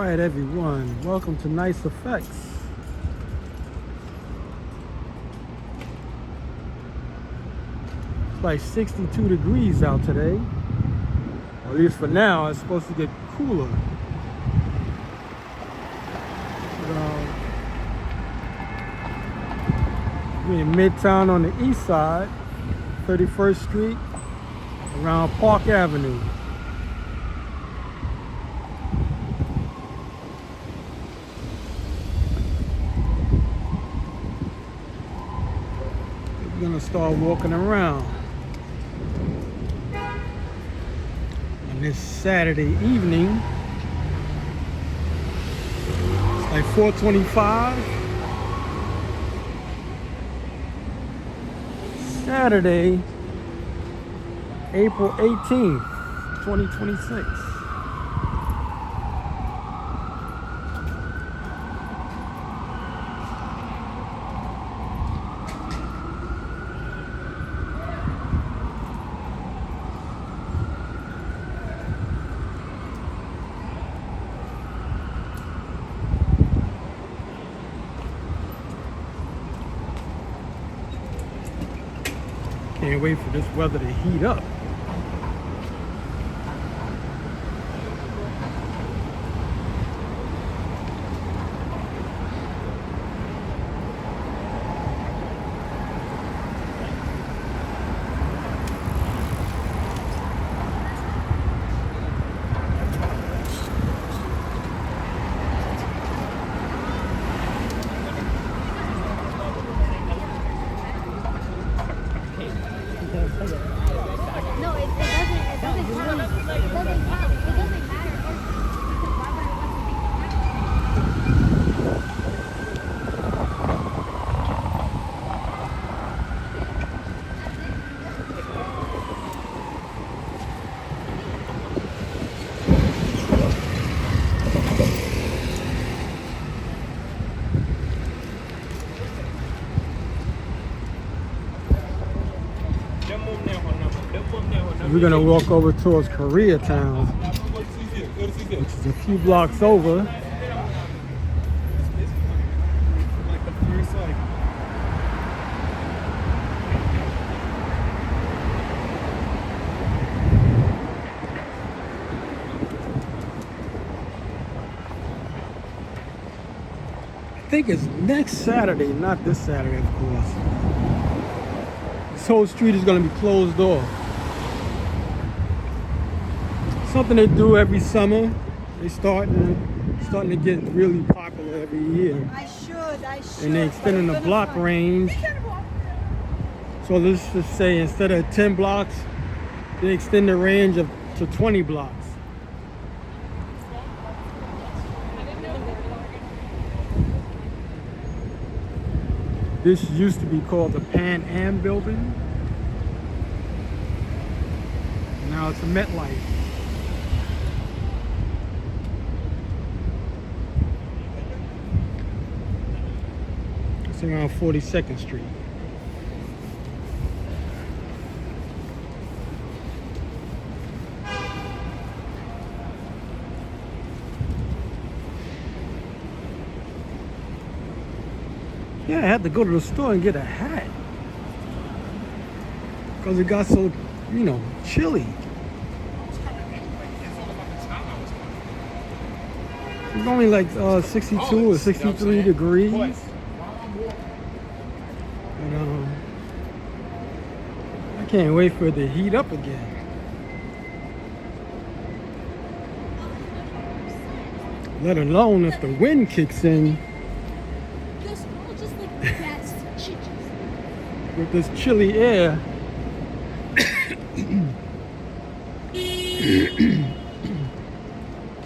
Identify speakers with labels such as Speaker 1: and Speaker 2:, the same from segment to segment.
Speaker 1: right, everyone. Welcome to Nice Effects. It's like 62 degrees out today. Or at least for now, it's supposed to get cooler. We're in Midtown on the east side, 31st Street, around Park Avenue. We're gonna start walking around on this Saturday evening. It's like 4:25. Saturday, April 18th, 2026. Can't wait for this weather to heat up.
Speaker 2: No, it doesn't count. It doesn't count. It doesn't matter.
Speaker 1: We're gonna walk over towards Koreatown, which is a few blocks over. I think it's next Saturday, not this Saturday, of course. This whole street is gonna be closed off. Something they do every summer. They starting to get really popular every year.
Speaker 2: I should.
Speaker 1: And they extending the block range. So let's just say instead of 10 blocks, they extend the range to 20 blocks. This used to be called the Pan Am Building. Now it's a MetLife. It's around 42nd Street. Yeah, I had to go to the store and get a hat because it got so, chilly. It's only like 62 or 63 degrees. And I can't wait for it to heat up again. Let alone if the wind kicks in. With this chilly air.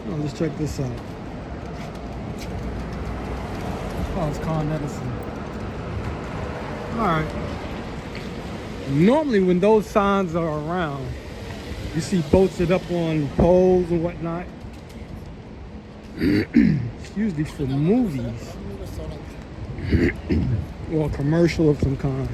Speaker 1: Oh, let's check this out. Oh, it's Con Edison. Alright. Normally when those signs are around, you see posted up on poles and whatnot. It's usually for movies. Or a commercial of some kind.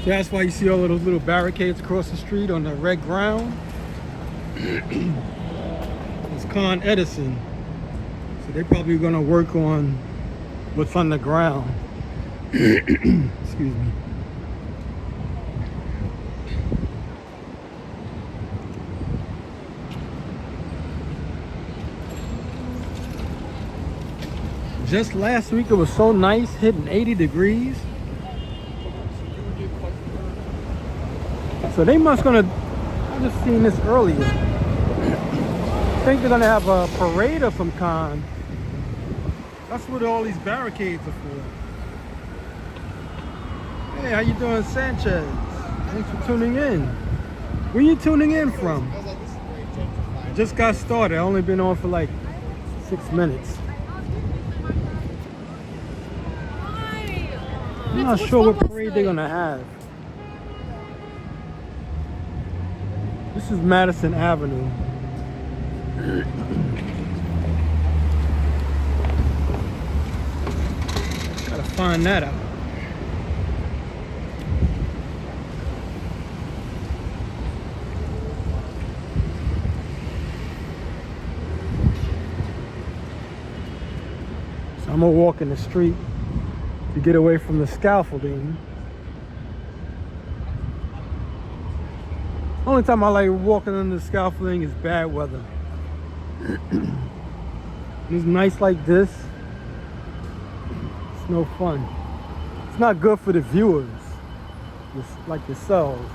Speaker 1: So that's why you see all of those little barricades across the street on the red ground. It's Con Edison. So they're probably gonna work on what's on the ground. Excuse me. Just last week it was so nice, hitting 80 degrees. So they must gonna, I just seen this earlier. I think they're gonna have a parade of some kind. That's what all these barricades are for. Hey, how you doing, Sanchez? Thanks for tuning in. Where you tuning in from? I just got started. I only been on for like 6 minutes. I'm not sure what parade they're gonna have. This is Madison Avenue. Gotta find that out. So I'm gonna walk in the street to get away from the scaffolding. Only time I like walking under the scaffolding is bad weather. It's nice like this. It's no fun. It's not good for the viewers, like yourselves.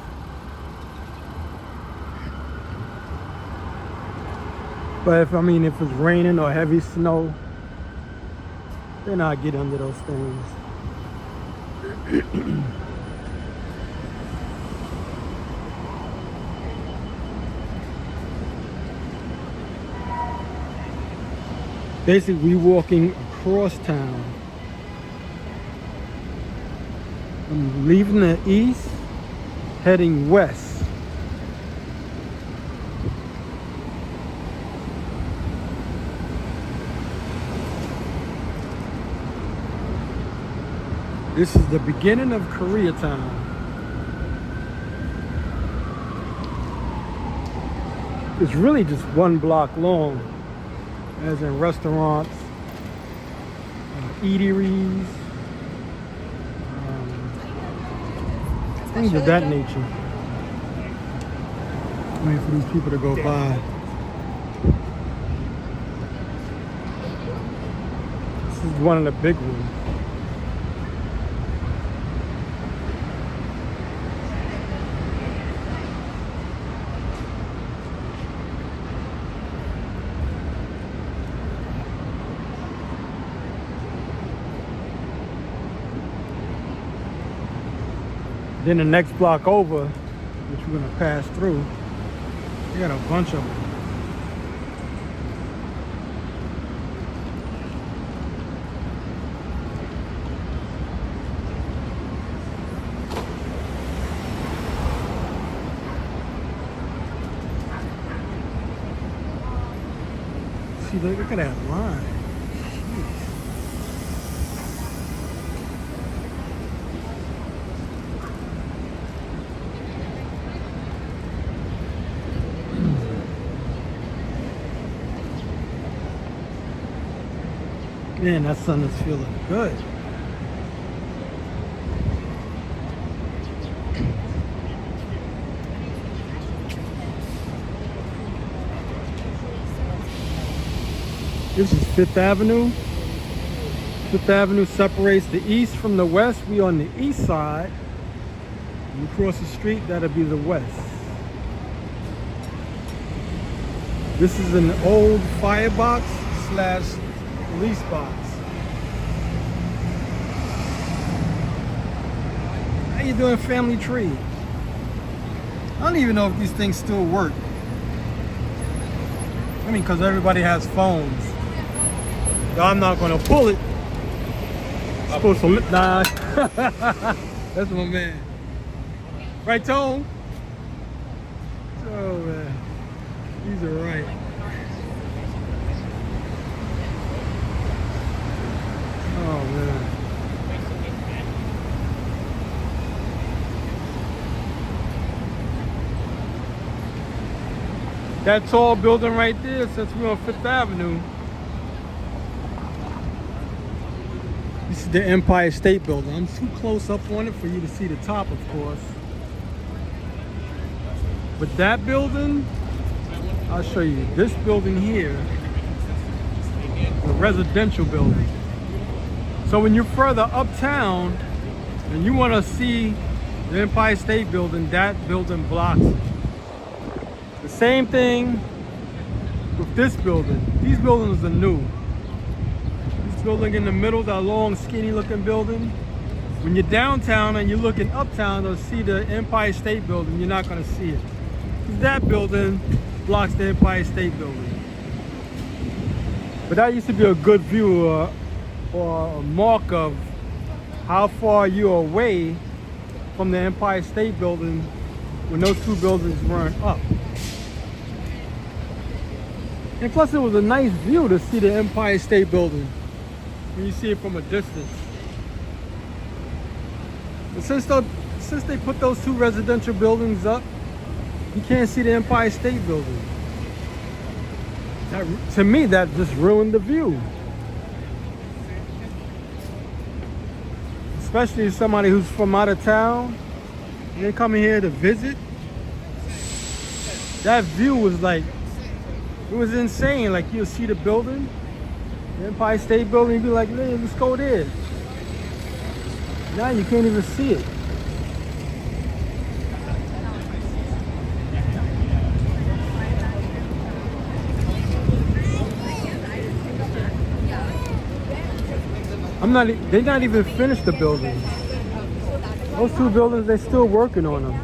Speaker 1: But if it's raining or heavy snow, then I'll get under those things. Basically, we walking across town. I'm leaving the east, heading west. This is the beginning of Koreatown. It's really just 1 block long, as in restaurants, eateries, things of that nature. Waiting for these people to go by. This is one of the big ones. Then the next block over, which we're gonna pass through, they got a bunch of them. See, look at that line. Man, that sun is feeling good. This is 5th Avenue. 5th Avenue separates the east from the west. We on the east side. You cross the street, that'll be the west. This is an old firebox / police box. How you doing, Family Tree? I don't even know if these things still work. Because everybody has phones. I'm not gonna pull it. I'm supposed to nah. That's my man. Right, Tone? Oh man, he's alright. Oh man. That tall building right there, since we're on 5th Avenue. This is the Empire State Building. I'm too close up on it for you to see the top, of course. But that building, I'll show you. This building here, the residential building. So when you're further uptown and you want to see the Empire State Building, that building blocks it. The same thing with this building. These buildings are new. This building in the middle, that long, skinny looking building. When you're downtown and you're looking uptown to see the Empire State Building, you're not going to see it. That building blocks the Empire State Building. But that used to be a good view or a mark of how far you're away from the Empire State Building when those two buildings weren't up. And plus it was a nice view to see the Empire State Building when you see it from a distance. But since they put those two residential buildings up, you can't see the Empire State Building. To me, that just ruined the view. Especially somebody who's from out of town, and they come here to visit. That view was like, it was insane. Like you'll see the building, the Empire State Building, you'd be like, hey, let's go there. Now you can't even see it. They're not even finished the building. Those two buildings, they're still working on them.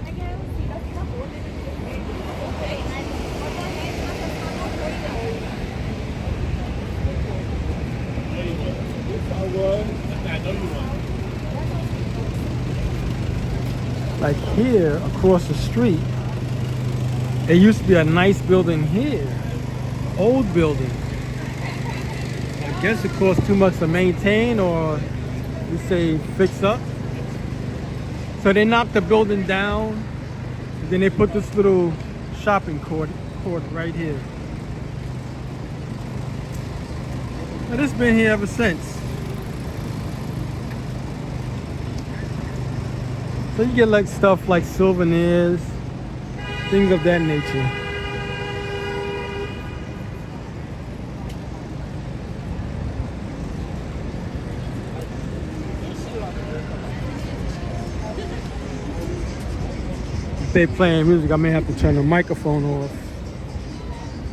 Speaker 1: Like here, across the street, there used to be a nice building here. Old building. I guess it costs too much to maintain, or you say fix up. So they knocked the building down, and then they put this little shopping court right here. And it's been here ever since. So you get like stuff like souvenirs, things of that nature. If they're playing music, I may have to turn the microphone off.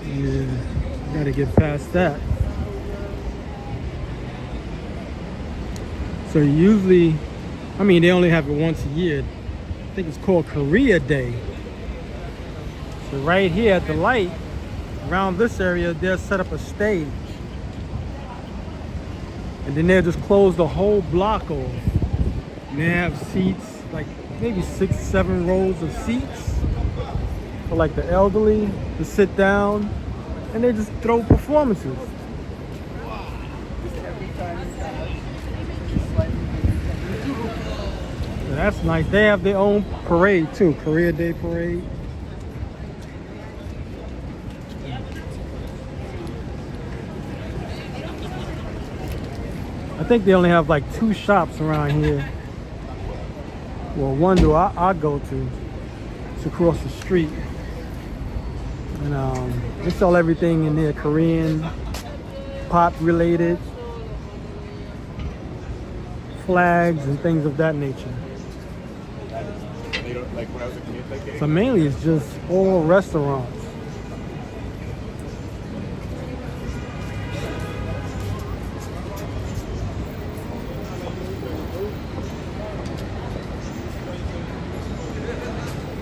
Speaker 1: Yeah, gotta get past that. So usually, I mean, they only have it once a year. I think it's called Korea Day. So right here at the light, around this area, they'll set up a stage. And then they'll just close the whole block off. And they have seats, like maybe 6, 7 rows of seats for like the elderly to sit down. And they just throw performances. That's nice. They have their own parade too, Korea Day parade. I think they only have like 2 shops around here. Well, one do I go to. It's across the street. And they sell everything in there, Korean, pop related, flags and things of that nature.
Speaker 3: Like when I was a kid,
Speaker 1: So mainly it's just all restaurants.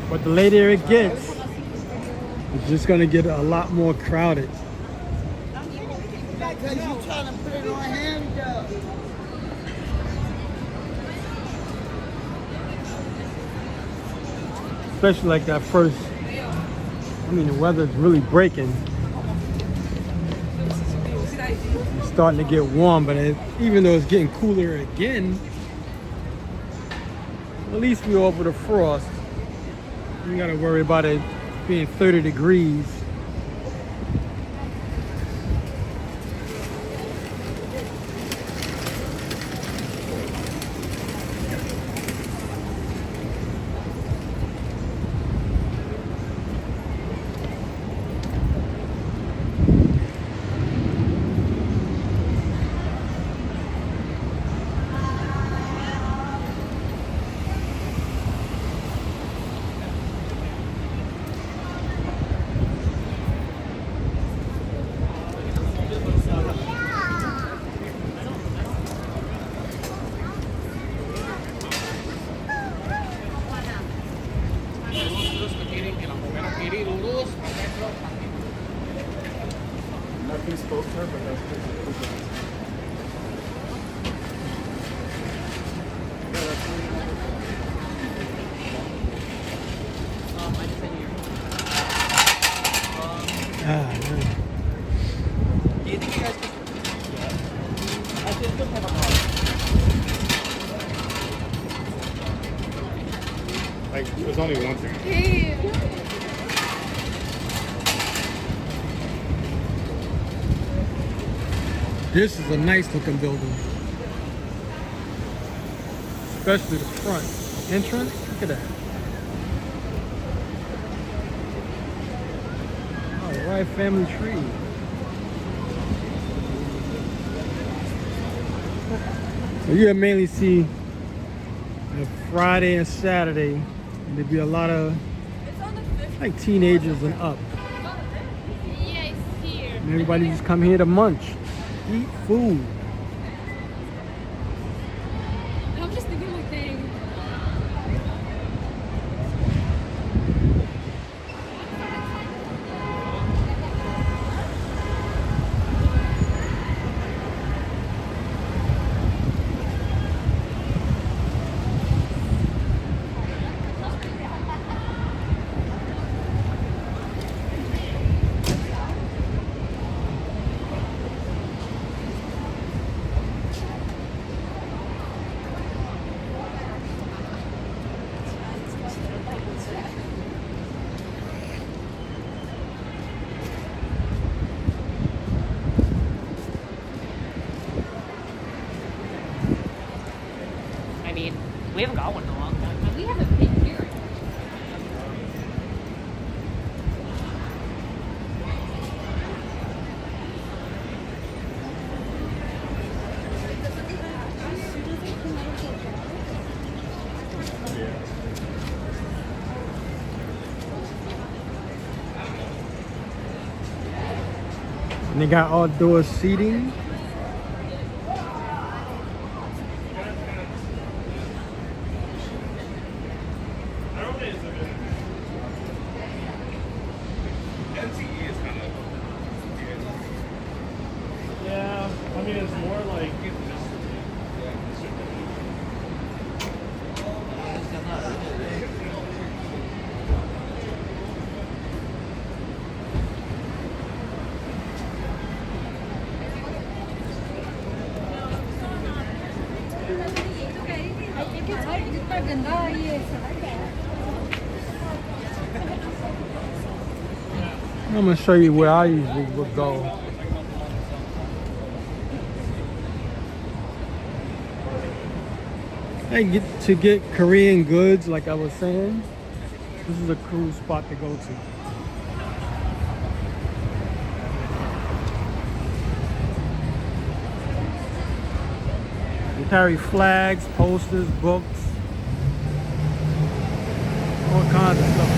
Speaker 1: But the later it gets, it's just gonna get a lot more crowded.
Speaker 4: Because you trying to put it on him, though.
Speaker 1: Especially like that first, I mean, the weather's really breaking. It's starting to get warm, but even though it's getting cooler again, at least we're over the frost. You gotta worry about it being 30 degrees
Speaker 3: kiri lurus, metro.
Speaker 5: Nothing spoke to her, but that's pretty cool.
Speaker 3: I just sent you.
Speaker 1: Ah, man.
Speaker 3: Do you think you guys could? I still have a car.
Speaker 5: Like, there's only one thing.
Speaker 1: This is a nice looking building. Especially the front entrance. Look at that. All right, family tree. So you mainly see the Friday and Saturday. There'd be a lot of like teenagers and up.
Speaker 2: Yeah, it's here.
Speaker 1: And everybody just come here to munch, eat food.
Speaker 2: I'm just thinking my thing.
Speaker 3: I mean, we haven't got one in a long time.
Speaker 2: We have a pig here.
Speaker 1: And they got outdoor seating.
Speaker 5: Yeah, I mean, it's more like.
Speaker 1: I'm gonna show you where I usually would go. To get Korean goods, like I was saying, this is a cool spot to go to. They carry flags, posters, books, all kinds of stuff.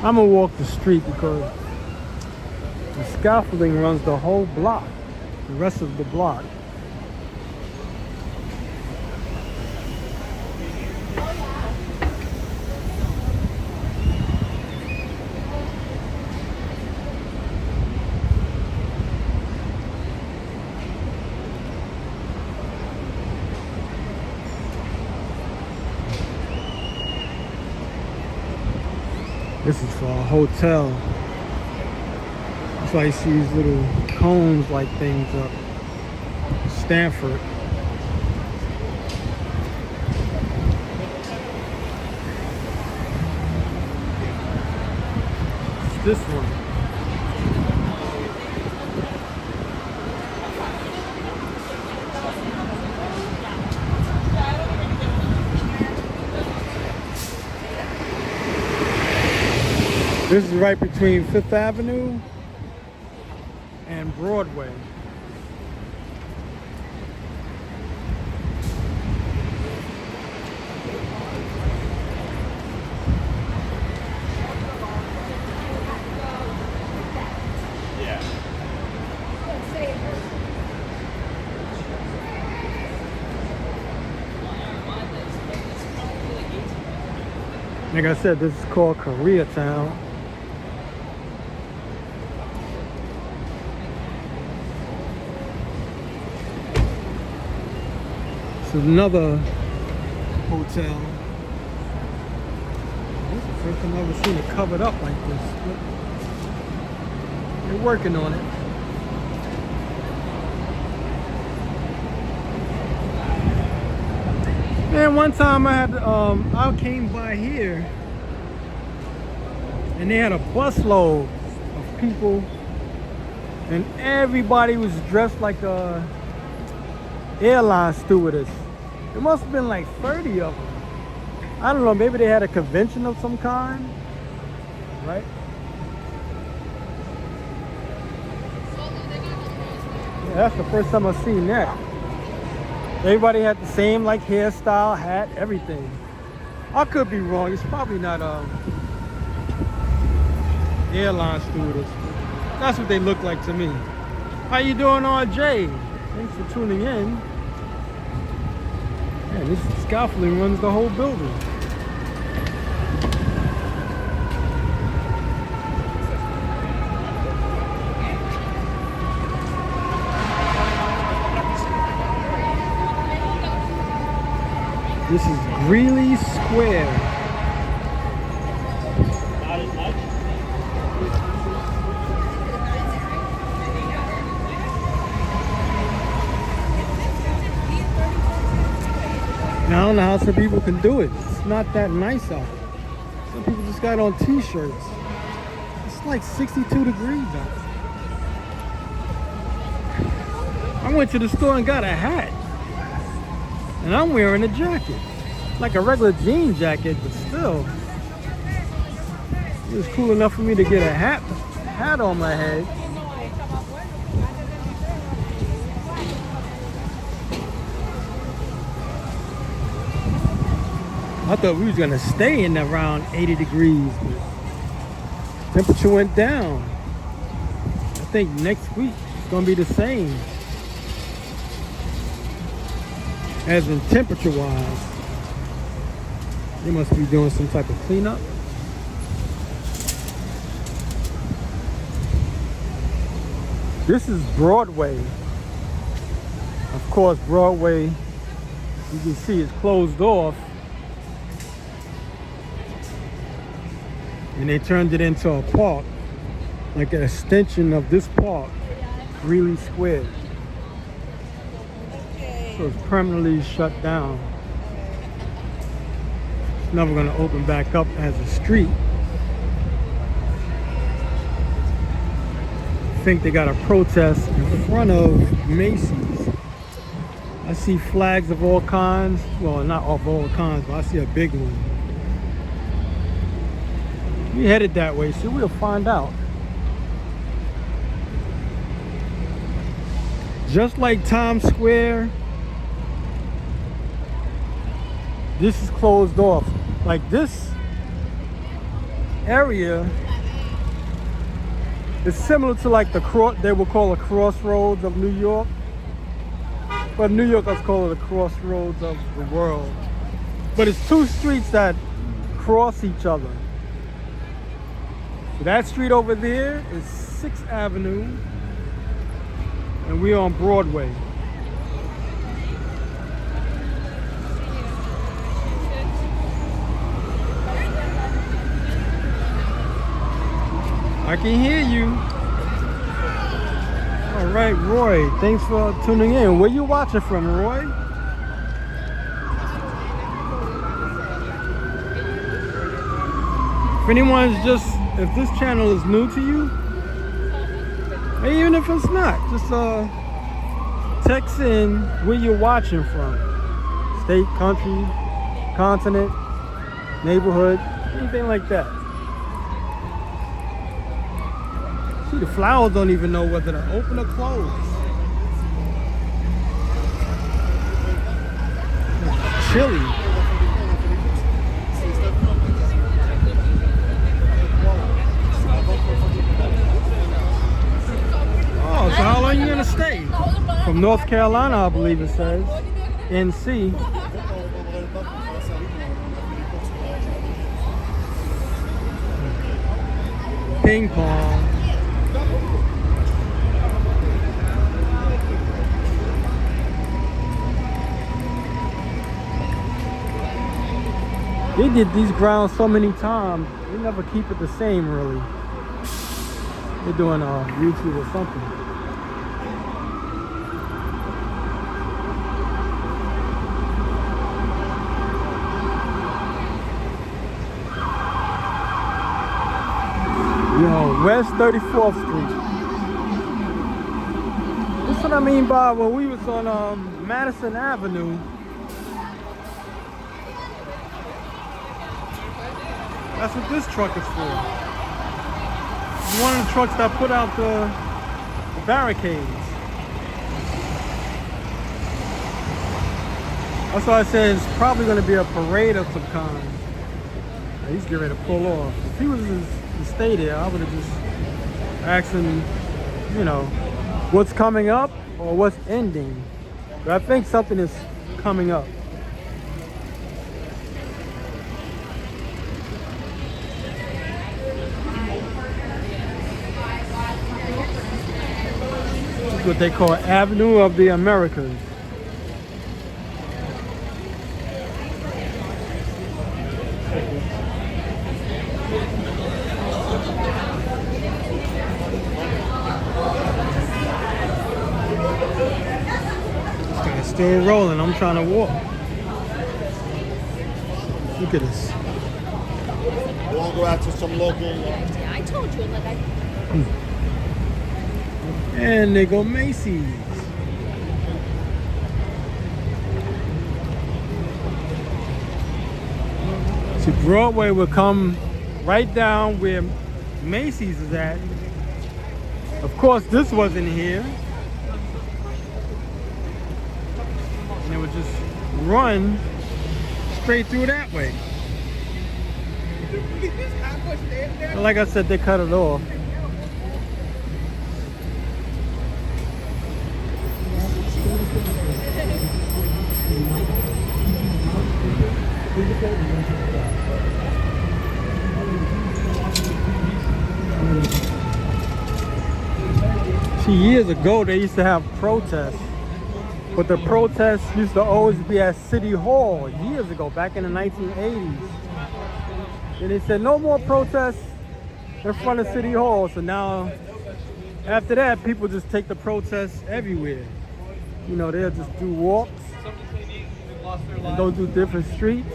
Speaker 1: I'm gonna walk the street because the scaffolding runs the whole block, the rest of the block. This is for a hotel. That's why you see these little cones like things up. Stanford. this one. This is right between 5th Avenue and Broadway. Like I said, this is called Koreatown. This is another hotel. This is the first time I've ever seen it covered up like this. But they're working on it. Man, one time I I came by here and they had a busload of people and everybody was dressed like a airline stewardess. There must have been like 30 of them. I don't know, maybe they had a convention of some kind, right? Yeah, that's the first time I've seen that. Everybody had the same like hairstyle, hat, everything. I could be wrong. It's probably not airline stewardess. That's what they look like to me. How you doing, RJ? Thanks for tuning in. Man, this scaffolding runs the whole building. This is Greeley Square.
Speaker 5: Not as much.
Speaker 1: Now, I don't know how some people can do it. It's not that nice out. Some people just got on t-shirts. It's like 62 degrees out. I went to the store and got a hat. And I'm wearing a jacket. Like a regular jean jacket, but still. It was cool enough for me to get a hat on my head. I thought we was gonna stay in around 80 degrees, but temperature went down. I think next week it's gonna be the same. As in temperature wise. They must be doing some type of cleanup. This is Broadway. Of course, Broadway, you can see it's closed off. And they turned it into a park, like an extension of this park, Greeley Square. So it's permanently shut down. It's never going to open back up as a street. I think they got a protest in front of Macy's. I see flags of all kinds. Well, not of all kinds, but I see a big one. We headed that way, so we'll find out. Just like Times Square, this is closed off. Like this area is similar to like they would call a crossroads of New York. But New Yorkers call it a crossroads of the world. But it's two streets that cross each other. So that street over there is 6th Avenue, and we're on Broadway. I can hear you. All right, Roy, thanks for tuning in. Where you watching from, Roy? If anyone's just if this channel is new to you, or even if it's not, just text in where you're watching from. State, country, continent, neighborhood, anything like that. See, the flowers don't even know whether to open or close. It's chilly. Oh, so how long are you gonna stay? From North Carolina, I believe it says. NC. Ping pong. They did these grounds so many times, they never keep it the same really. They're doing YouTube or something. Yo, West 34th Street. That's what I mean by when we was on Madison Avenue. That's what this truck is for. It's one of the trucks that put out the barricades. That's why I said it's probably going to be a parade of some kind. He's getting ready to pull off. If he was to stay there, I would have just asked him, you know, what's coming up or what's ending. But I think something is coming up. What they call Avenue of the Americas. This guy's still rolling. I'm trying to walk. Look at this.
Speaker 6: I want to go out to some local.
Speaker 2: I told you, like
Speaker 1: And they go Macy's. So Broadway will come right down where Macy's is at. Of course, this wasn't here. And it would just run straight through that way. But like I said, they cut it off. See, years ago they used to have protests, but the protests used to always be at City Hall years ago, back in the 1980s. And they said no more protests in front of City Hall. So now, after that, people just take the protests everywhere. You know, they'll just do walks and go do different streets.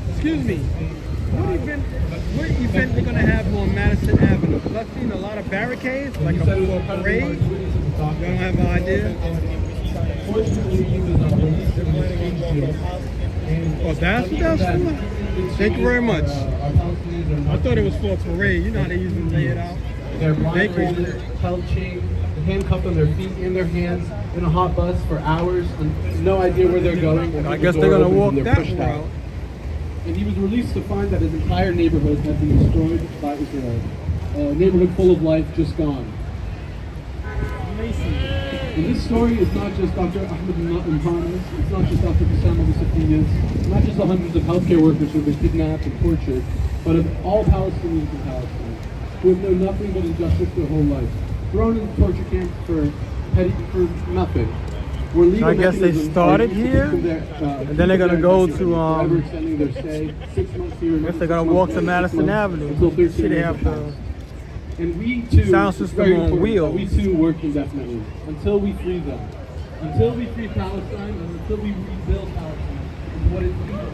Speaker 1: Excuse me, what event they're gonna have on Madison Avenue? Because I've seen a lot of barricades, like a parade. You don't have an idea? Oh, that's what that's for? Thank you very much. I thought it was for a parade. You know how they usually lay it out?
Speaker 3: They're blindfolded, held chained, handcuffed on their feet and their hands in a hot bus for hours, and no idea where they're going.
Speaker 1: I guess they're gonna walk that route.
Speaker 3: And he was released to find that his entire neighborhood had been destroyed by Israel. A neighborhood full of life just gone. And this story is not just Dr. Ahmed Imhanas, it's not just Dr. Bassam al-Safiyyas, not just the hundreds of healthcare workers who have been kidnapped and tortured, but of all Palestinians in Palestine, who have known nothing but injustice their whole life. Thrown in torture camps for nothing.
Speaker 1: I guess they started here, and then they're gonna go to I guess they're gonna walk to Madison Avenue. See, they have the sound system on wheels.
Speaker 3: We too work indefinitely until we free them, until we free Palestine, and until we rebuild Palestine. What is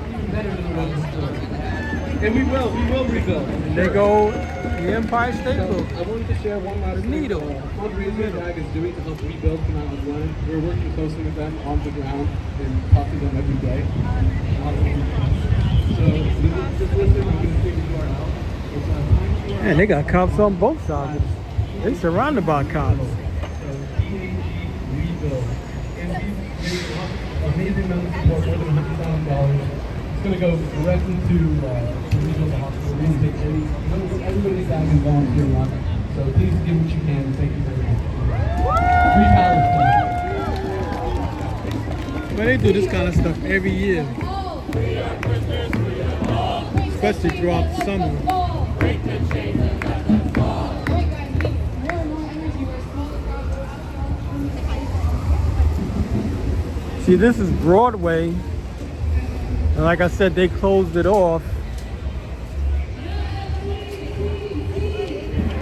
Speaker 3: even better than the one before. And we will rebuild.
Speaker 1: And they go the Empire State Building.
Speaker 3: I wanted to share one last thing.
Speaker 1: Needle.
Speaker 3: Fundraiser DAG is doing to help rebuild Canal Line. We're working closely with them on the ground and talking to them every day. So just listen, I'm going to take you to our house.
Speaker 1: Man, they got cops on both sides. They surrounded by cops.
Speaker 3: So rebuild. And amazing amount of support, more than $100,000. It's going to go directly to rebuild the hospital. We didn't take everybody's back and volunteering on it. So please give what you can, and thank you very much. Free Palestine.
Speaker 1: But they do this kind of stuff every year, especially throughout the summer. See, this is Broadway, and like I said, they closed it off.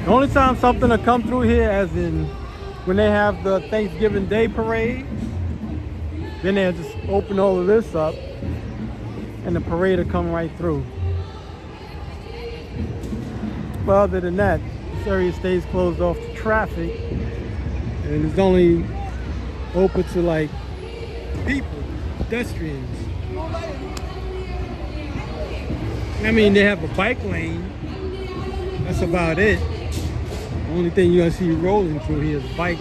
Speaker 1: The only time something will come through here, as in when they have the Thanksgiving Day parade, then they'll just open all of this up and the parade will come right through. But other than that, this area stays closed off to traffic and it's only open to like people, pedestrians. I mean, they have a bike lane. That's about it. The only thing you're gonna see rolling through here is bikes.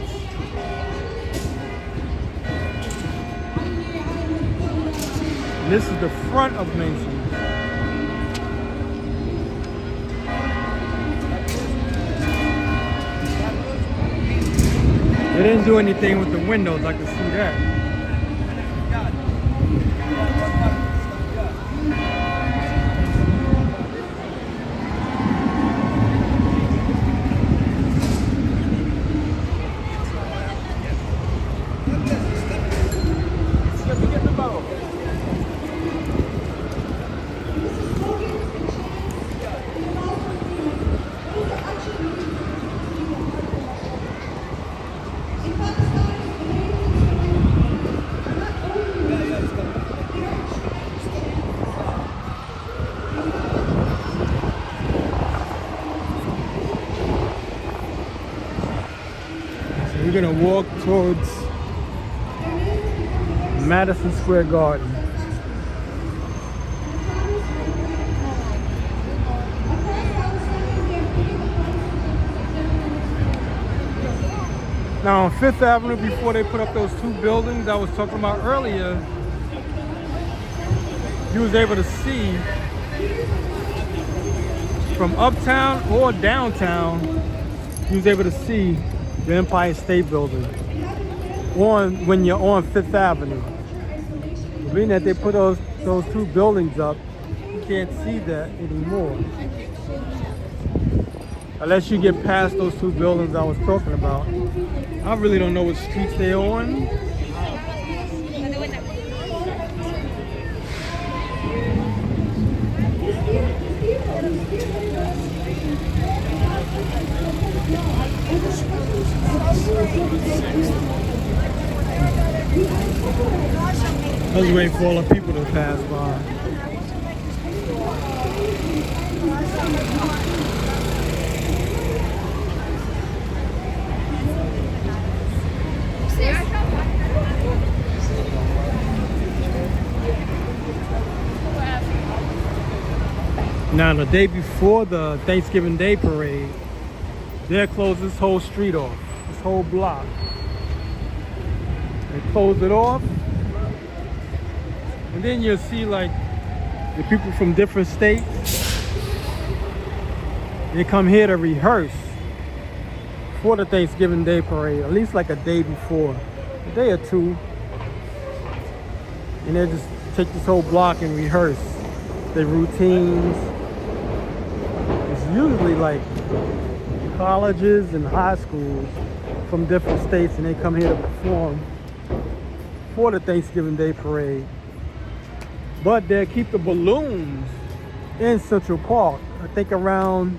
Speaker 1: And this is the front of Main Street. They didn't do anything with the windows, I can see that. We're gonna walk towards Madison Square Garden. Now on 5th Avenue, before they put up those two buildings I was talking about earlier, you was able to see from uptown or downtown, you was able to see the Empire State Building when you're on 5th Avenue. Being that they put those two buildings up, you can't see that anymore. Unless you get past those two buildings I was talking about. I really don't know what streets they're on. I was waiting for all the people to pass by. Now, the day before the Thanksgiving Day parade, they'll close this whole street off, this whole block. They close it off, and then you'll see like the people from different states. They come here to rehearse for the Thanksgiving Day parade, at least like a day before, a day or two. And they just take this whole block and rehearse their routines. It's usually like colleges and high schools from different states, and they come here to perform for the Thanksgiving Day parade. But they'll keep the balloons in Central Park, I think around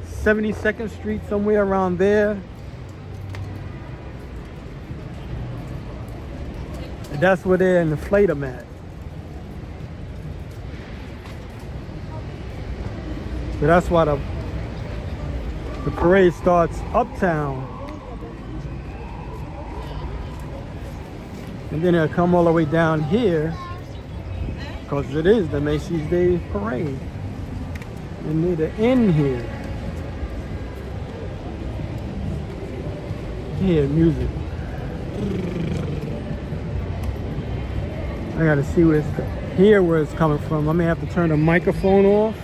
Speaker 1: 72nd Street, somewhere around there. And that's where they're inflate them at. So that's why the parade starts uptown. And then it'll come all the way down here, because it is the Macy's Day Parade. And near the end here. Here, music. I gotta see where it's coming from. I may have to turn the microphone off.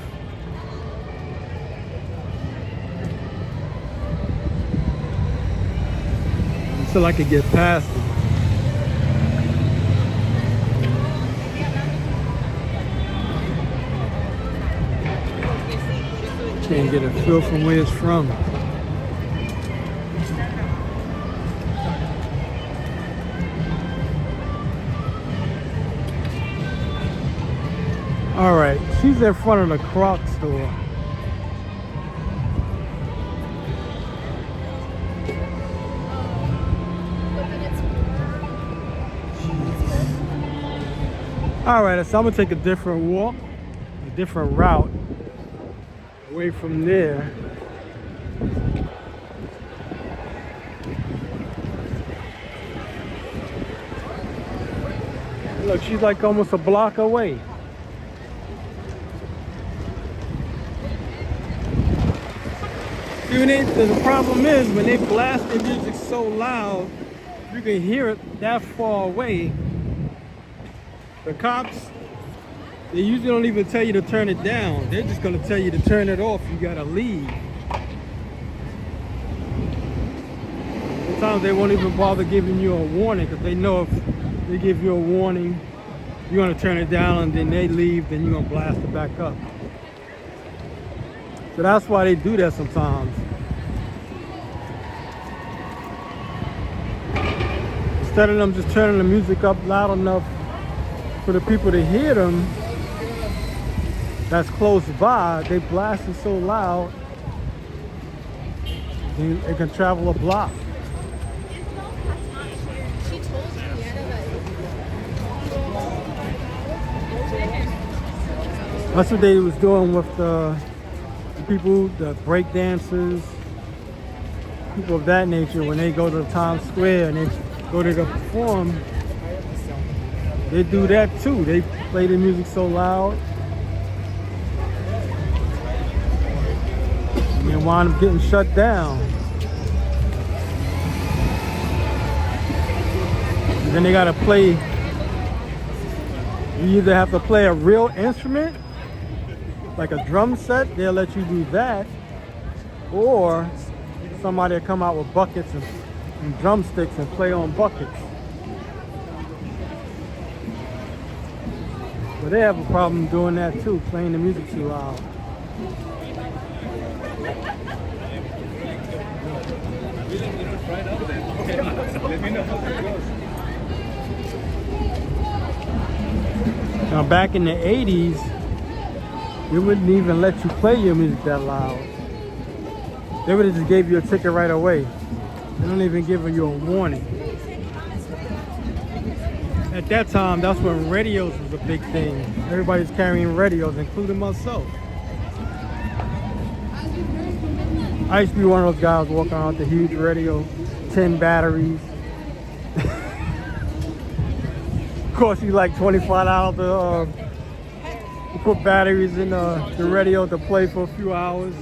Speaker 1: Until I could get past it. Can't get a feel from where it's from. All right, she's in front of the Crocs store. All right, so I'm gonna take a different walk, a different route away from there. Look, she's like almost a block away. See, the problem is when they blast their music so loud, you can hear it that far away. The cops, they usually don't even tell you to turn it down. They're just gonna tell you to turn it off. You gotta leave. Sometimes they won't even bother giving you a warning, because they know if they give you a warning, you're gonna turn it down, and then they leave, then you're gonna blast it back up. So that's why they do that sometimes. Instead of them just turning the music up loud enough for the people to hear them that's close by, they blast it so loud it can travel a block. That's what they was doing with the people, the break dancers, people of that nature. When they go to Times Square and they go to perform, they do that too. They play the music so loud and they wind up getting shut down. And then they gotta play, you either have to play a real instrument, like a drum set, they'll let you do that, or somebody will come out with buckets and drumsticks and play on buckets. But they have a problem doing that too, playing the music too loud. Now back in the 80s, they wouldn't even let you play your music that loud. They would have just gave you a ticket right away. They don't even give you a warning. At that time, that's when radios was a big thing. Everybody's carrying radios, including myself. I used to be one of those guys walking around with the huge radio, 10 batteries. Cost you like $25 to put batteries in the radio to play for a few hours.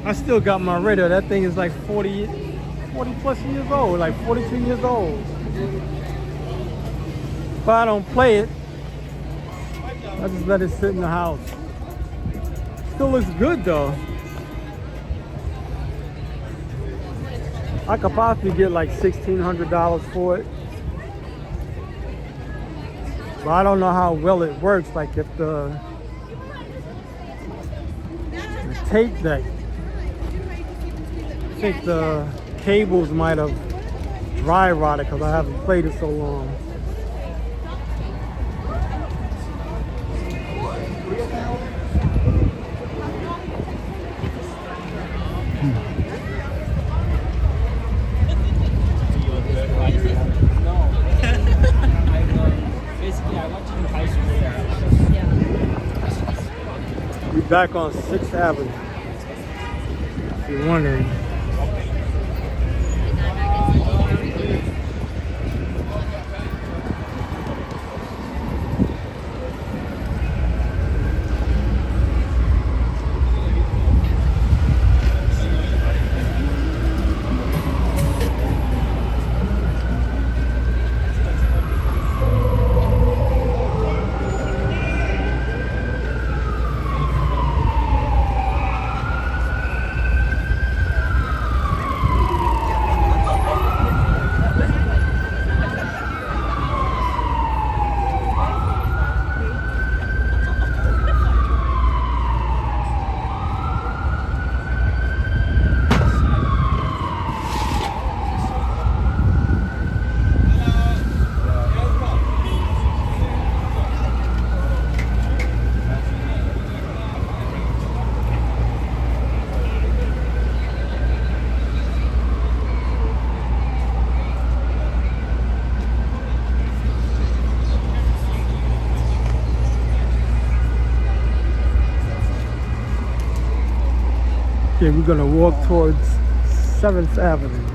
Speaker 1: I still got my radio. That thing is like 40 plus years old, like 42 years old. If I don't play it, I just let it sit in the house. Still looks good though. I could possibly get like $1,600 for it. But I don't know how well it works. Like if the tape deck, I think the cables might have dry rotted because I haven't played it so long.
Speaker 7: Basically, I watched in high school.
Speaker 1: back on 6th Avenue. If you're wondering. Okay, we're gonna walk towards 7th Avenue.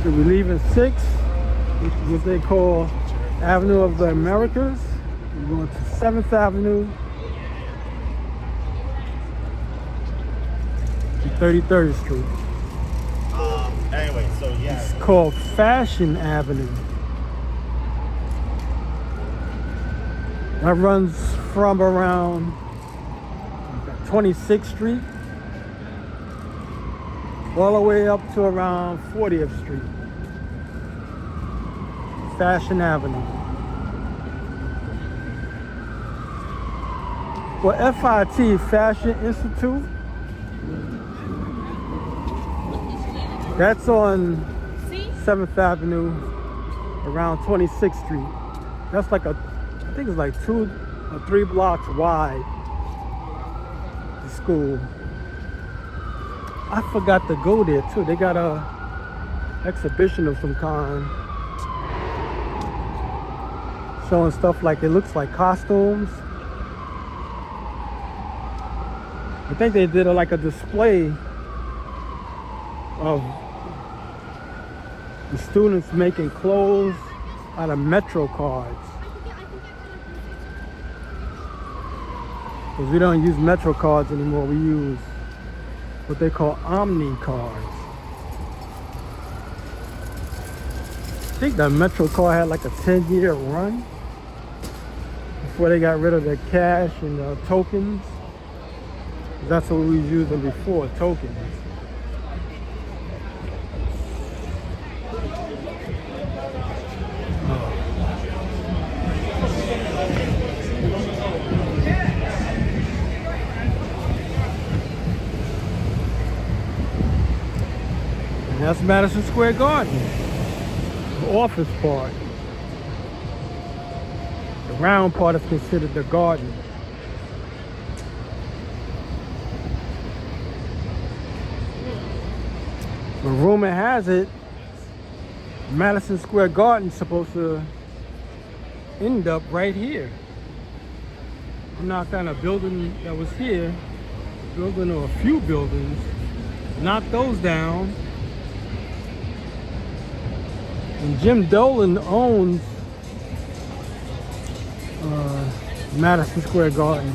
Speaker 1: So we're leaving 6th, which is what they call Avenue of the Americas. We're going to 7th Avenue to 33rd Street.
Speaker 6: Anyway, so yeah.
Speaker 1: It's called Fashion Avenue. That runs from around 26th Street all the way up to around 40th Street. Fashion Avenue. Well, FIT, Fashion Institute, that's on 7th Avenue around 26th Street. That's like I think it's like 2 or 3 blocks wide. School. I forgot to go there too. They got a exhibition of some kind showing stuff like it looks like costumes. I think they did like a display of the students making clothes out of Metro cards. Because we don't use Metro cards anymore, we use what they call Omni cards. I think the Metro card had like a 10-year run before they got rid of the cash and the tokens. That's what we was using before, tokens. That's Madison Square Garden, the office part. The round part is considered the garden. But rumor has it, Madison Square Garden is supposed to end up right here. I'm knocked down a building that was here, a building or a few buildings, knocked those down. And Jim Dolan owns Madison Square Garden.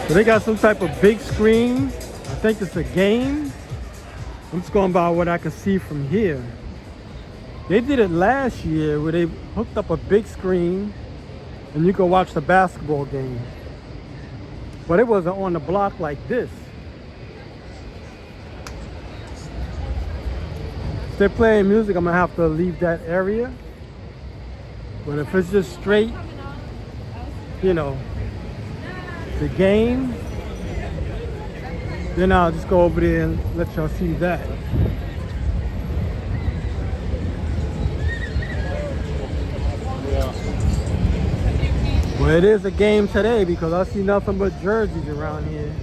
Speaker 1: So they got some type of big screen. I think it's a game. I'm just going by what I can see from here. They did it last year where they hooked up a big screen and you could watch the basketball game. But it wasn't on the block like this. If they're playing music, I'm gonna have to leave that area. But if it's just straight, you know, the game, then I'll just go over there and let y'all see that. Well, it is a game today because I see nothing but jerseys around here.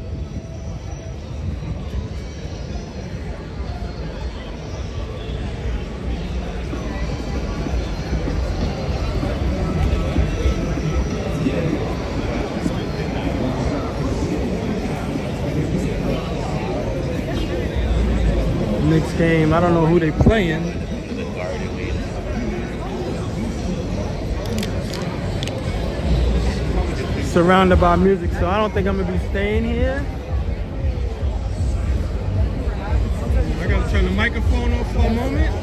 Speaker 1: Knicks game. I don't know who they playing. Surrounded by music, so I don't think I'm gonna be staying here. I gotta turn the microphone off for a moment.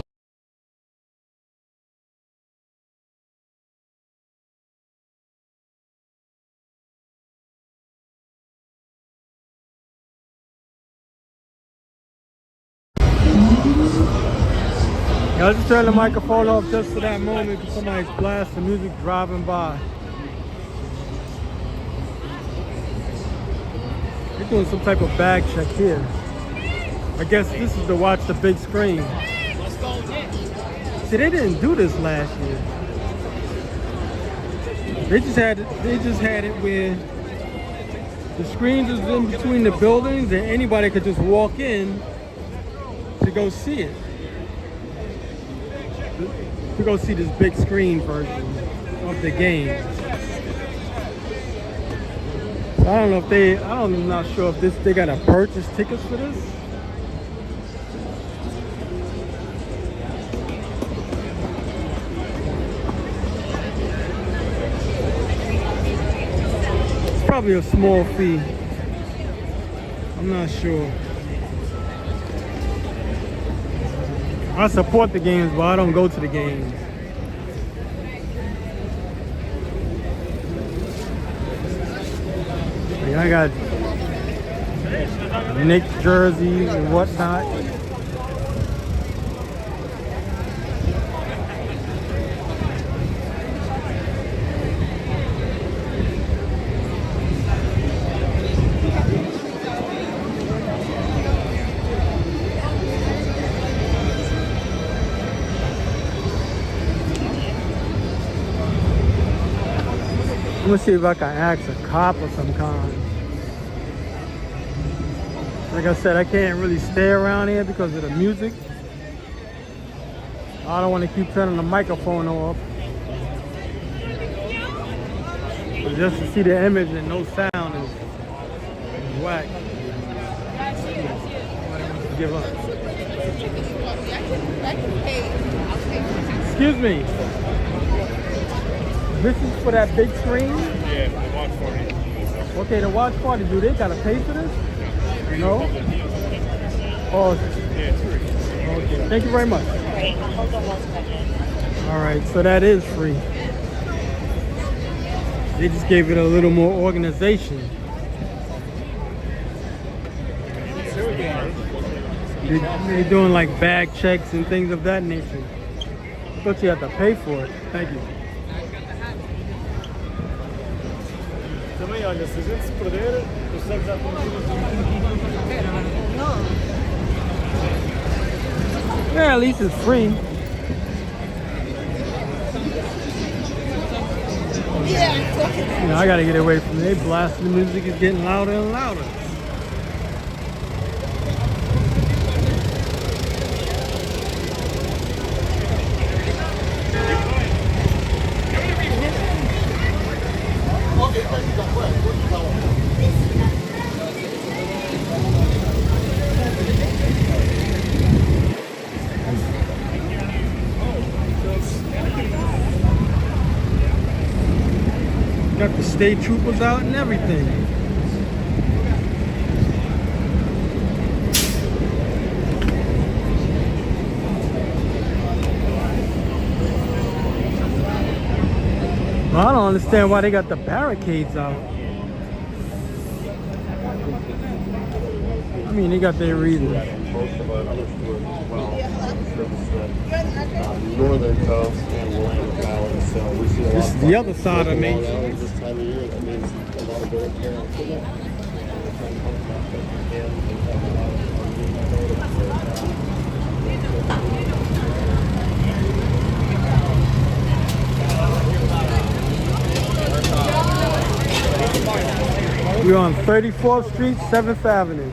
Speaker 1: I just turned the microphone off just for that moment because somebody's blasting music driving by. They're doing some type of bag check here. I guess this is to watch the big screen. See, they didn't do this last year. They just had it where the screens was in between the buildings and anybody could just walk in to go see it. To go see this big screen version of the game. So I don't know if I'm not sure if they gotta purchase tickets for this. It's probably a small fee. I'm not sure. I support the games, but I don't go to the games. Yeah, I got Knicks jerseys and whatnot. I'm gonna see if I can ask a cop of some kind. Like I said, I can't really stay around here because of the music. I don't want to keep turning the microphone off. But just to see the image and no sound is whack. Give up. Excuse me. This is for that big screen?
Speaker 5: Yeah, the watch party.
Speaker 1: Okay, the watch party, do they gotta pay for this? No? Oh,
Speaker 5: Yeah, it's free.
Speaker 1: okay. Thank you very much. Alright, so that is free. They just gave it a little more organization. They're doing like bag checks and things of that nature. I thought you had to pay for it. Thank you.
Speaker 5: Também, olha, se a gente se perder, consegue já
Speaker 1: Yeah, at least it's free. You know, I gotta get away from it. They blasting the music, is getting louder and louder. Got the state troopers out and everything. Well, I don't understand why they got the barricades out. I mean, they got their reasons.
Speaker 7: Northern coast and Willamette Valley, so we see a lot.
Speaker 1: This is the other side of Main Street.
Speaker 7: This time of year, that means a lot of very parents.
Speaker 1: We're on 34th Street, 7th Avenue.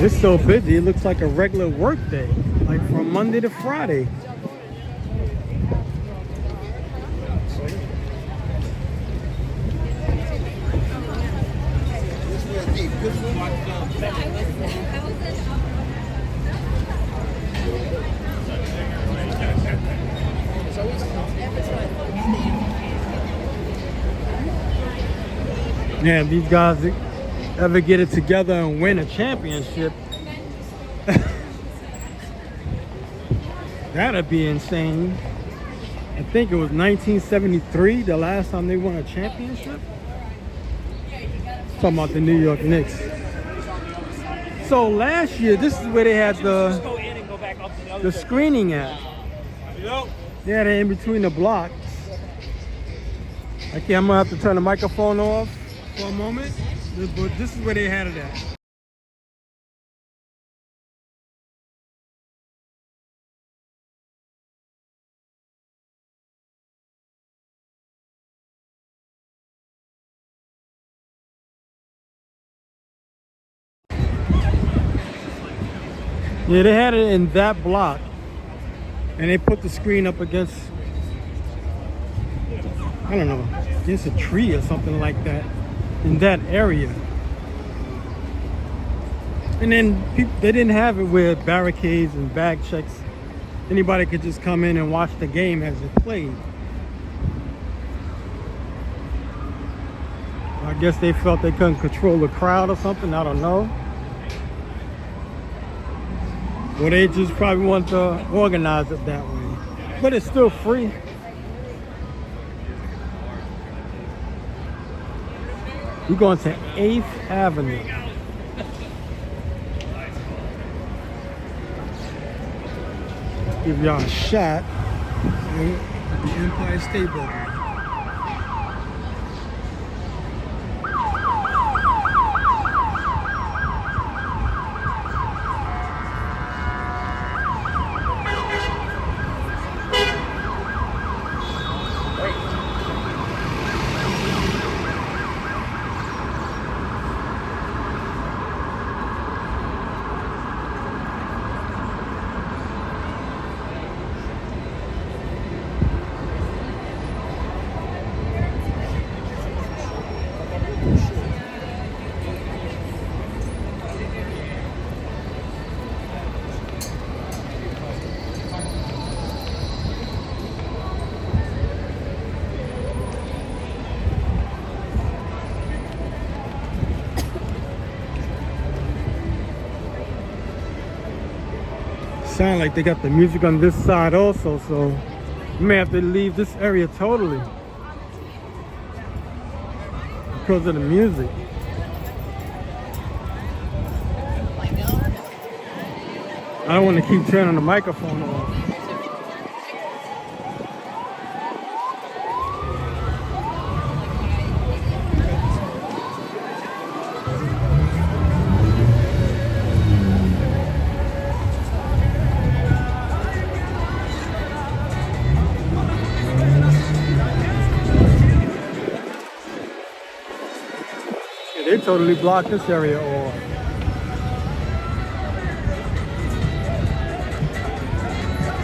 Speaker 1: It's so busy, it looks like a regular work day, like from Monday to Friday. Yeah, these guys ever get it together and win a championship, that'd be insane. I think it was 1973, the last time they won a championship. Talking about the New York Knicks. So last year, this is where they had the screening at. They had it in between the blocks. Okay, I'm gonna have to turn the microphone off for a moment, but this is where they had it at. Yeah, they had it in that block, and they put the screen up against, I don't know, against a tree or something like that in that area. And then they didn't have it with barricades and bag checks. Anybody could just come in and watch the game as it played. I guess they felt they couldn't control the crowd or something, I don't know. Well, they just probably want to organize it that way. But it's still free. We're going to 8th Avenue. Give y'all a shot at the Empire State Building. Sound like they got the music on this side also, so you may have to leave this area totally because of the music. I don't want to keep turning the microphone off. They totally blocked this area off.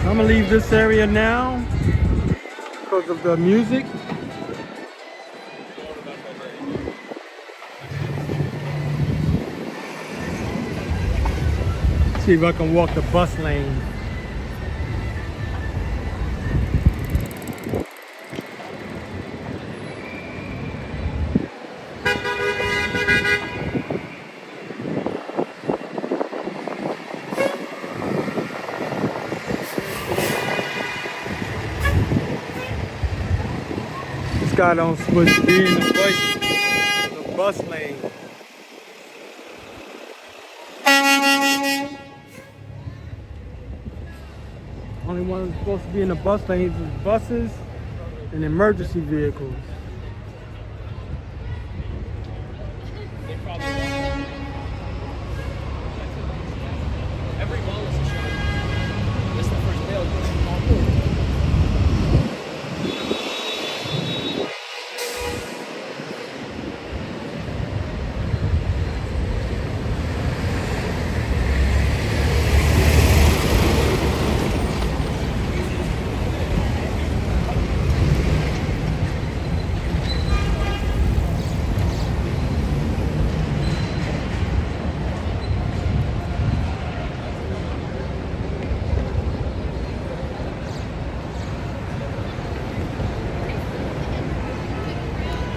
Speaker 1: I'm gonna leave this area now because of the music. See if I can walk the bus lane. This guy don't supposed to be in the bus lane. Only one that's supposed to be in the bus lanes is buses and emergency vehicles.
Speaker 3: Every ball is a shot. This is the first bail.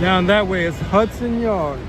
Speaker 1: Down that way is Hudson Yards.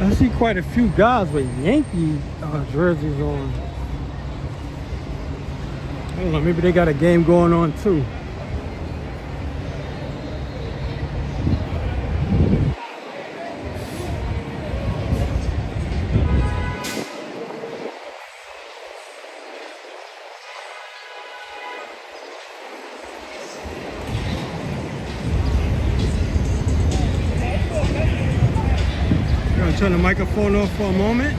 Speaker 1: I see quite a few guys with Yankee jerseys on. I don't know, maybe they got a game going on too. Turn the microphone off for a moment.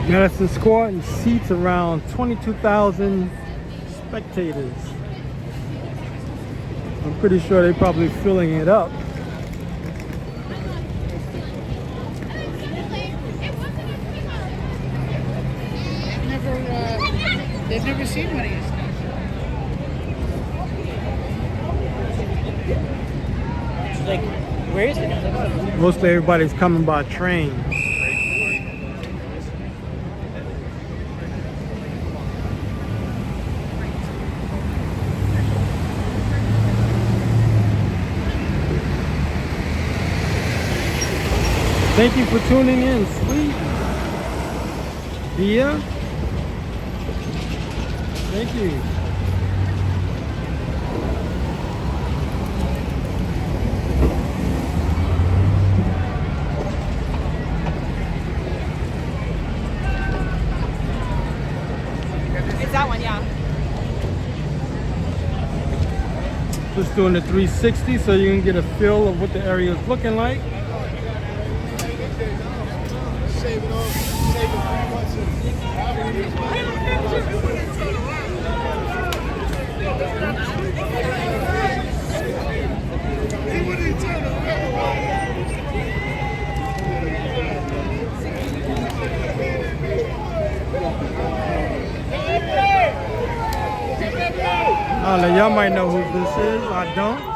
Speaker 1: Madison Square and seats around 22,000 spectators. I'm pretty sure they're probably filling it up.
Speaker 4: They've never seen one of your stuff.
Speaker 8: She's like, where is it? I was like, oh.
Speaker 1: Mostly everybody's coming by train. Thank you for tuning in, sweet Dia. Thank you.
Speaker 9: It's that one, yeah.
Speaker 1: Just doing the 360 so you can get a feel of what the area is looking like. Y'all might know who this is. I don't.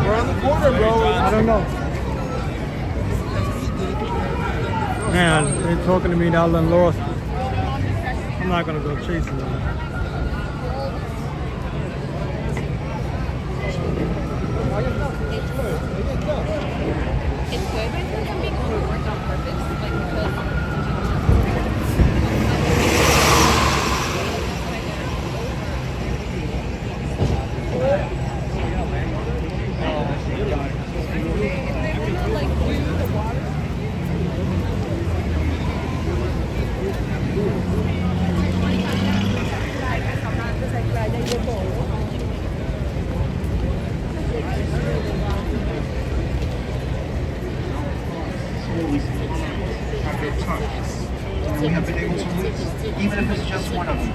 Speaker 4: We're on the corner, bro.
Speaker 1: I don't know. Man, they're talking to me now and lost. I'm not gonna go chasing them.
Speaker 9: It's good, but I feel like I'm being overworked on purpose. Like, because
Speaker 10: we have been able to reach, even if it's just one of them,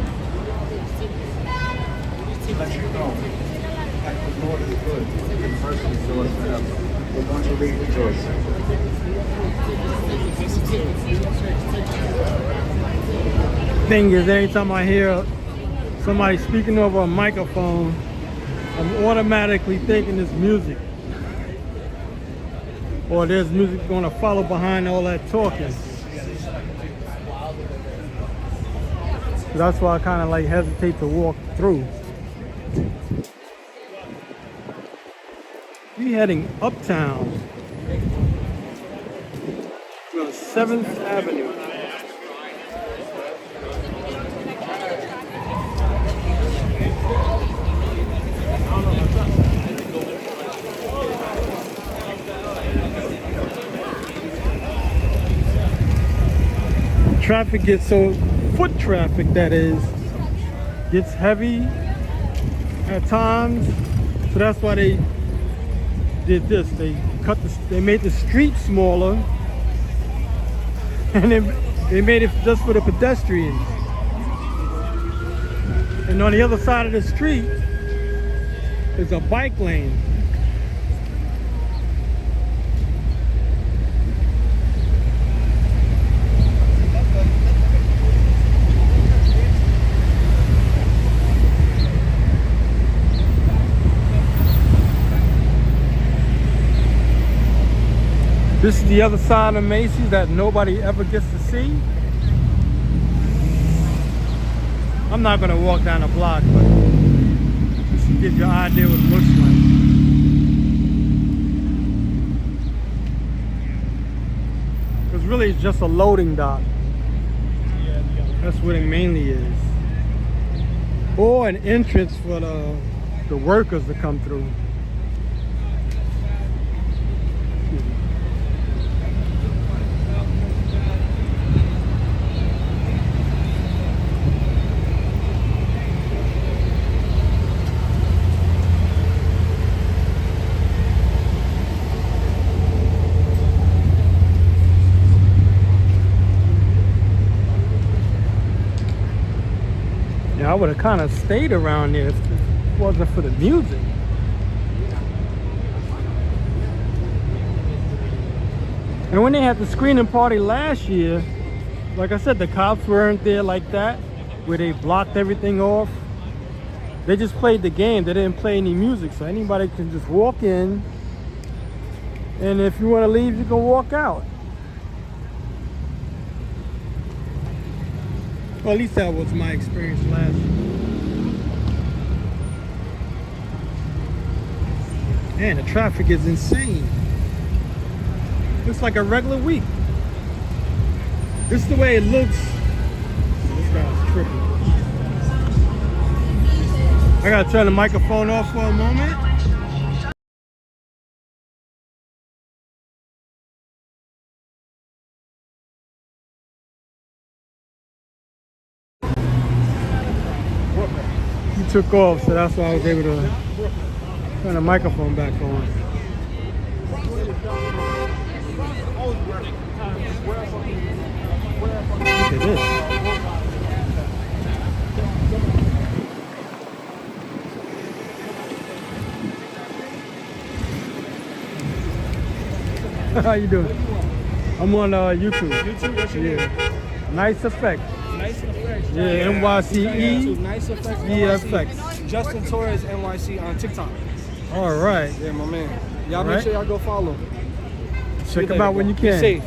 Speaker 10: to let you know that The Lord is good. His mercy endures forever. We're going to read rejoicing.
Speaker 1: Thing is, anytime I hear somebody speaking over a microphone, I'm automatically thinking it's music. Or there's music going to follow behind all that talking. That's why I kind of like hesitate to walk through. We heading uptown. We're on 7th Avenue. Traffic gets so, foot traffic that is, gets heavy at times. So that's why they did this. They made the street smaller, and they made it just for the pedestrians. And on the other side of the street is a bike lane. This is the other side of Macy's that nobody ever gets to see. I'm not gonna walk down the block, but just to give you an idea what it looks like. Because really it's just a loading dock. That's what it mainly is. Or an entrance for the workers to come through. I would have kind of stayed around there if it wasn't for the music. And when they had the screening party last year, like I said, the cops weren't there like that, where they blocked everything off. They just played the game. They didn't play any music, so anybody can just walk in, and if you want to leave, you can walk out. Well, at least that was my experience last year. Man, the traffic is insane. It's like a regular week. This is the way it looks. This guy's tripping. I gotta turn the microphone off for a moment. Took off, so that's why I was able to turn the microphone back on. Look at this. How you doing? I'm on YouTube.
Speaker 5: YouTube, what's your name?
Speaker 1: Nice Effect.
Speaker 5: Nice Effects.
Speaker 1: Yeah, NYC.
Speaker 5: Nice Effects.
Speaker 1: VFX.
Speaker 5: Justin Torres NYC on TikTok.
Speaker 1: All right.
Speaker 5: Yeah, my man. Y'all
Speaker 1: Right.
Speaker 5: make sure y'all go follow.
Speaker 1: Check them out when you
Speaker 5: Be
Speaker 1: can.
Speaker 5: safe.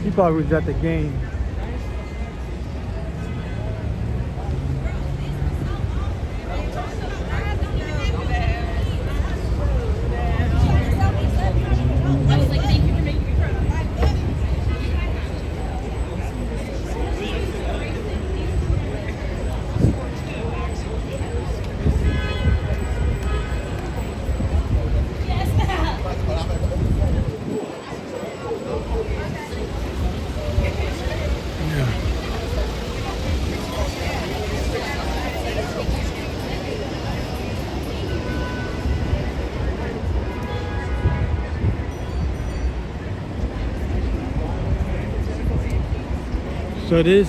Speaker 1: He probably was at the game.
Speaker 9: I was like, thank you for making me proud.
Speaker 1: So this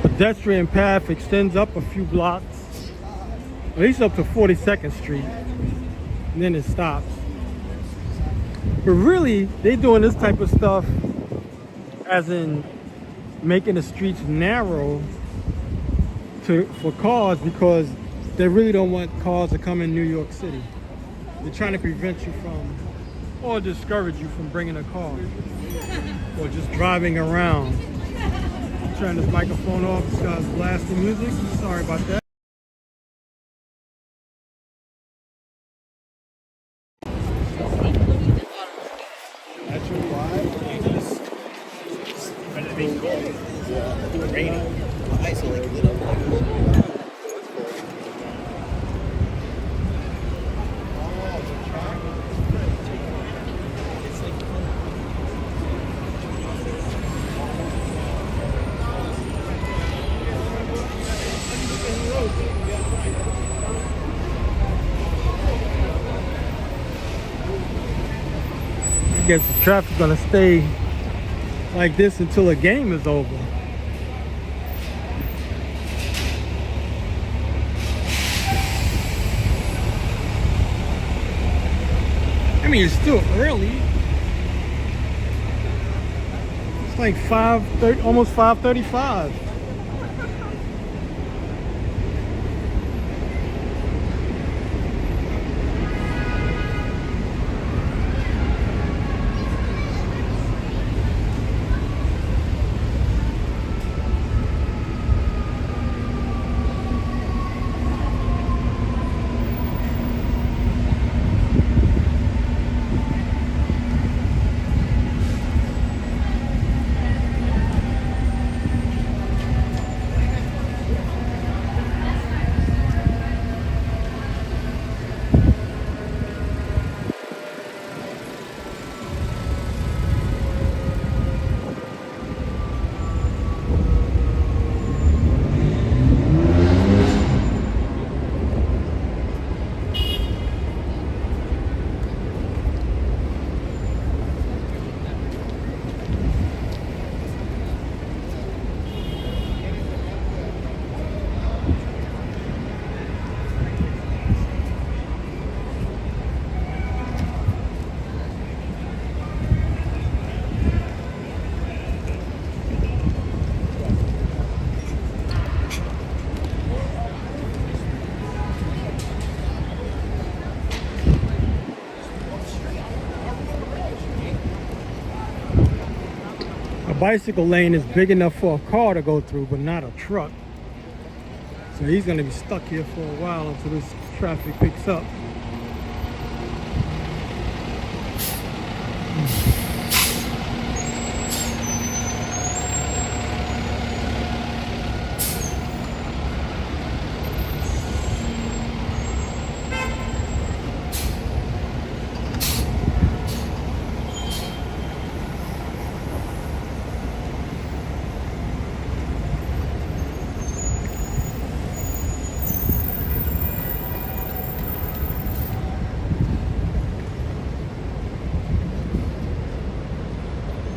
Speaker 1: pedestrian path extends up a few blocks at least up to 42nd Street, and then it stops. But really, they doing this type of stuff as in making the streets narrow for cars, because they really don't want cars to come in New York City. They're trying to prevent you from, or discourage you from bringing a car or just driving around. Turn this microphone off. This guy's blasting music. Sorry about that.
Speaker 6: Naturally live. Better to be cold. Yeah. Raining. Ice like lit up like.
Speaker 1: I guess the traffic's gonna stay like this until a game is over. I mean, it's still early. It's like 5:30, almost 5:35. Bicycle lane is big enough for a car to go through, but not a truck. So he's going to be stuck here for a while until this traffic picks up.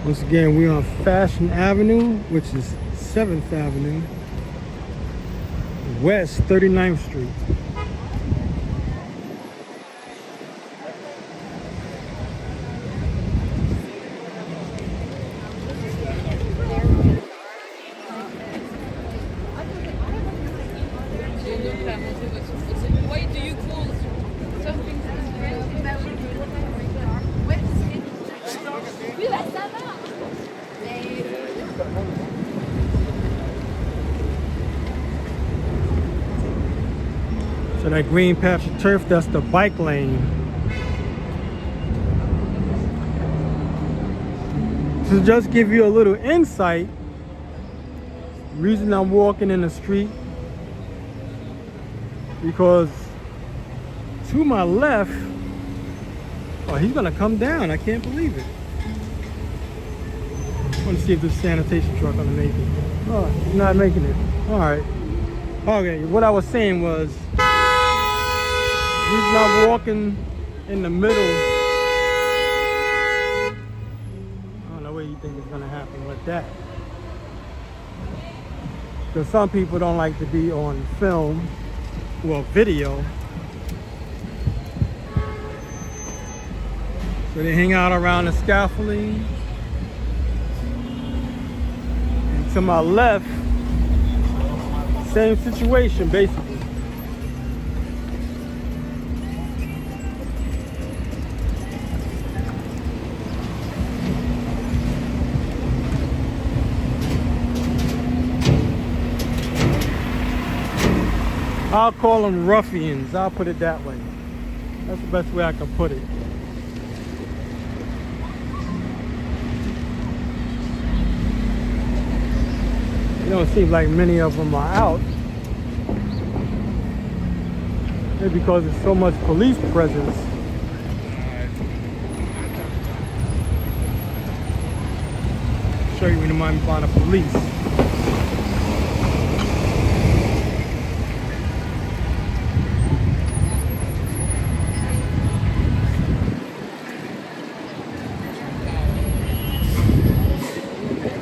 Speaker 1: Once again, we're on Fashion Avenue, which is 7th Avenue, West 39th Street.
Speaker 9: Why do you call something
Speaker 1: So that green patch of turf, that's the bike lane. To just give you a little insight, the reason I'm walking in the street, because to my left, oh, he's gonna come down. I can't believe it. I want to see if this sanitation truck gonna make it. Oh, he's not making it. All right. Okay, what I was saying was, the reason I'm walking in the middle, I don't know what you think is gonna happen with that. Because some people don't like to be on film. well, video. So they hang out around the scaffolding. And to my left, same situation basically. I'll call them ruffians. I'll put it that way. That's the best way I can put it. It don't seem like many of them are out. Maybe because there's so much police presence. Show you when you might find the police.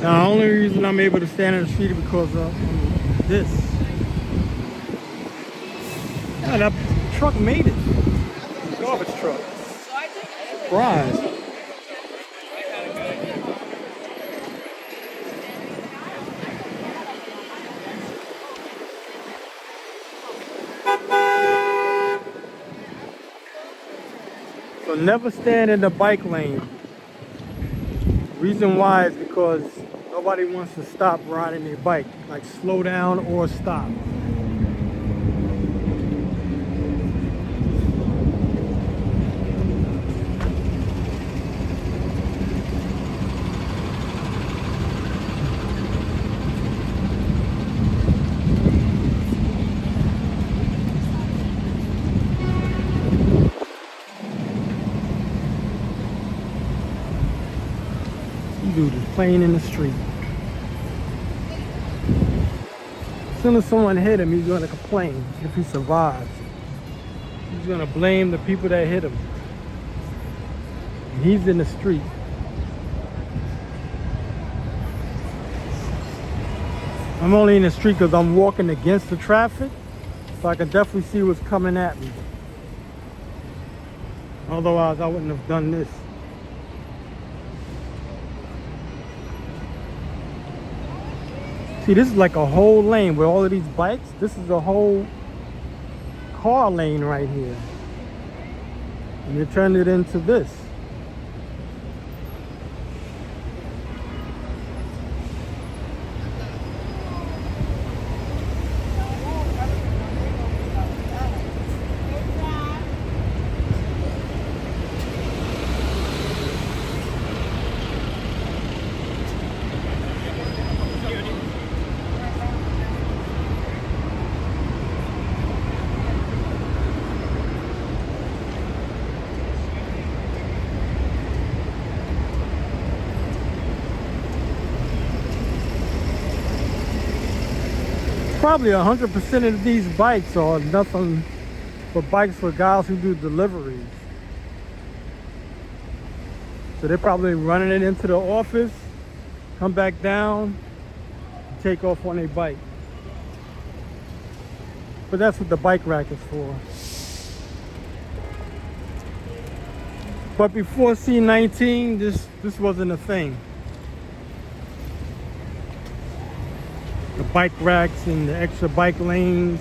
Speaker 1: Now, the only reason I'm able to stand in the street is because of this. Yeah, that truck made it. Garbage truck. Surprise. So never stand in the bike lane. Reason why is because nobody wants to stop riding their bike, like slow down or stop. Dude is playing in the street. As soon as someone hit him, he's going to complain if he survives. He's going to blame the people that hit him. And he's in the street. I'm only in the street because I'm walking against the traffic, so I can definitely see what's coming at me. Otherwise, I wouldn't have done this. See, this is like a whole lane with all of these bikes. This is a whole car lane right here. And they turned it into this. Probably 100% of these bikes are nothing but bikes for guys who do deliveries. So they're probably running it into the office, come back down, and take off on a bike. But that's what the bike rack is for. But before C19, this wasn't a thing. The bike racks and the extra bike lanes.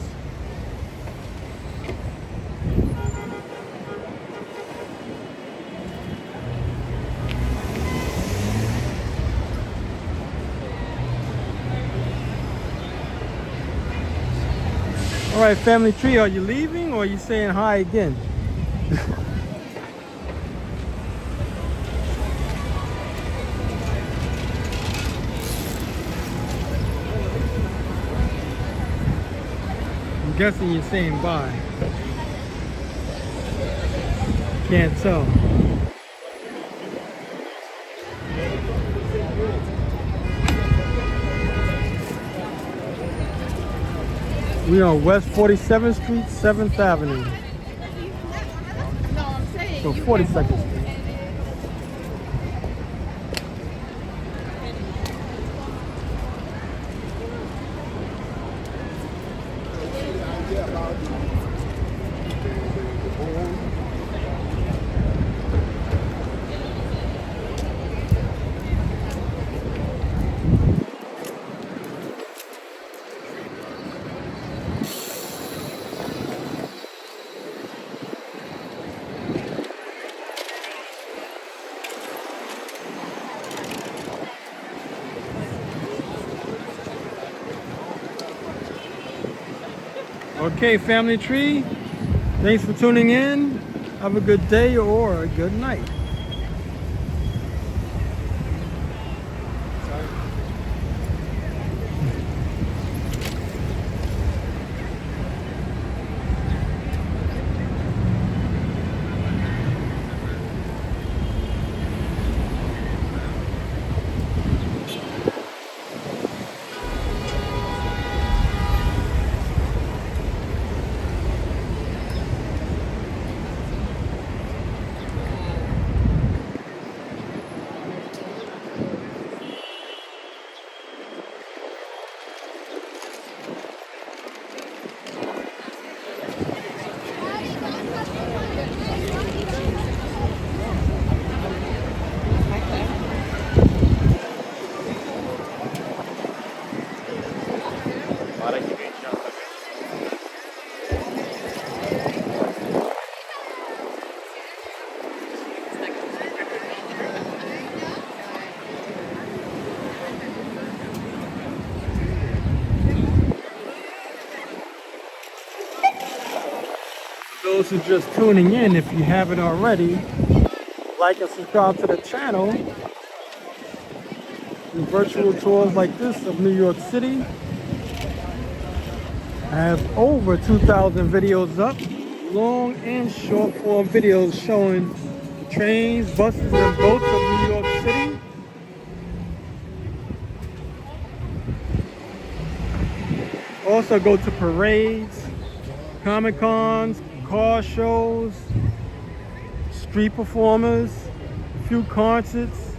Speaker 1: All right, family tree, are you leaving or are you saying hi again? I'm guessing you're saying bye. Can't tell. We are on West 47th Street, 7th Avenue. So 42nd Street. Okay, family tree. Thanks for tuning in. Have a good day or a good night. Those who are just tuning in, if you haven't already, like and subscribe to the channel. And virtual tours like this of New York City. I have over 2,000 videos up, long and short form videos showing trains, buses, and boats of New York City. Also go to parades, Comic Cons, car shows, street performers, a few concerts.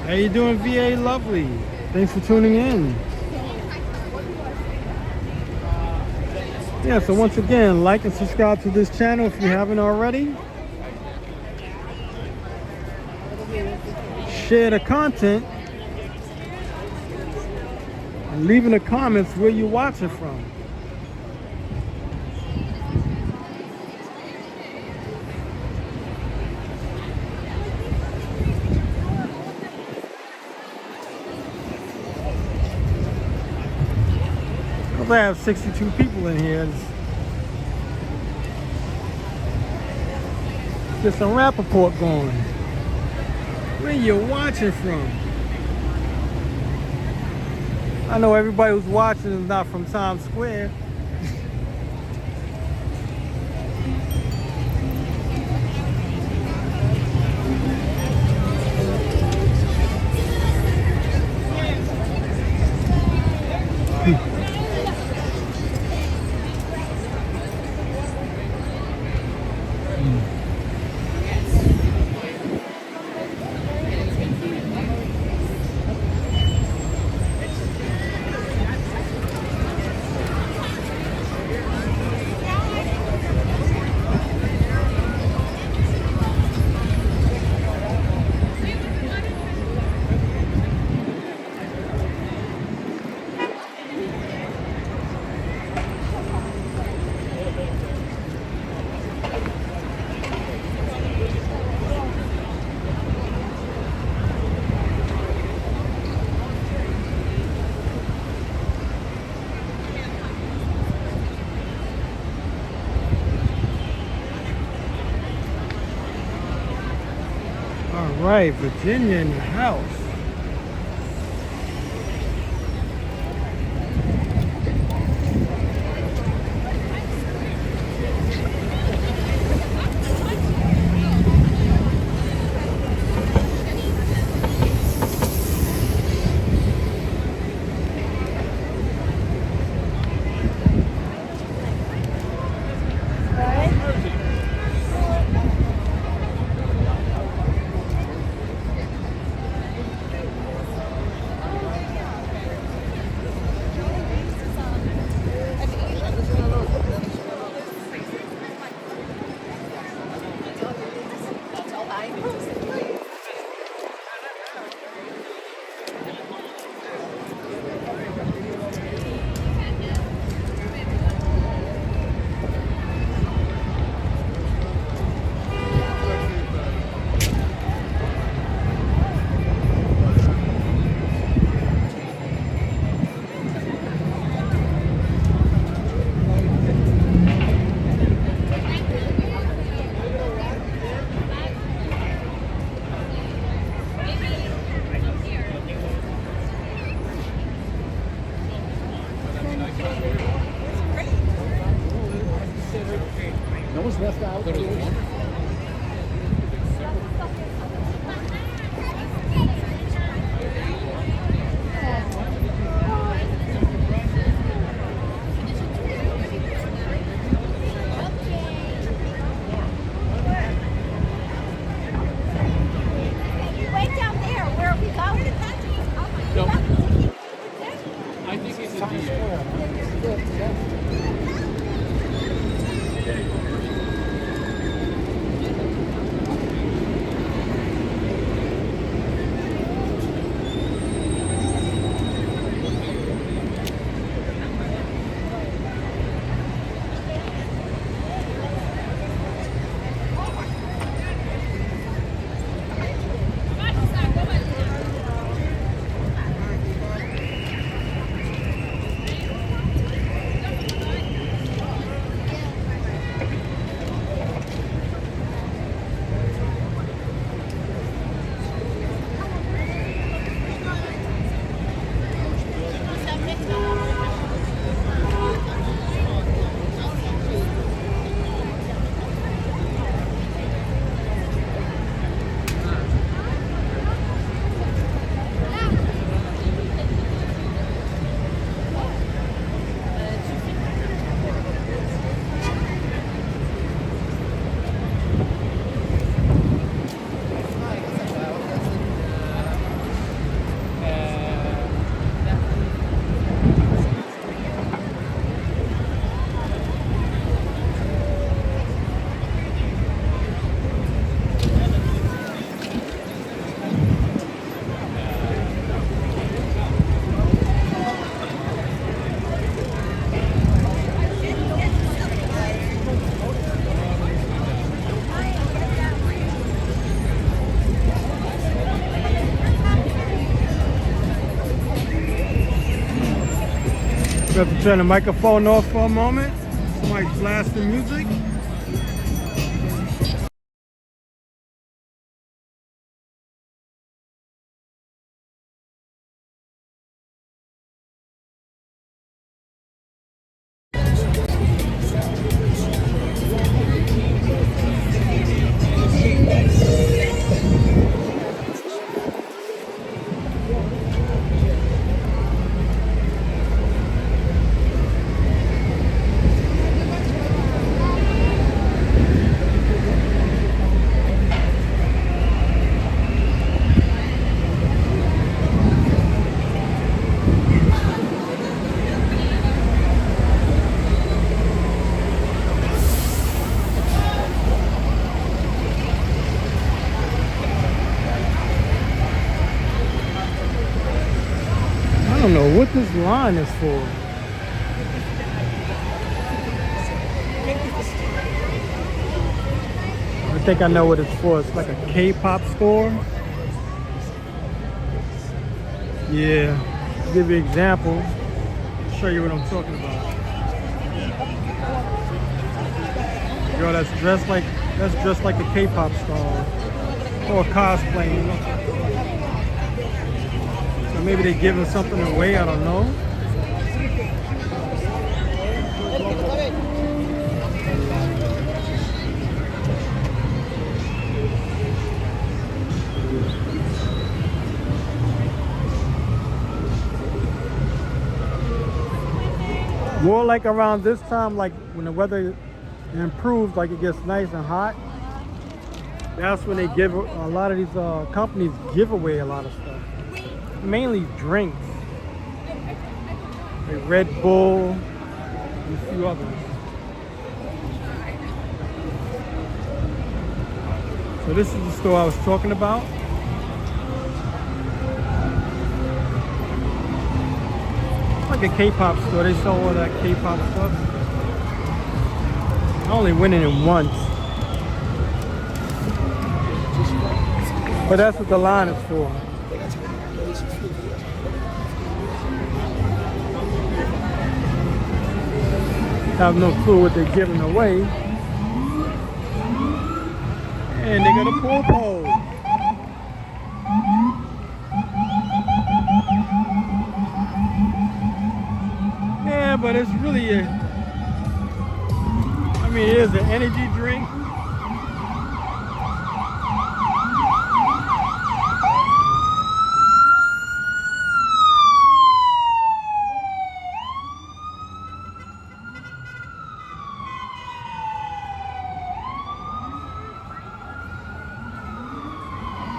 Speaker 1: How you doing, VA Lovely? Thanks for tuning in. Yeah, so once again, like and subscribe to this channel if you haven't already. Share the content. And leave in the comments where you're watching from. I have 62 people in here. Let's get some rap report going. Where you watching from? I know everybody who's watching is not from Times Square. All right, Virginia in the house.
Speaker 3: was left out. There was one.
Speaker 2: Wait down there. Where are we going?
Speaker 3: I think it's a DA.
Speaker 1: We have to turn the microphone off for a moment. Somebody's blasting music. I don't know what this line is for. I think I know what it's for. It's like a K-pop store. Yeah, to give you an example, I'll show you what I'm talking about. Girl that's dressed like a K-pop star or cosplaying. So maybe they're giving something away, I don't know. More like around this time, like when the weather improves, like it gets nice and hot, that's when they give, a lot of these companies give away a lot of stuff. Mainly drinks, like Red Bull and a few others. So this is the store I was talking about. Like a K-pop store, they sell all that K-pop stuff. I only went in it once, but that's what the line is for. Have no clue what they're giving away. And they got a pool pole. Yeah, but it's really a, I I mean, it is an energy drink.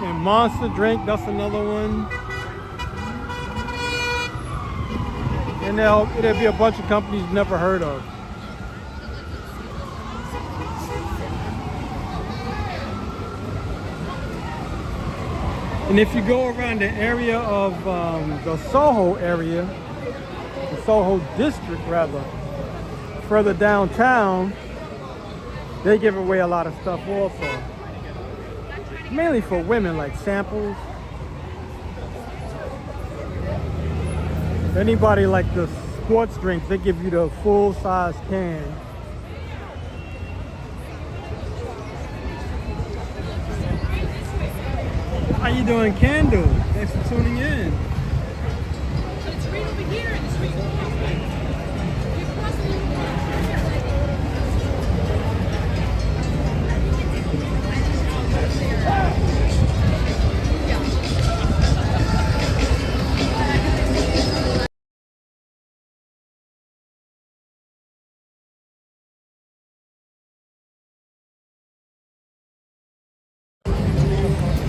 Speaker 1: And Monster drink, that's another one. And it'll be a bunch of companies you've never heard of. And if you go around the area of the Soho area, the Soho district rather, further downtown, they give away a lot of stuff also. Mainly for women, like samples. If anybody like the sports drinks, they give you the full size can. How you doing, Candle? Thanks for tuning in.
Speaker 9: It's right over here in the street.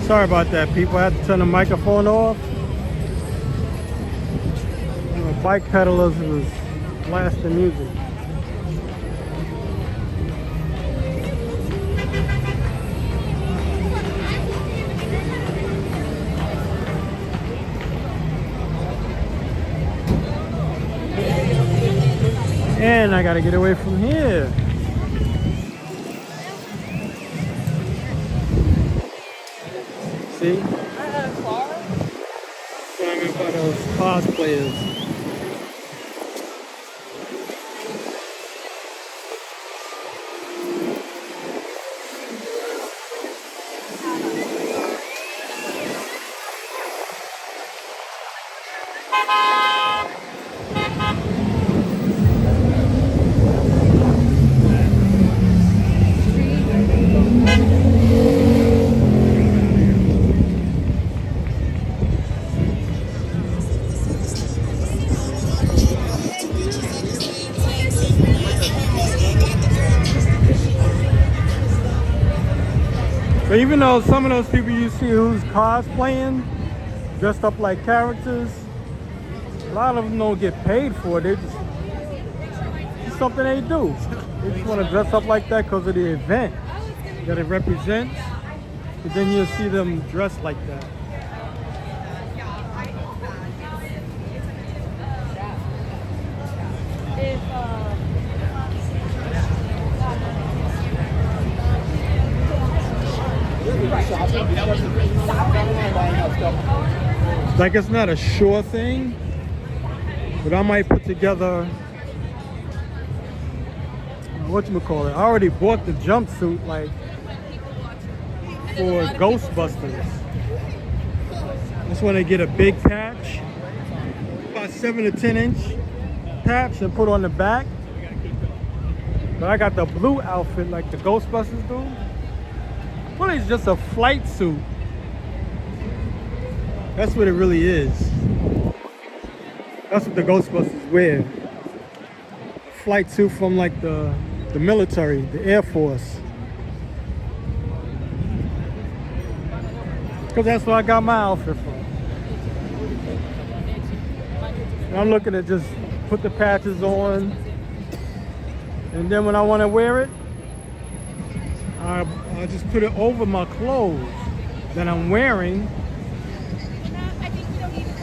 Speaker 1: Sorry about that, people. I had to turn the microphone off. The bike pedalers was blasting music. And I gotta get away from here. See? Talking about those cosplayers. But even though some of those people you see who's cosplaying, dressed up like characters, a lot of them don't get paid for it. It's something they do. They just want to dress up like that because of the event that it represents. But then you'll see them dressed like that. Like, it's not a sure thing, but I might put together, whatchamacallit, I already bought the jumpsuit, like, for Ghostbusters. Just want to get a big patch, about 7 to 10 inch patch, and put on the back. But I got the blue outfit like the Ghostbusters do. Well, it's just a flight suit. That's what it really is. That's what the Ghostbusters wear. A flight suit from like the military, the Air Force. Because that's where I got my outfit from. And I'm looking to just put the patches on. And then when I want to wear it, I just put it over my clothes that I'm wearing.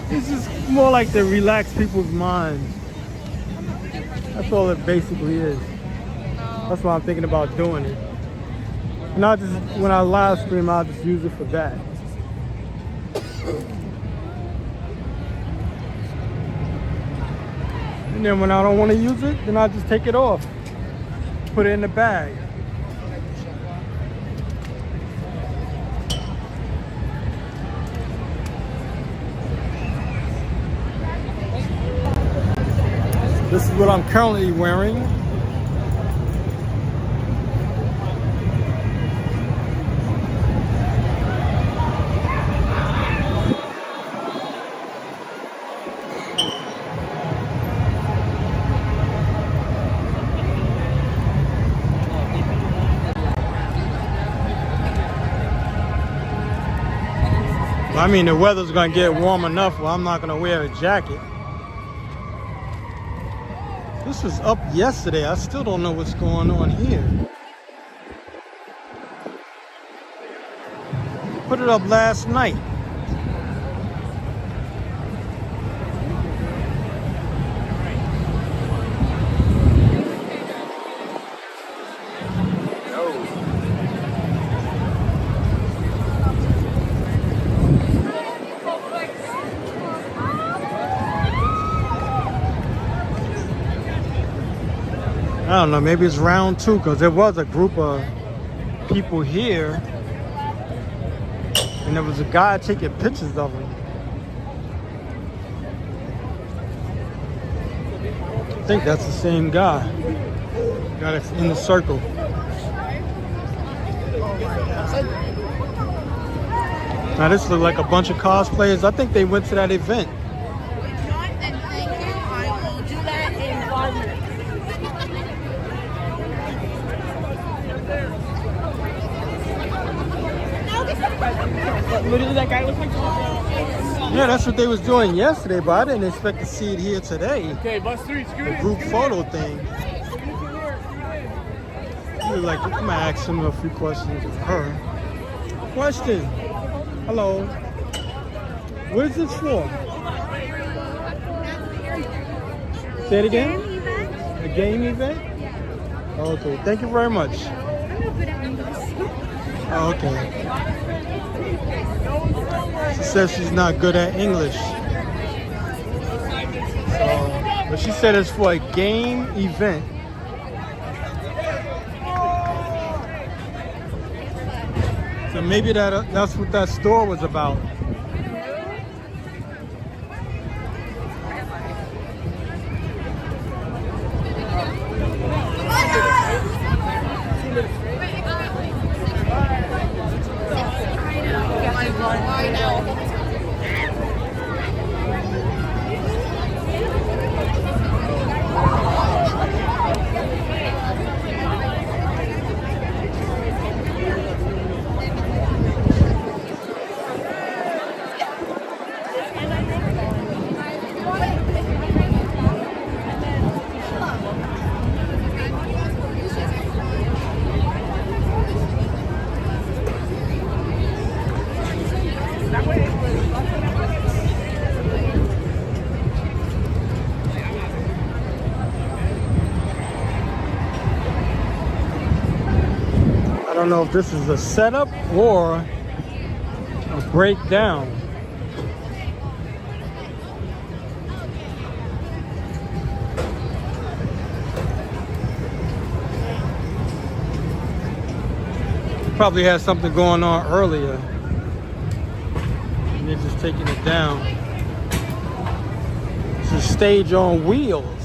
Speaker 1: This is more like to relax people's minds. That's all it basically is. That's why I'm thinking about doing it. And I just, when I live stream, I'll just use it for that. And then when I don't want to use it, then I just take it off. Put it in the bag. This is what I'm currently wearing. I mean, the weather's gonna get warm enough where I'm not gonna wear a jacket. This was up yesterday. I still don't know what's going on here. Put it up last night. I don't know, maybe it's round 2 because there was a group of people here and there was a guy taking pictures of them. I think that's the same guy. Got it in the circle. Now this looks like a bunch of cosplayers. I think they went to that event.
Speaker 8: Literally, that guy looks like.
Speaker 1: Yeah, that's what they was doing yesterday, but I didn't expect to see it here today.
Speaker 5: Okay, bus 3, scoot
Speaker 1: The
Speaker 5: in.
Speaker 1: group photo thing. Like, I'm gonna ask him a few questions of her. Question. Hello. What is this for? Say it again? A game event? Okay, thank you very much. Oh, okay. She says she's not good at English. So, but she said it's for a game event. So maybe that's what that store was about. I don't know if this is a setup or a breakdown. Probably had something going on earlier and they're just taking it down. It's a stage on wheels.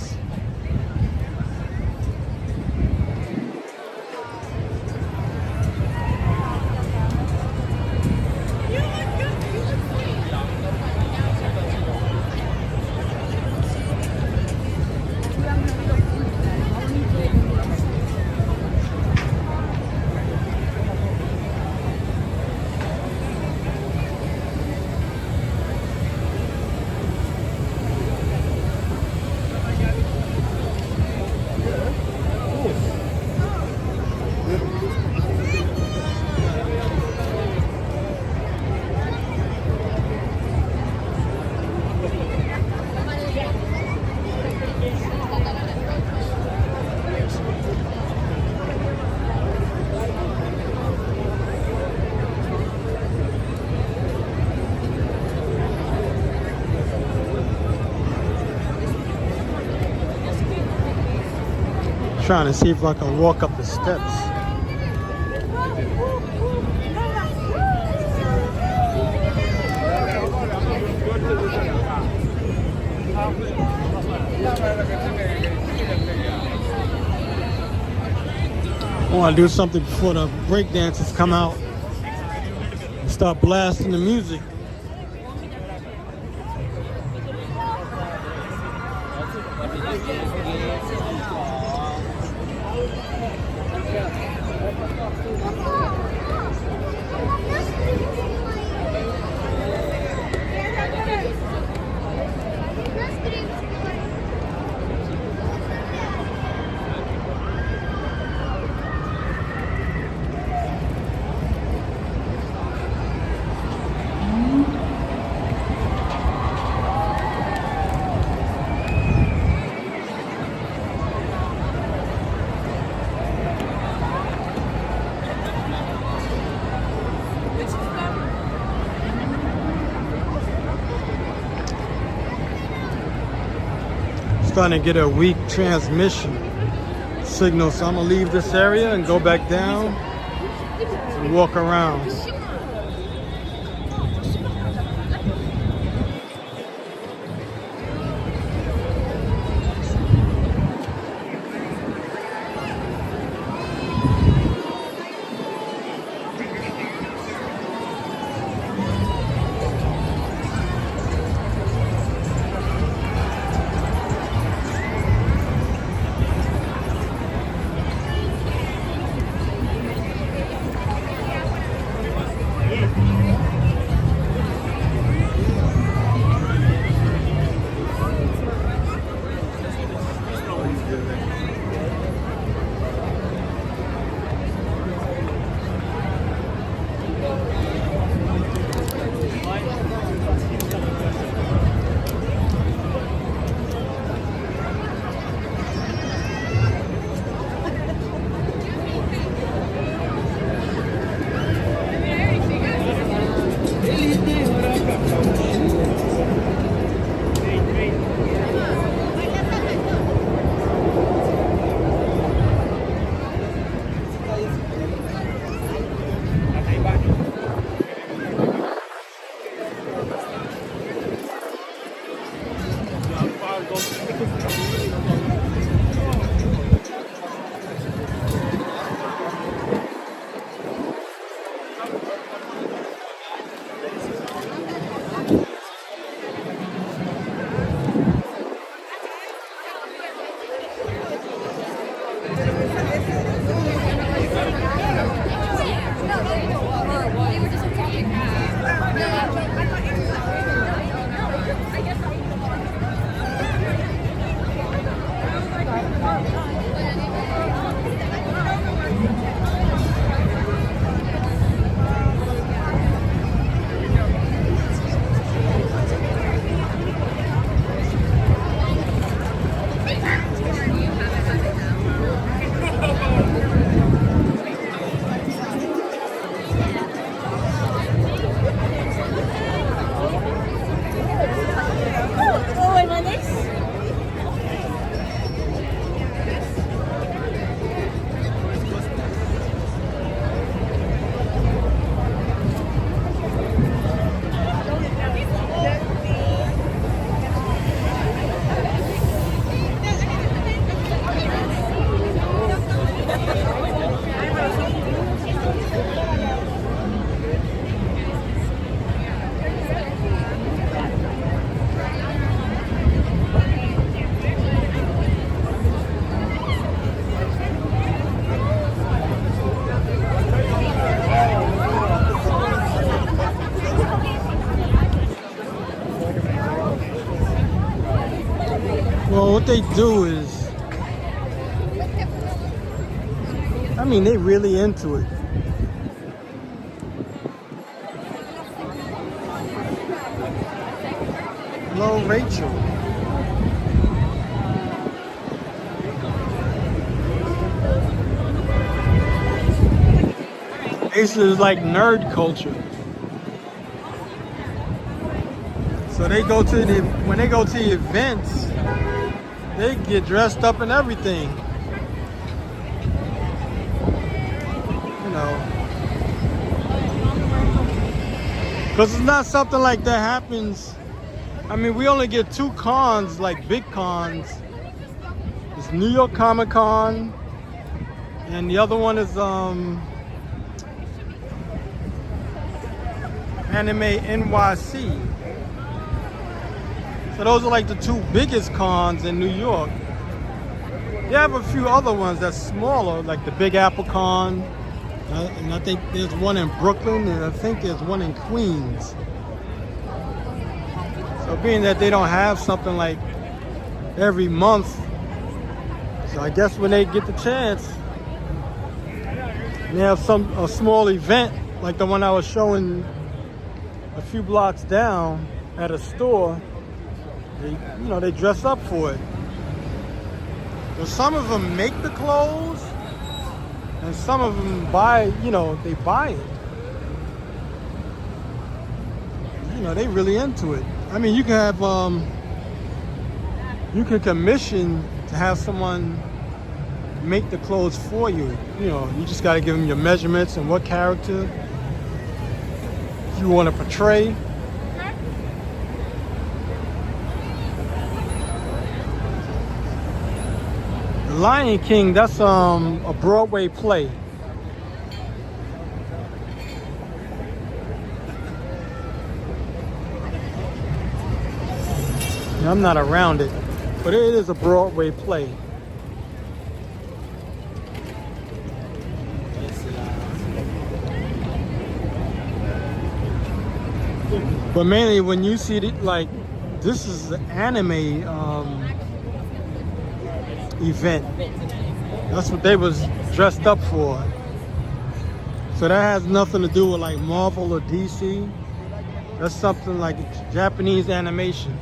Speaker 1: Trying to see if I can walk up the steps. I want to do something before the break dancers come out and start blasting the music. starting to get a weak transmission signal, so I'm gonna leave this area and go back down and walk around. Well, what they do is, I mean, they really into it. Hello, Rachel. This is like nerd culture. So they go to the, when they go to the events, they get dressed up and everything. You know. Because it's not something like that happens. I mean, we only get two cons, like big cons. It's New York Comic Con, and the other one is Anime NYC. So those are like the two biggest cons in New York. They have a few other ones that's smaller, like the Big Apple Con, and I think there's one in Brooklyn, and I think there's one in Queens. So being that they don't have something like every month, so I guess when they get the chance, they have a small event like the one I was showing a few blocks down at a store. They dress up for it. So some of them make the clothes, and some of them buy, they buy it. They really into it. I mean, you can have You can commission to have someone make the clothes for you. You know, you just got to give them your measurements and what character you want to portray. The Lion King, that's a Broadway play. I'm not around it, but it is a Broadway play. But mainly when you see it, like, this is an anime event. That's what they was dressed up for. So that has nothing to do with like Marvel or DC. That's something like Japanese animation.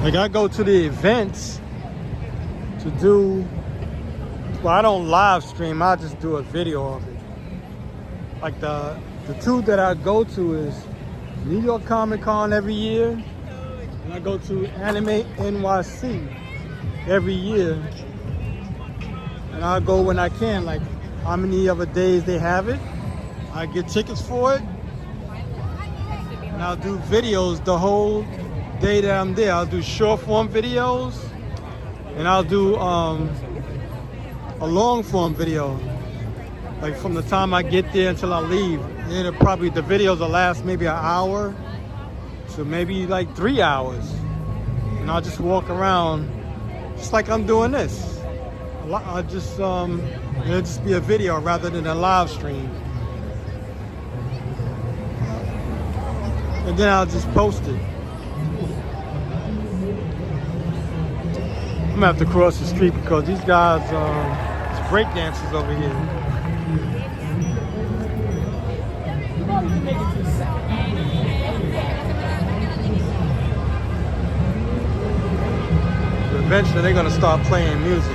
Speaker 1: Like, I go to the events to do, well, I don't live stream, I just do a video of it. Like the two that I go to is New York Comic Con every year, and I go to Anime NYC every year. And I go when I can, like how many other days they have it. I get tickets for it, and I'll do videos the whole day that I'm there. I'll do short form videos, and I'll do a long form video, like from the time I get there until I leave. And the videos will last maybe an hour to maybe like 3 hours, and I'll just walk around just like I'm doing this. I just it'll just be a video rather than a live stream, and then I'll just post it. I'm gonna have to cross the street because these guys, it's break dancers over here. But eventually they're gonna start playing music.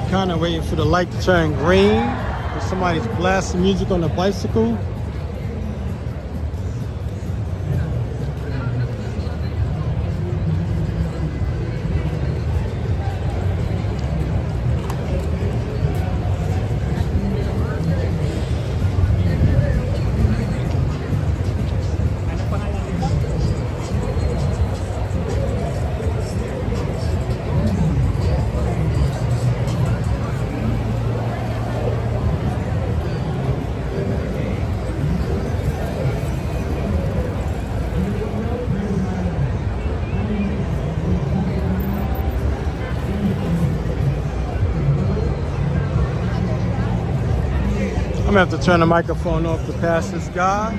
Speaker 1: Kind of waiting for the light to turn green, or somebody's blasting music on a bicycle. I'm gonna have to turn the microphone off to pass this guy.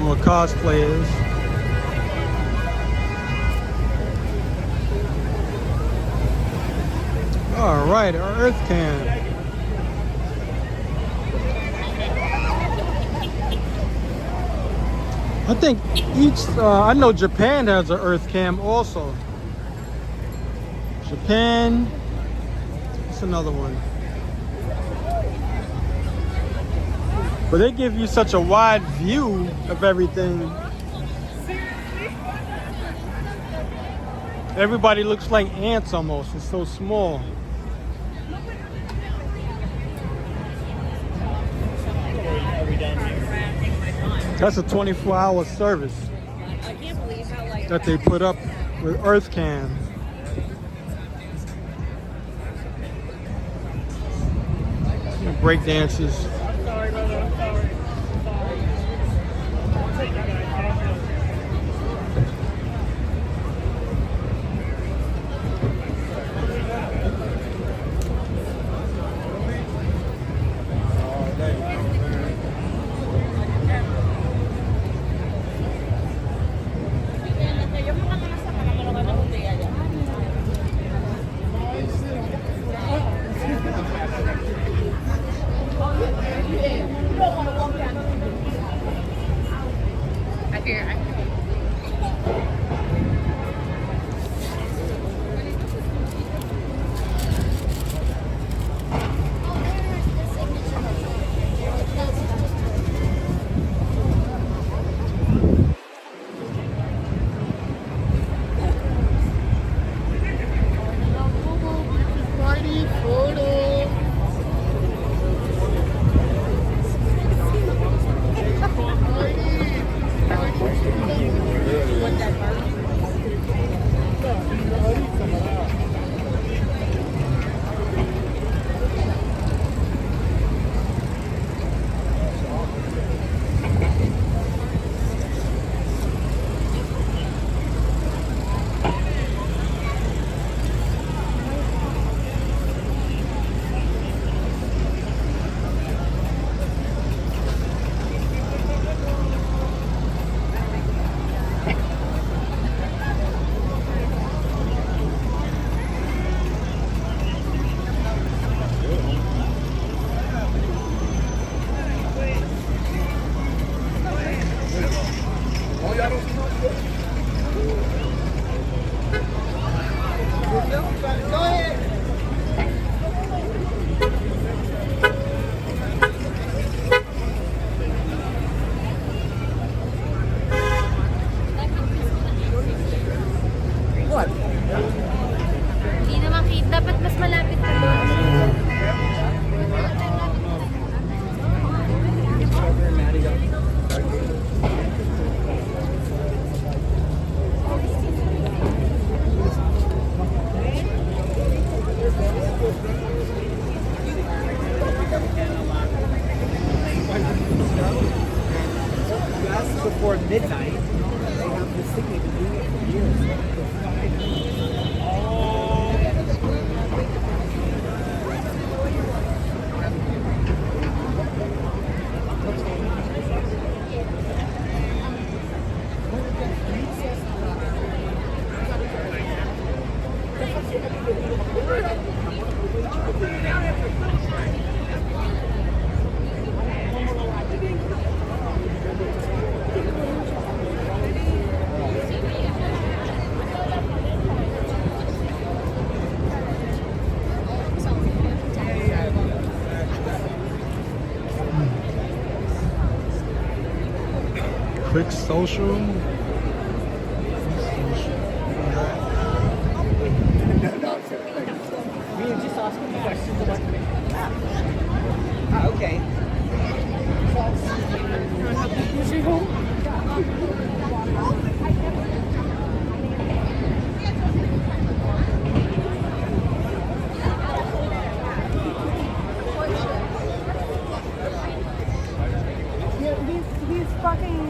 Speaker 1: More cosplayers. All right, our Earth Cam. I think each, I know Japan has an Earth Cam also. Japan, what's another one? But they give you such a wide view of everything. Everybody looks like ants almost, it's so small. That's a 24-hour service that they put up with Earth Cam. Break dances.
Speaker 6: before midnight. They have this thing they've been doing it for years.
Speaker 1: Quick social.
Speaker 6: We were just asking questions about okay.
Speaker 2: He's fucking.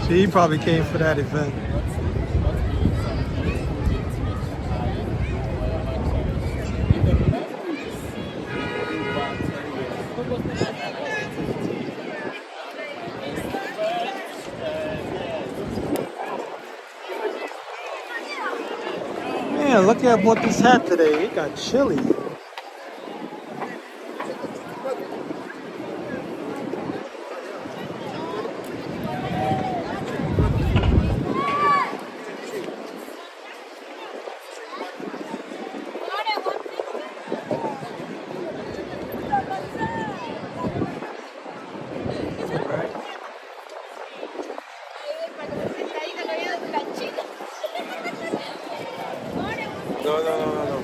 Speaker 1: He probably came for that event. Man, look at I bought this hat today. It got chilly. No.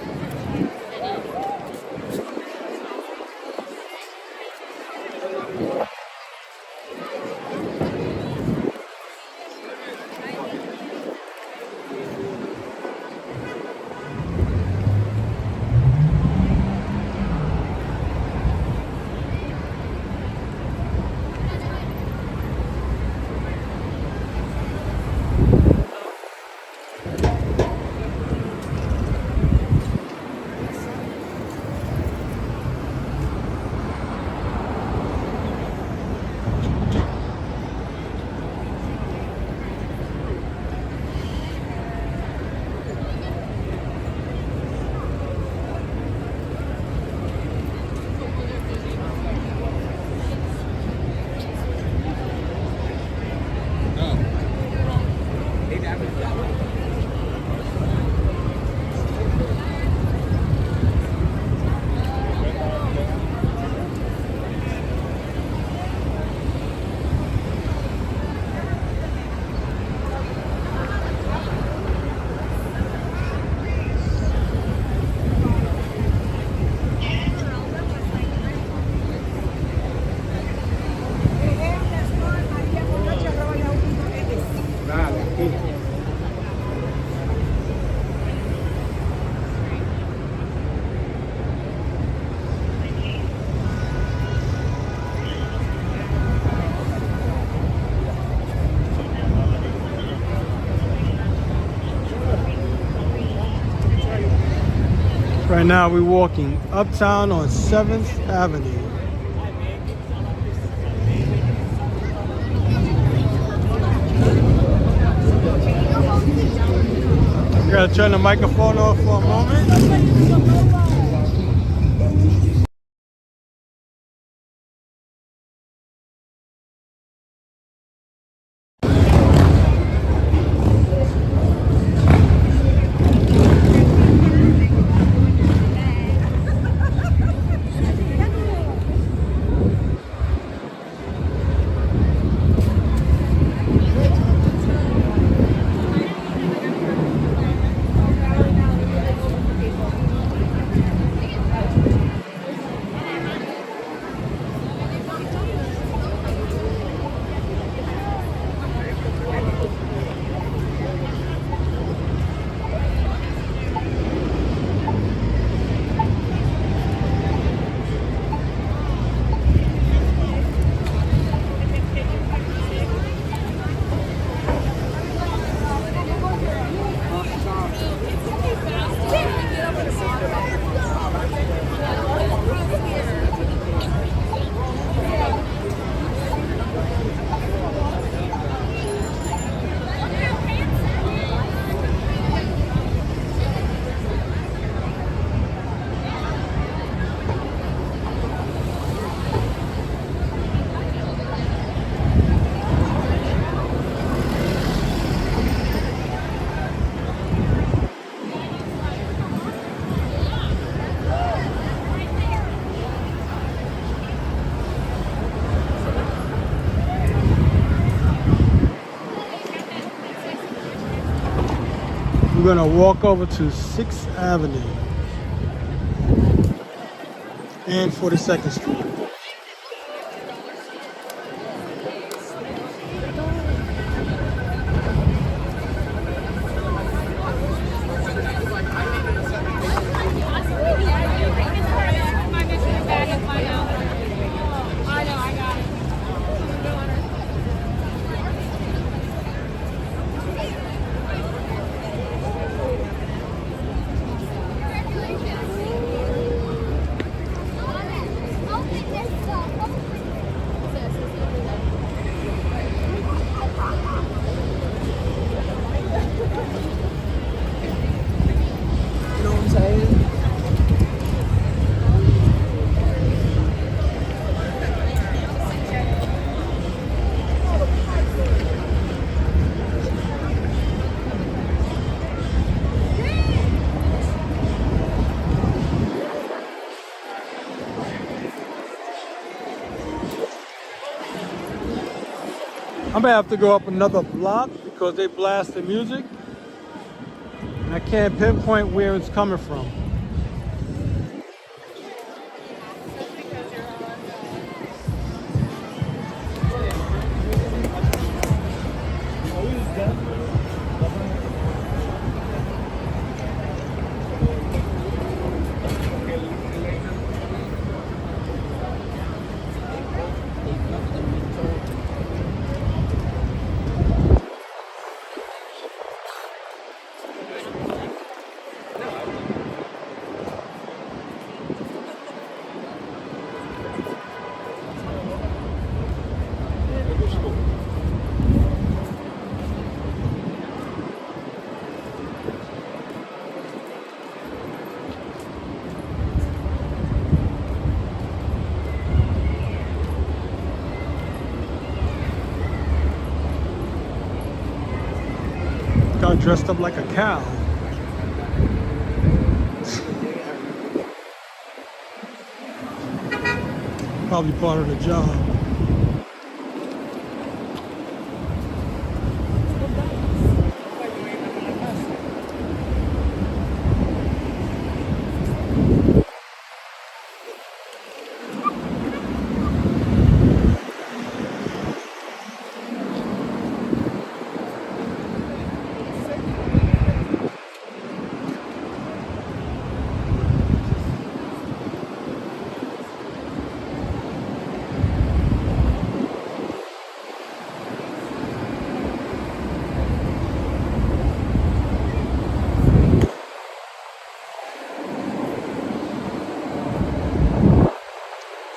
Speaker 1: Right now we're walking uptown on 7th Avenue. You gotta turn the microphone off for a moment. gonna walk over to 6th Avenue and 42nd Street. I'm gonna have to go up another block because they blast the music and I can't pinpoint where it's coming from. Got dressed up like a cow. Probably part of the job.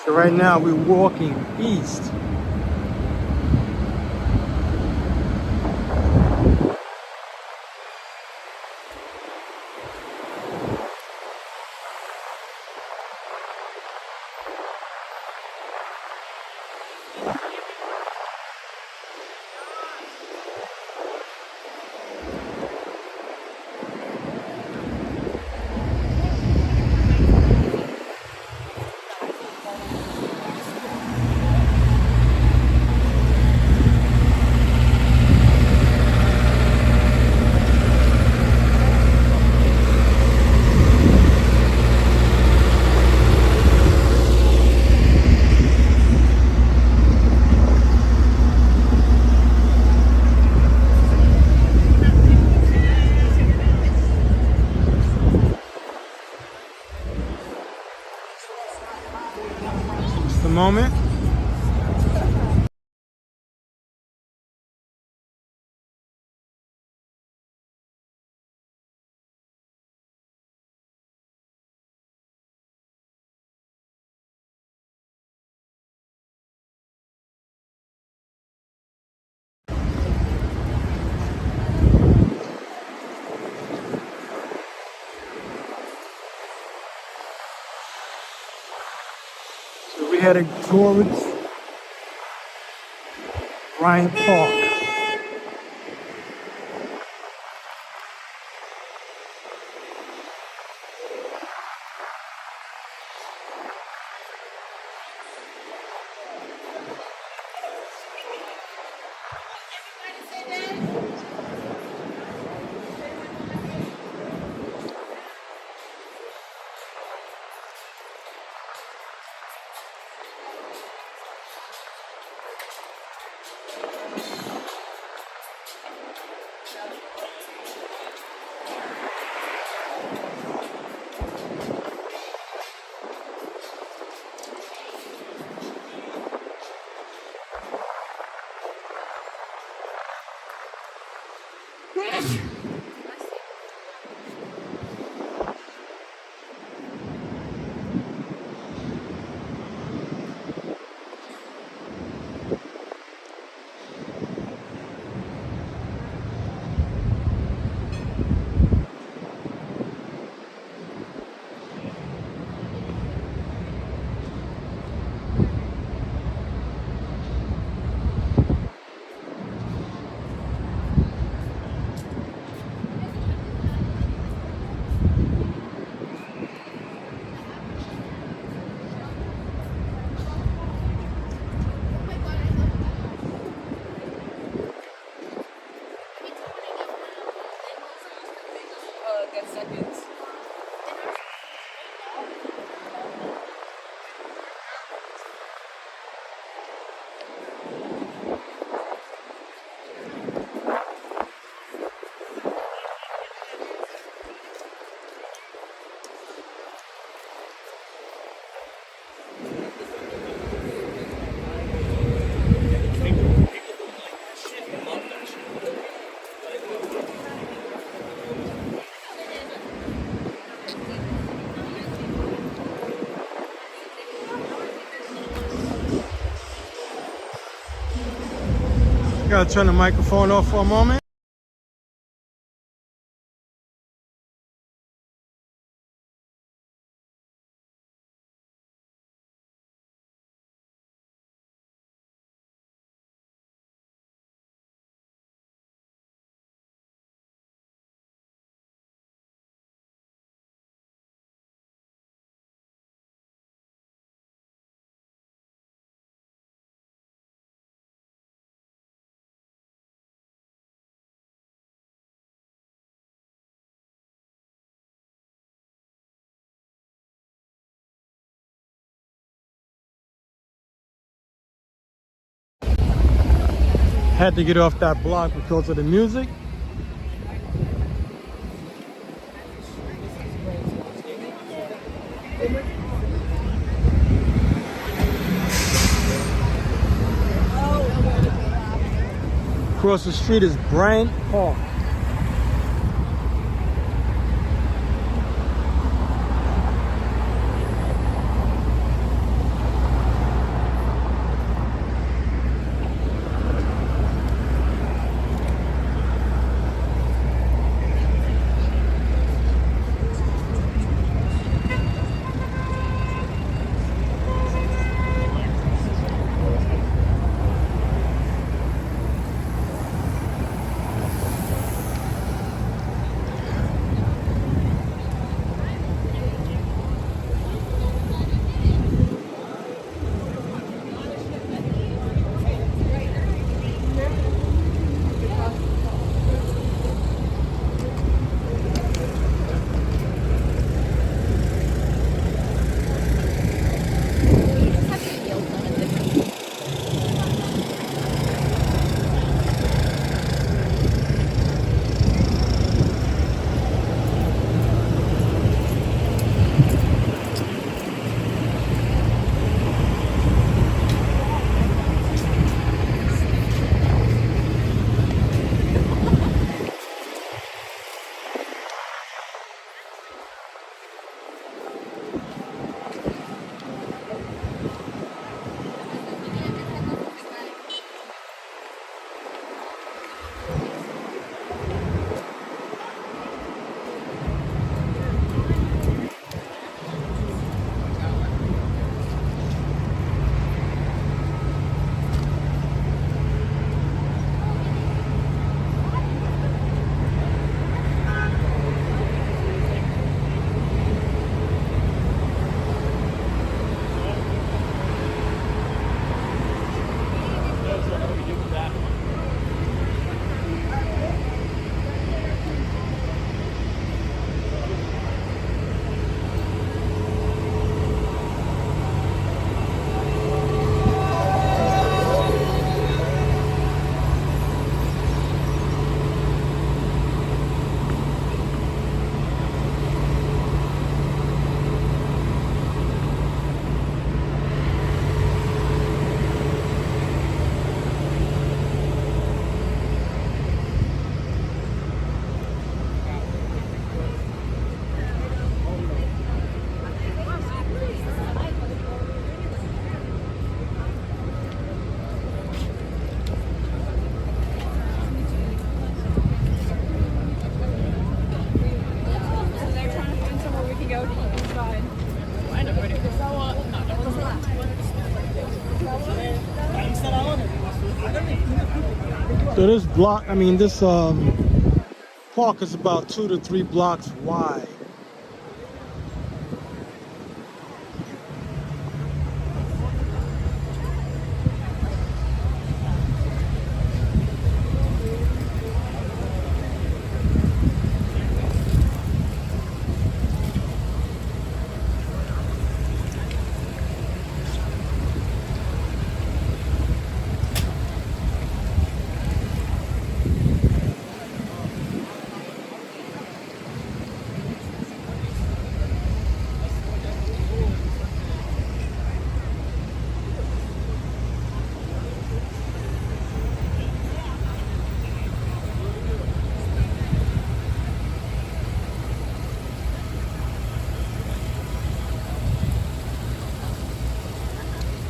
Speaker 1: So right now we're walking east. Just a moment. So we heading towards Bryant Park.
Speaker 9: Get seconds.
Speaker 1: Gotta turn the microphone off for a moment. Had to get off that block because of the music. Across the street is Bryant Park. So this block, I mean this park is about 2 to 3 blocks wide.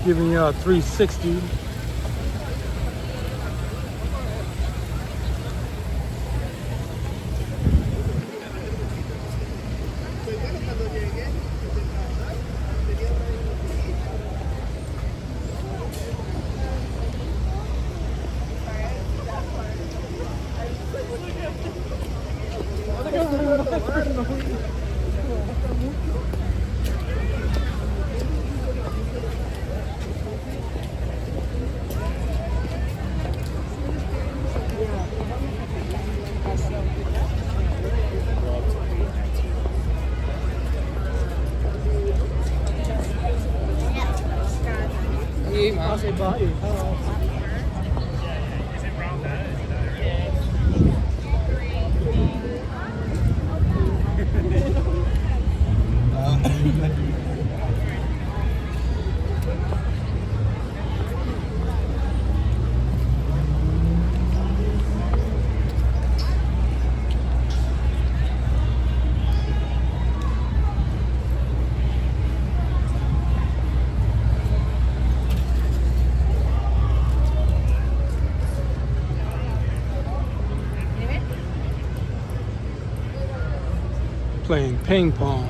Speaker 1: Giving you a 360. Playing ping pong.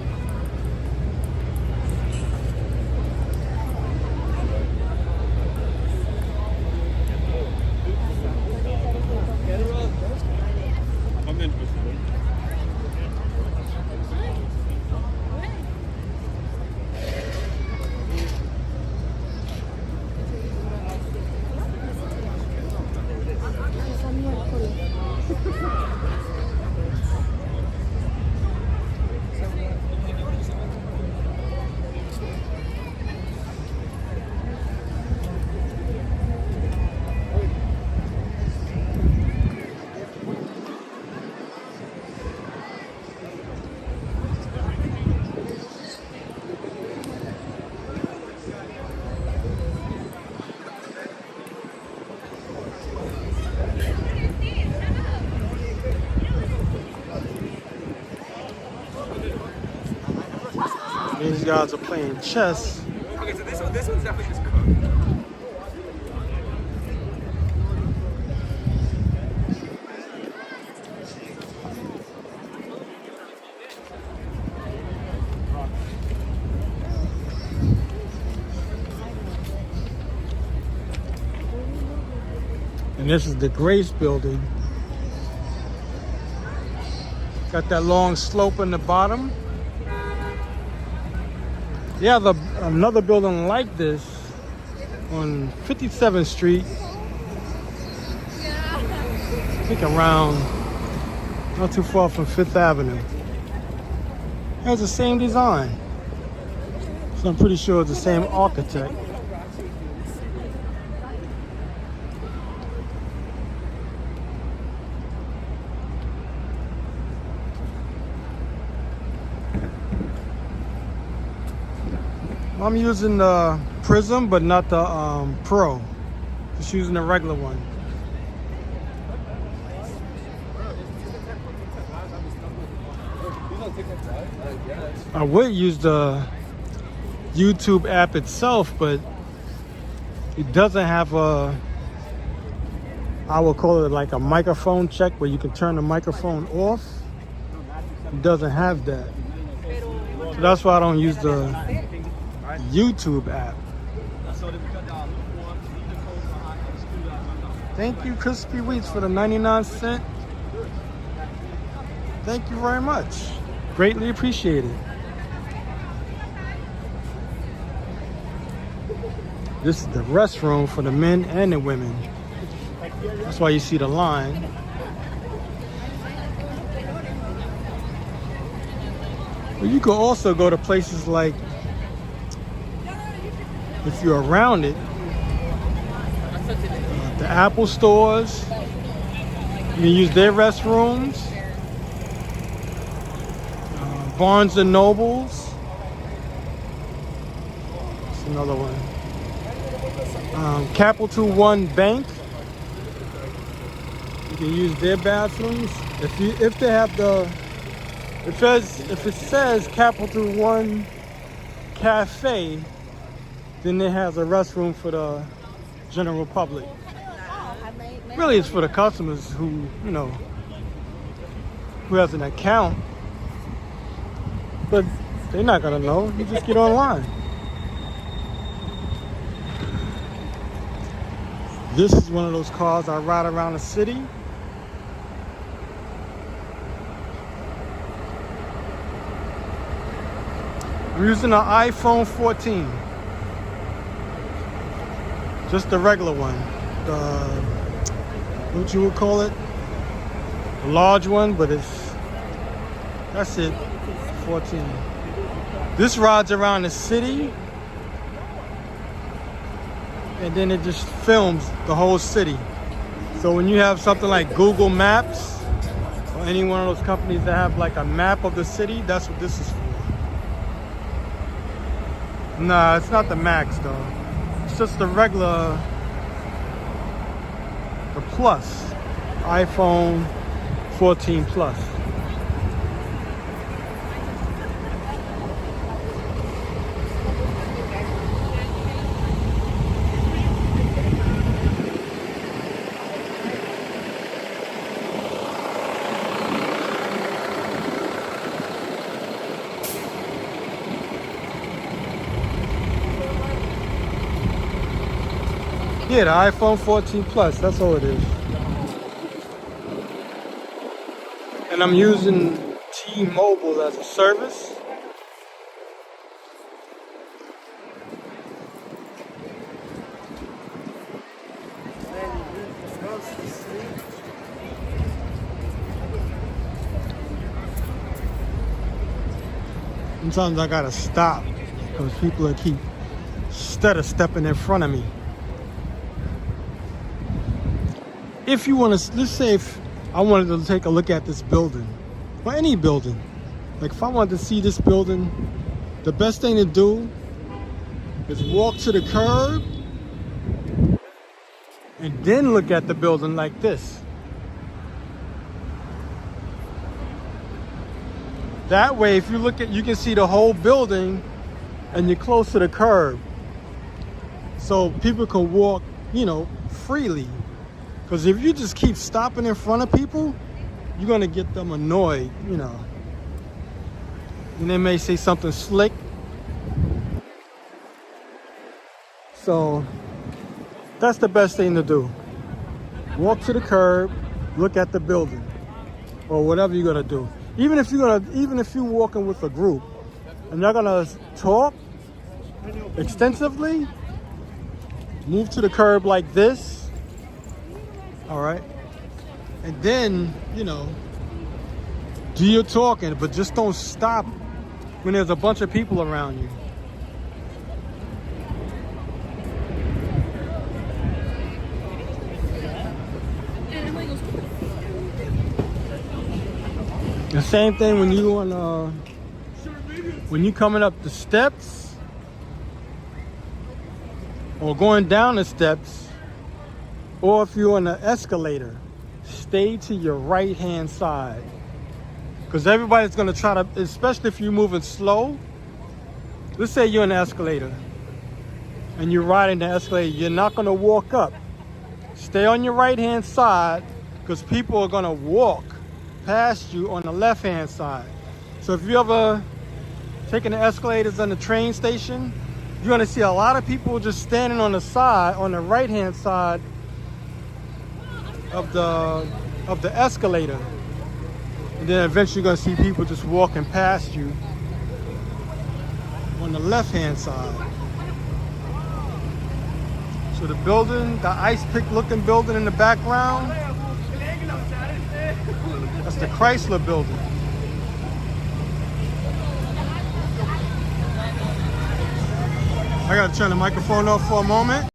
Speaker 1: These guys are playing chess.
Speaker 6: Okay, so this one's definitely just cooked.
Speaker 1: And this is the Grace building. Got that long slope in the bottom. Yeah, another building like this on 57th Street. I think around, not too far from 5th Avenue. It has the same design. So I'm pretty sure it's the same architect. I'm using the Prism, but not the Pro. Just using the regular one. I would use the YouTube app itself, but it doesn't have a, I would call it like a microphone check where you can turn the microphone off. It doesn't have that. So that's why I don't use the YouTube app. Thank you, Crispy Wheats, for the 99¢. Thank you very much. Greatly appreciated. This is the restroom for the men and the women. That's why you see the line. But you could also go to places like, if you're around it, the Apple stores. You can use their restrooms. Barnes and Nobles. That's another one. Capital One Bank. You can use their bathrooms. If they have the, if it says Capital One Cafe, then it has a restroom for the general public. Really, it's for the customers who, you know, who has an account. But they're not gonna know. You just get online. This is one of those cars I ride around the city. I'm using an iPhone 14. Just the regular one. What you would call it? A large one, but that's it. 14. This rides around the city, and then it just films the whole city. So when you have something like Google Maps or any one of those companies that have like a map of the city, that's what this is for. Nah, it's not the Max though. It's just the regular, the Plus, iPhone 14 Plus. Yeah, the iPhone 14 Plus, that's all it is. And I'm using T-Mobile as a service. Sometimes I gotta stop because people are keep stepping in front of me. If you want to, let's say if I wanted to take a look at this building, or any building, like if I wanted to see this building, the best thing to do is walk to the curb and then look at the building like this. That way, if you look at, you can see the whole building and you're close to the curb. So people can walk, you know, freely. Because if you just keep stopping in front of people, you're going to get them annoyed, you know. And they may say something slick. So that's the best thing to do. Walk to the curb, look at the building, or whatever you're going to do. Even if you're walking with a group and you're going to talk extensively, move to the curb like this. All right, and then, you know, do your talking, but just don't stop when there's a bunch of people around you. The same thing when you coming up the steps or going down the steps. Or if you're on the escalator, stay to your right-hand side. Because everybody's going to try to, especially if you're moving slow. Let's say you're in the escalator and you're riding the escalator. You're not going to walk up. Stay on your right-hand side because people are going to walk past you on the left-hand side. So if you ever taking the escalators on the train station, you're going to see a lot of people just standing on the side, on the right-hand side, of the escalator. And then eventually you're gonna see people just walking past you on the left-hand side. So the building, the ice pick looking building in the background, that's the Chrysler building. I gotta turn the microphone off for a moment.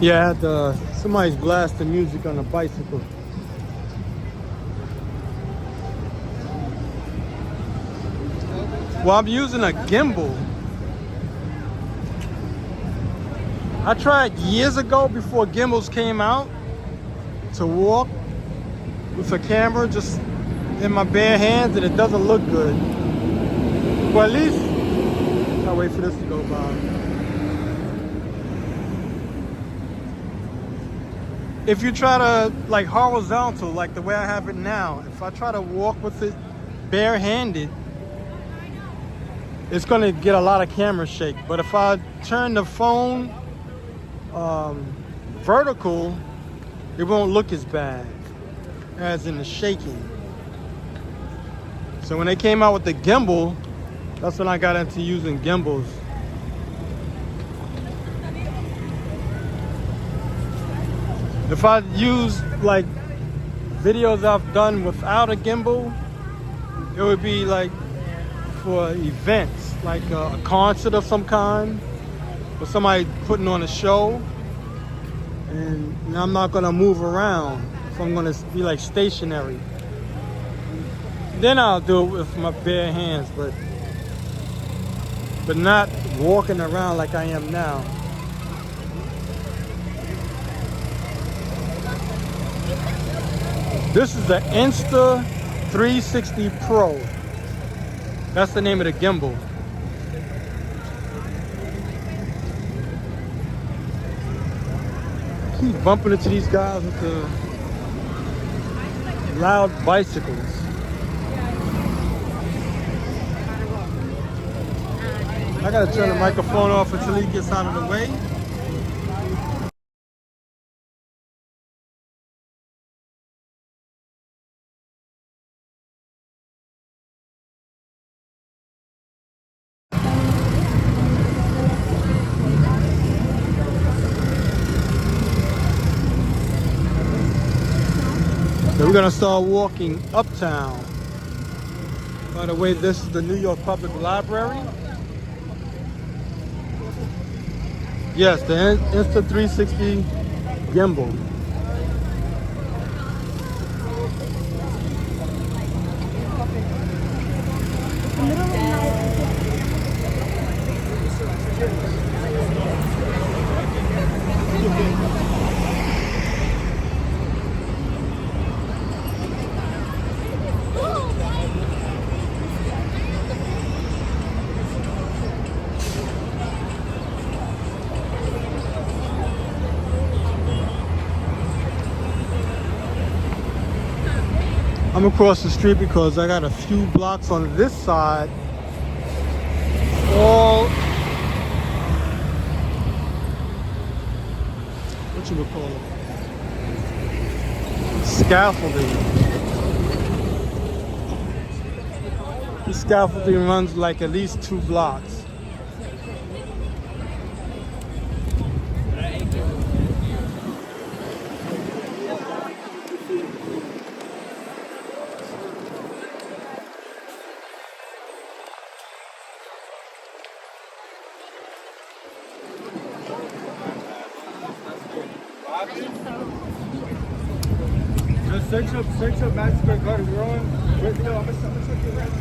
Speaker 1: Yeah, I had somebody's blasting music on a bicycle. Well, I'm using a gimbal. I tried years ago before gimbals came out to walk with a camera just in my bare hands, and it doesn't look good. Well, at least I'll wait for this to go by. If you try to like horizontal, like the way I have it now, if I try to walk with it barehanded, it's gonna get a lot of camera shake. But if I turn the phone vertical, it won't look as bad as in the shaking. So when they came out with the gimbal, that's when I got into using gimbals. If I use like videos I've done without a gimbal, it would be like for events, like a concert of some kind, or somebody putting on a show, and I'm not gonna move around, so I'm gonna be like stationary. Then I'll do it with my bare hands, but not walking around like I am now. This is the Insta360 Pro. That's the name of the gimbal. Keep bumping into these guys with the loud bicycles. I gotta turn the microphone off until he gets out of the way. So we're gonna start walking uptown. By the way, this is the New York Public Library. Yes, the Insta360 gimbal. I'm across the street because I got a few blocks on this side. All what you would call it? Scaffolding. This scaffolding runs like at least 2 blocks. Search up Madison Garden. We're on. I'm gonna check your rent.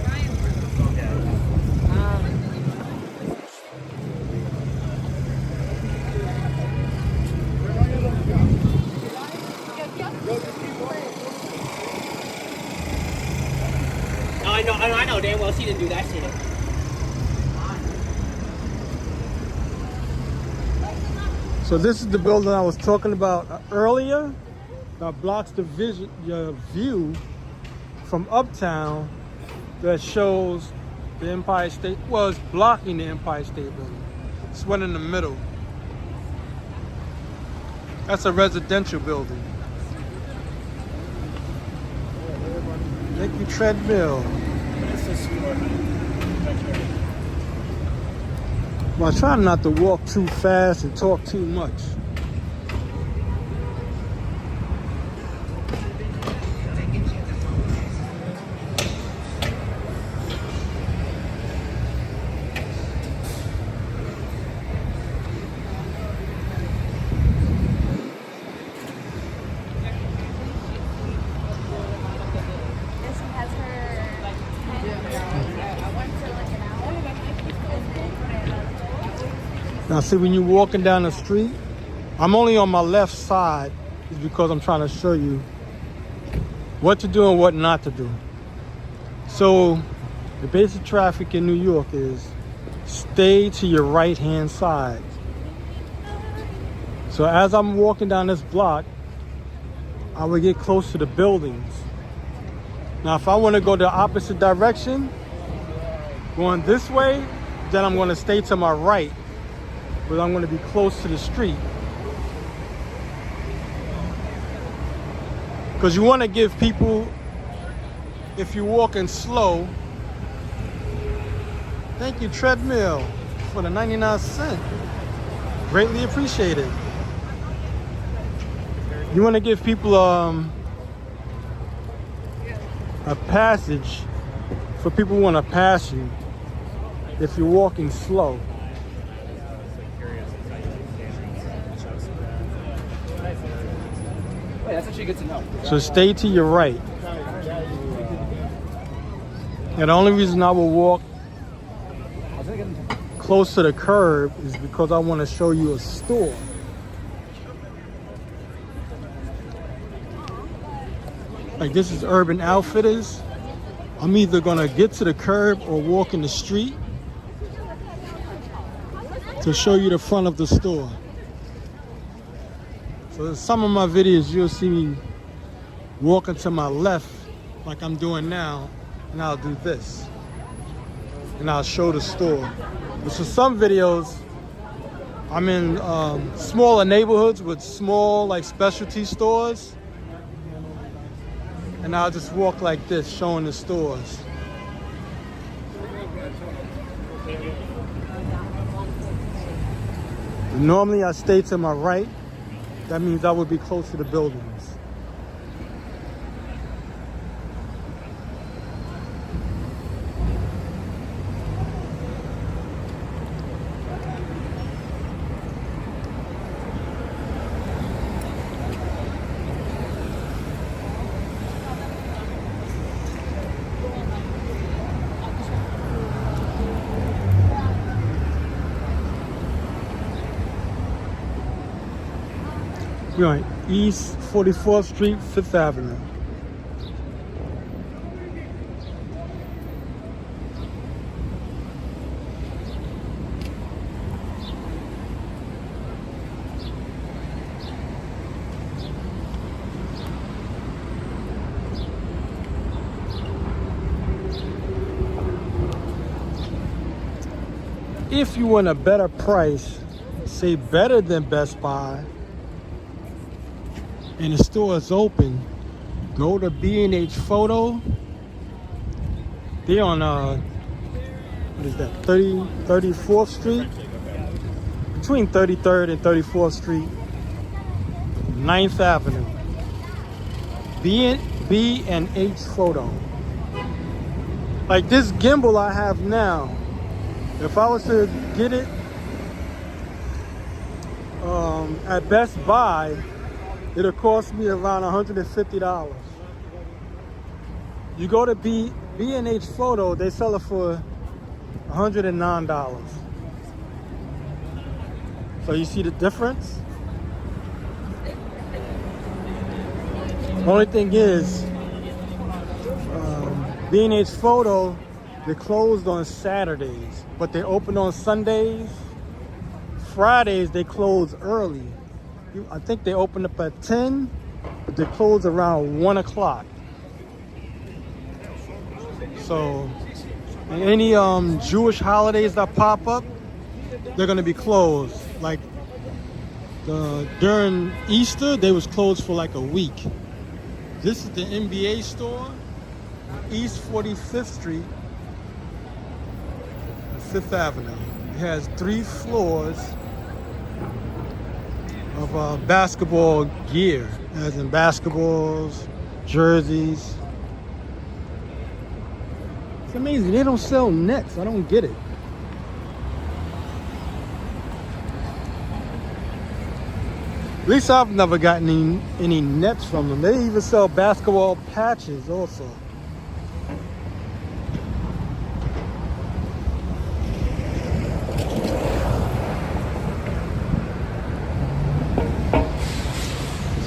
Speaker 8: I know damn well she didn't do that shit.
Speaker 1: So this is the building I was talking about earlier. that blocks the view from uptown that shows the Empire State, well, it's blocking the Empire State Building. It's one in the middle. That's a residential building. Thank you, treadmill. Well, I try not to walk too fast and talk too much. Now see, when you're walking down the street, I'm only on my left side, is because I'm trying to show you what to do and what not to do. So the basic traffic in New York is stay to your right hand side. So as I'm walking down this block, I will get close to the buildings. Now if I want to go the opposite direction, going this way, then I'm going to stay to my right, but I'm going to be close to the street. Because you want to give people, if you're walking slow, thank you, treadmill, for the 99 cents. Greatly appreciated. You want to give people a passage for people who want to pass you if you're walking slow.
Speaker 6: That's actually good to know.
Speaker 1: So stay to your right. And the only reason I will walk close to the curb is because I want to show you a store. Like this is Urban Outfitters. I'm either gonna get to the curb or walk in the street to show you the front of the store. So in some of my videos, you'll see me walking to my left like I'm doing now, and I'll do this. And I'll show the store. But for some videos, I'm in smaller neighborhoods with small like specialty stores. And I'll just walk like this, showing the stores. Normally I stay to my right. That means I would be close to the buildings. We're on East 44th Street, 5th Avenue. If you want a better price, say better than Best Buy, and the store is open, go to B&H Photo. They're on what is that, 34th Street? Between 33rd and 34th Street, 9th Avenue. B&H Photo. Like this gimbal I have now, if I was to get it at Best Buy, it'll cost me around $150. You go to B&H Photo, they sell it for $109. So you see the difference? Only thing is, B&H Photo, they're closed on Saturdays, but they open on Sundays. Fridays, they close early. I think they open up at 10, but they close around 1 o'clock. So any Jewish holidays that pop up, they're gonna be closed. Like during Easter, they was closed for like a week. This is the NBA store, East 45th Street, 5th Avenue. It has 3 floors of basketball gear, as in basketballs, jerseys. It's amazing, they don't sell nets. I don't get it. At least I've never gotten any nets from them. They even sell basketball patches also.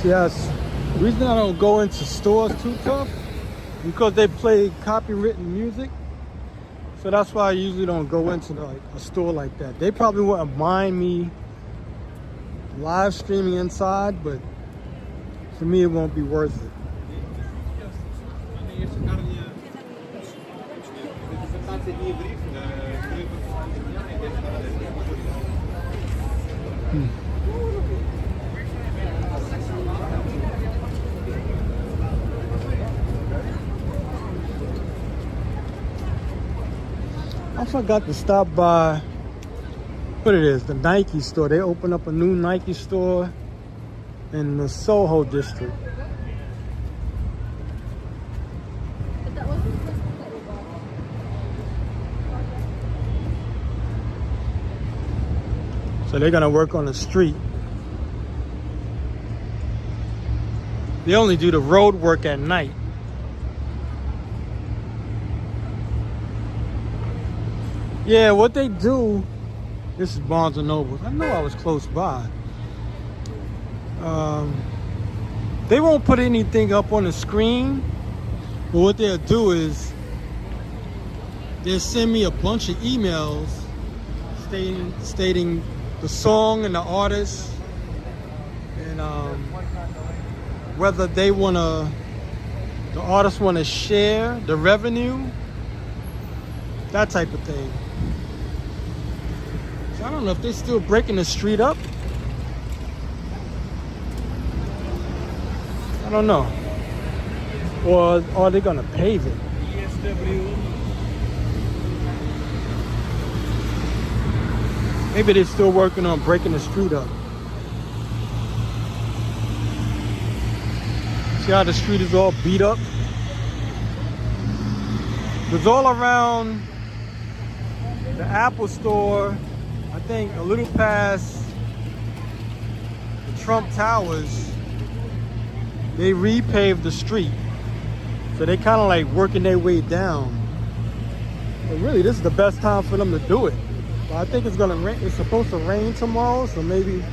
Speaker 1: See, the reason I don't go into stores too tough, because they play copywritten music. So that's why I usually don't go into like a store like that. They probably wouldn't mind me live streaming inside, but for me it won't be worth it. I forgot to stop by what it is, the Nike store. They opened up a new Nike store in the Soho district. So they're gonna work on the street. They only do the road work at night. Yeah, what they do, this is Barnes & Noble. I know I was close by. They won't put anything up on the screen, but what they'll do is they'll send me a bunch of emails stating the song and the artist, and whether they the artist want to share the revenue, that type of thing. I don't know if they're still breaking the street up. I don't know. Or are they gonna pave it? Maybe they're still working on breaking the street up. See how the street is all beat up? It's all around the Apple store. I think a little past the Trump Towers, they repaved the street. So they kind of like working their way down. But really, this is the best time for them to do it. But I think it's gonna rain. It's supposed to rain tomorrow, so maybe,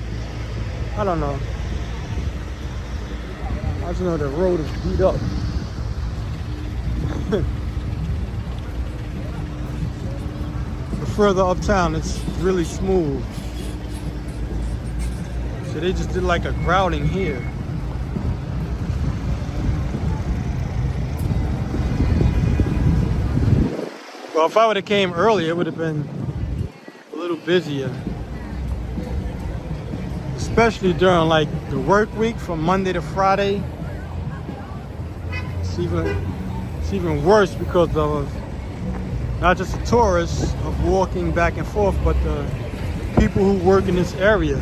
Speaker 1: I don't know. I just know the road is beat up. Further uptown, it's really smooth. So they just did like a grouting here. Well, if I would have came earlier, it would have been a little busier. Especially during like the work week from Monday to Friday. It's even worse because of not just the tourists of walking back and forth, but the people who work in this area.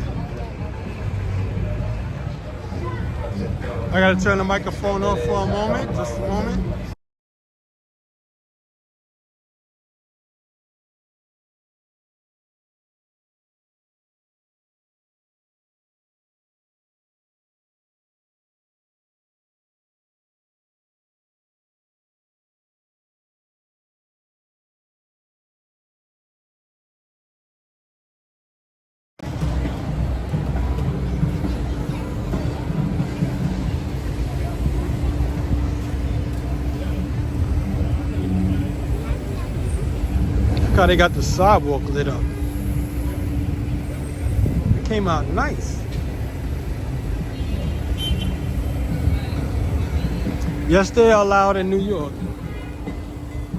Speaker 1: I gotta turn the microphone off for a moment, just a moment. Look how they got the sidewalk lit up. It came out nice. Yes, they are allowed in New York.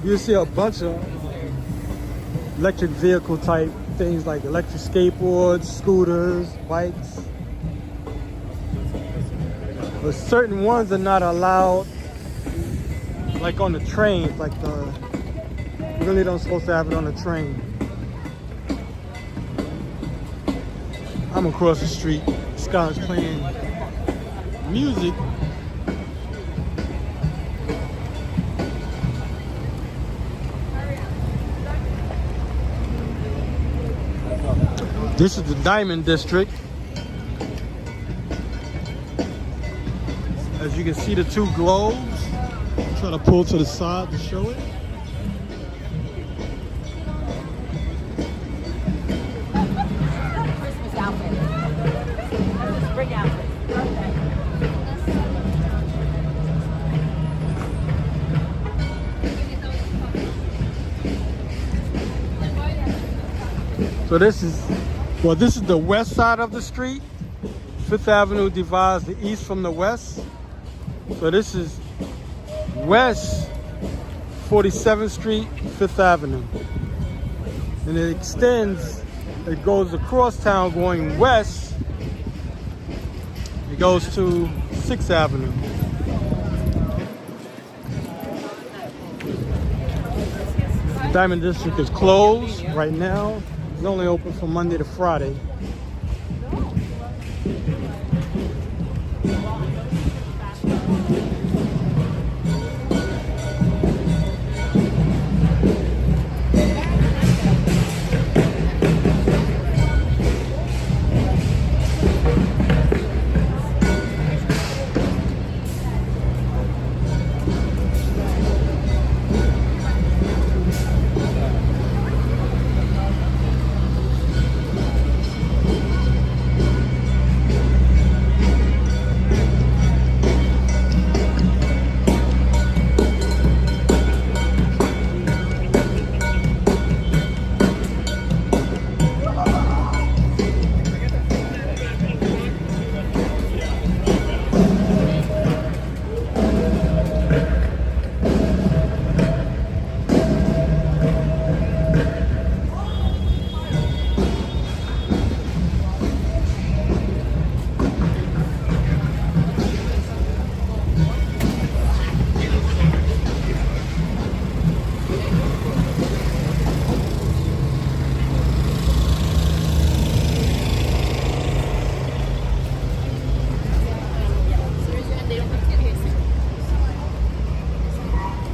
Speaker 1: You see a bunch of electric vehicle type things like electric skateboards, scooters, bikes. But certain ones are not allowed, like on the trains, like you really don't supposed to have it on the train. I'm across the street. This guy's playing music. This is the Diamond District. As you can see, the two globes. I'm trying to pull to the side to show it.
Speaker 2: Christmas outfit. That's a spring outfit.
Speaker 1: So this is the west side of the street. Fifth Avenue divides the east from the west. So this is West 47th Street, Fifth Avenue. And it extends, it goes across town going west. It goes to 6th Avenue. Diamond District is closed right now. It's only open from Monday to Friday.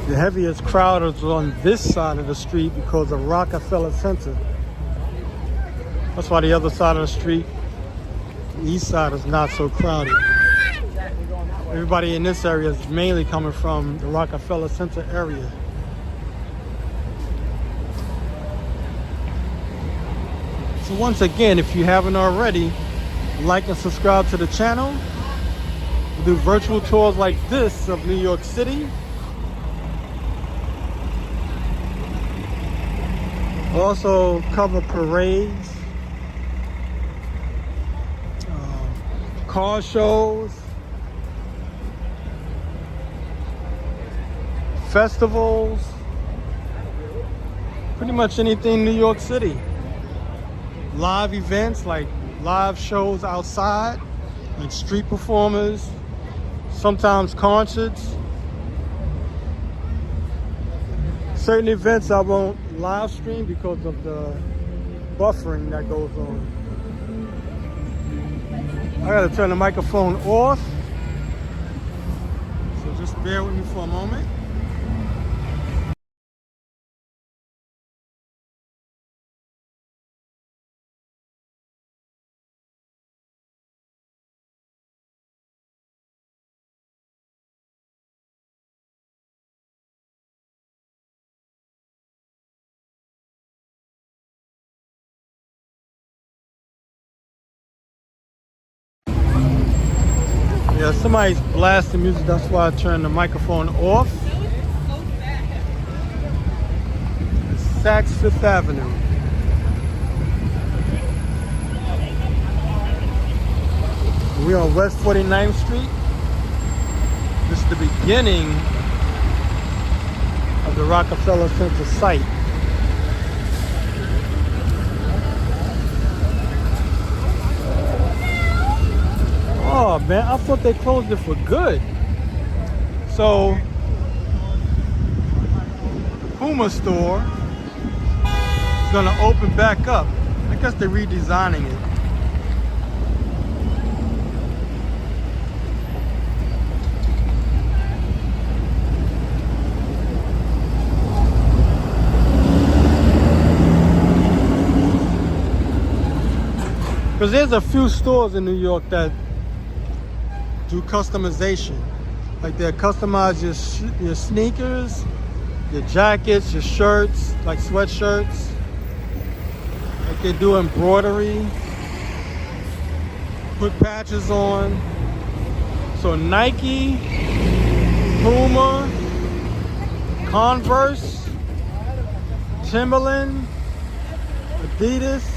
Speaker 1: The heaviest crowd is on this side of the street because of Rockefeller Center. That's why the other side of the street, the east side, is not so crowded. Everybody in this area is mainly coming from the Rockefeller Center area. So once again, if you haven't already, like and subscribe to the channel. We do virtual tours like this of New York City. Also cover parades, car shows, festivals, pretty much anything New York City. Live events like live shows outside, like street performers, sometimes concerts. Certain events I won't live stream because of the buffering that goes on. I gotta turn the microphone off, so just bear with me for a moment. Yeah, somebody's blasting music, that's why I turned the microphone off. Saks Fifth Avenue. We're on West 49th Street. This is the beginning of the Rockefeller Center site. Oh man, I thought they closed it for good. So, Puma store is gonna open back up. I guess they're redesigning it. Because there's a few stores in New York that do customization. Like they'll customize your sneakers, your jackets, your shirts, like sweatshirts. Like they do embroidery, put patches on. So Nike, Puma, Converse, Timberland, Adidas.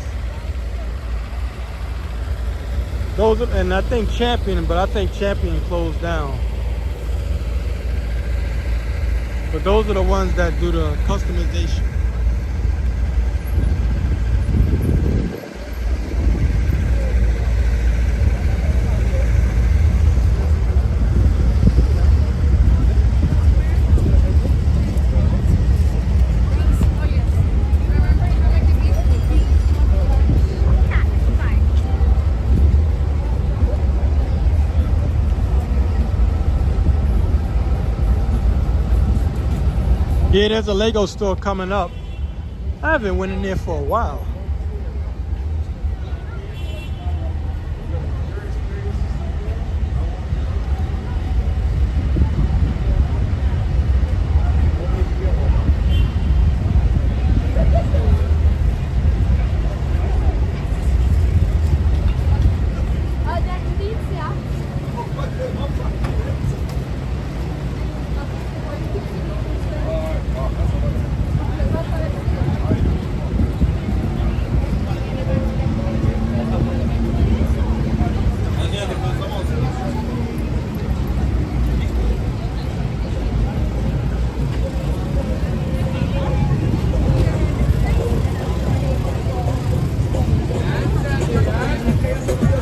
Speaker 1: Those are, and I think Champion, but I think Champion closed down. But those are the ones that do the customization. Yeah, there's a Lego store coming up. I haven't went in there for a while.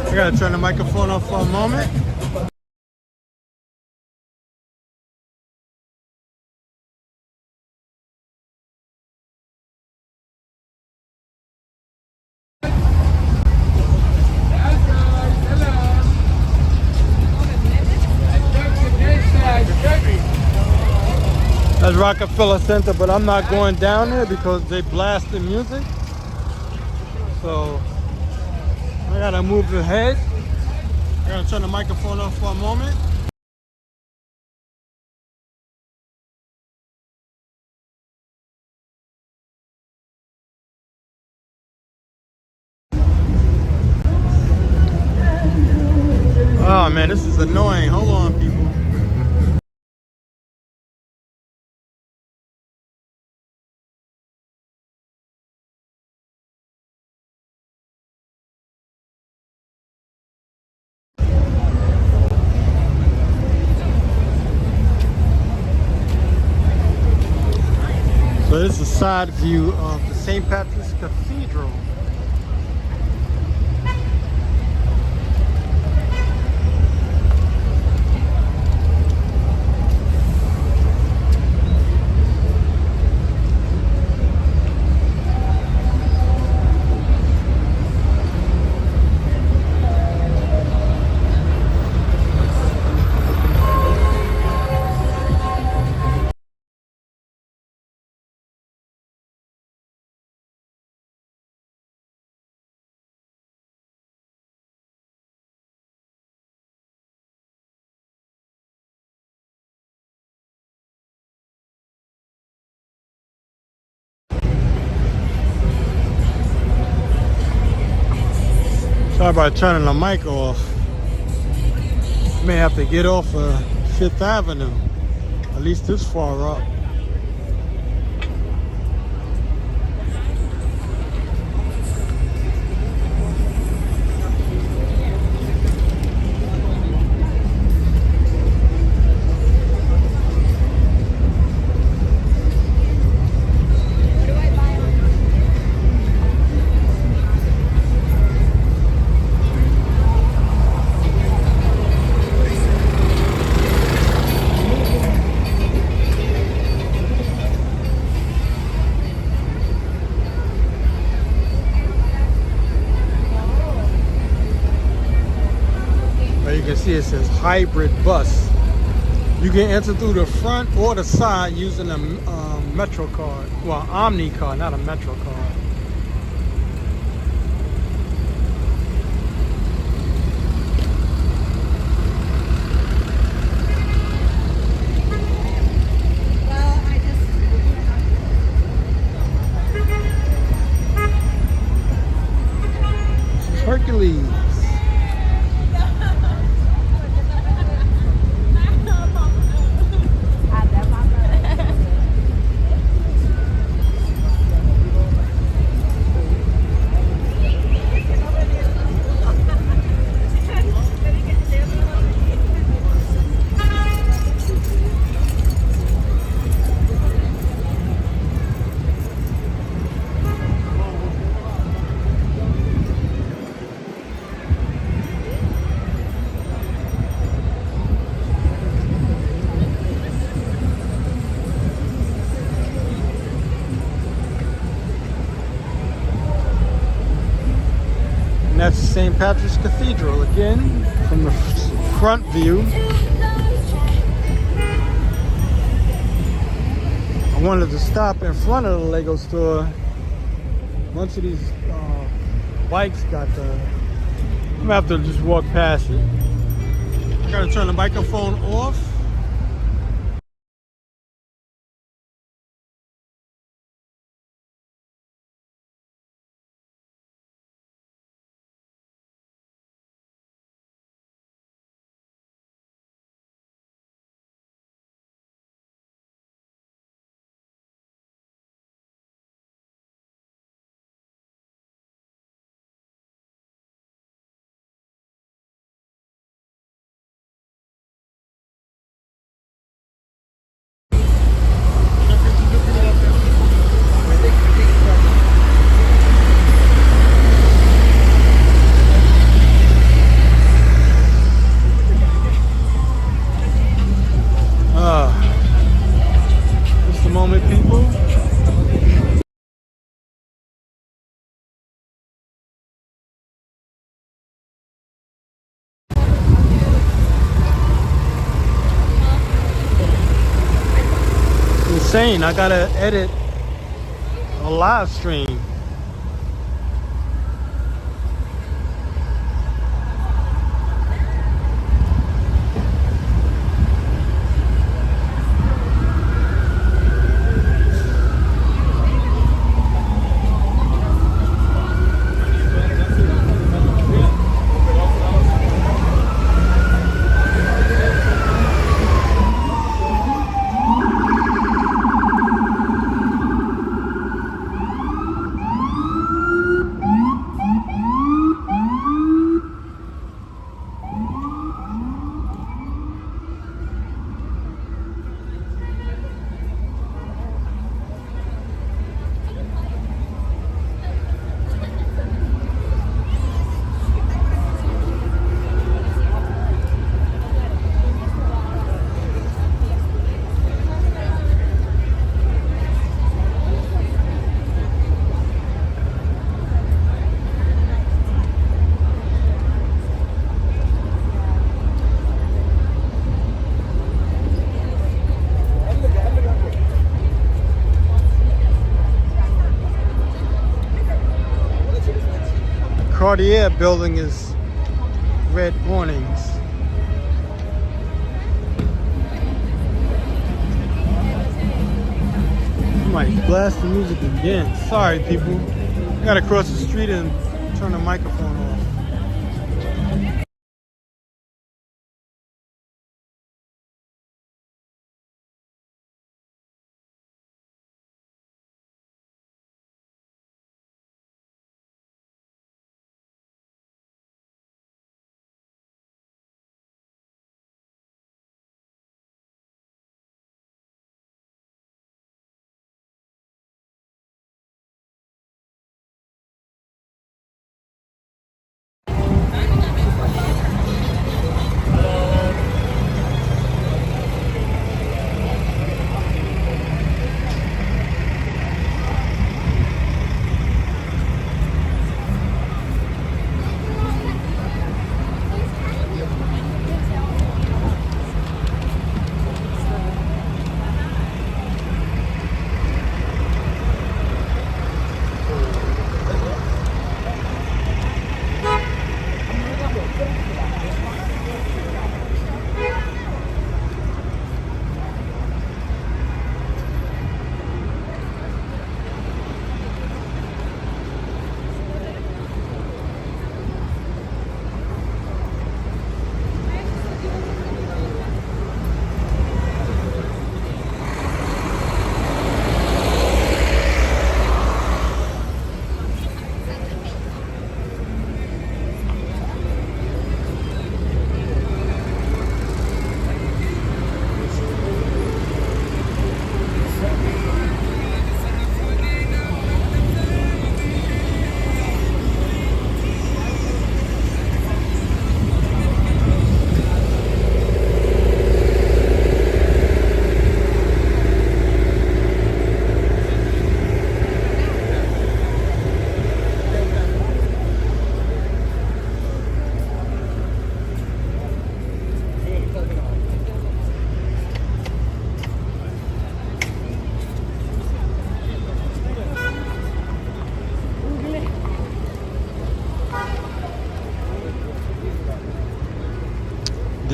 Speaker 1: I gotta turn the microphone off for a moment. That's Rockefeller Center, but I'm not going down there because they blasting music. So I gotta move ahead. I gotta turn the microphone off for a moment. Oh man, this is annoying. Hold on, people. So this is a side view of the St. Patrick's Cathedral. Sorry about turning the mic off. May have to get off of 5th Avenue, at least this far up. can see it says hybrid bus. You can enter through the front or the side using a Metro card. Well, Omni card, not a Metro card. Hercules. And that's St. Patrick's Cathedral again from the front view. I wanted to stop in front of the Lego store. A bunch of these bikes got the. I'm gonna have to just walk past it. I gotta turn the microphone off. Just a moment, people. Insane, I gotta edit a live stream. Cartier building is red warnings. I might blast the music again. Sorry, people. I gotta cross the street and turn the microphone off.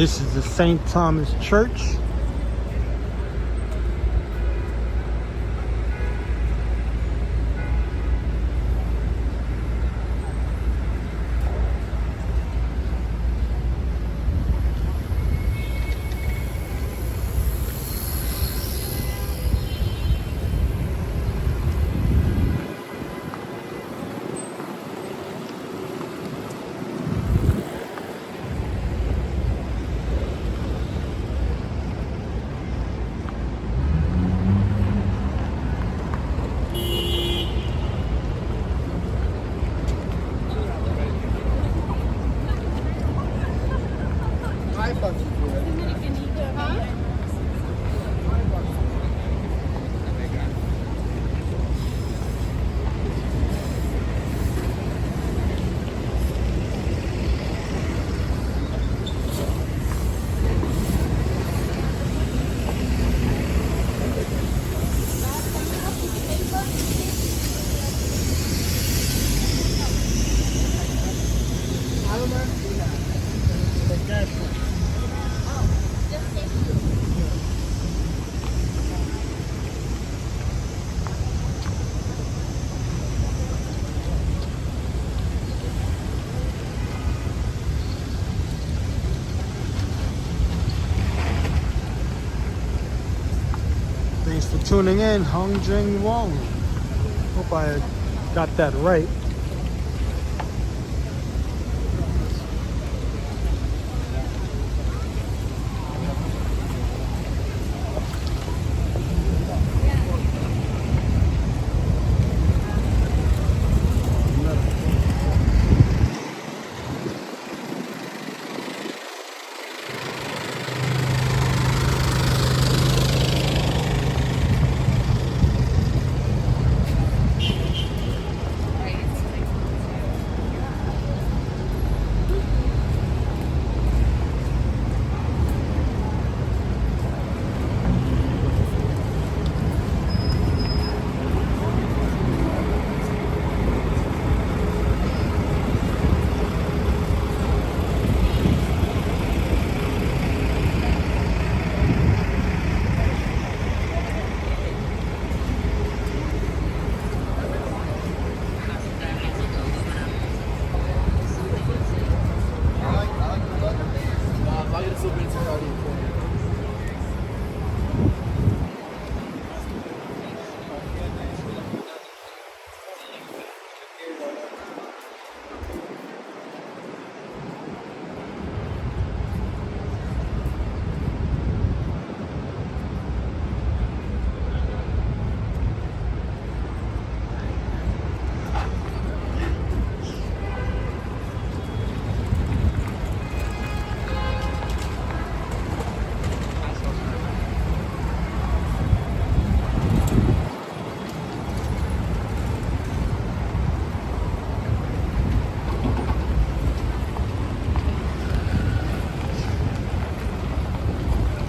Speaker 1: This is the St. Thomas Church. Thanks for tuning in, Hong Jing Wong. Hope I got that right.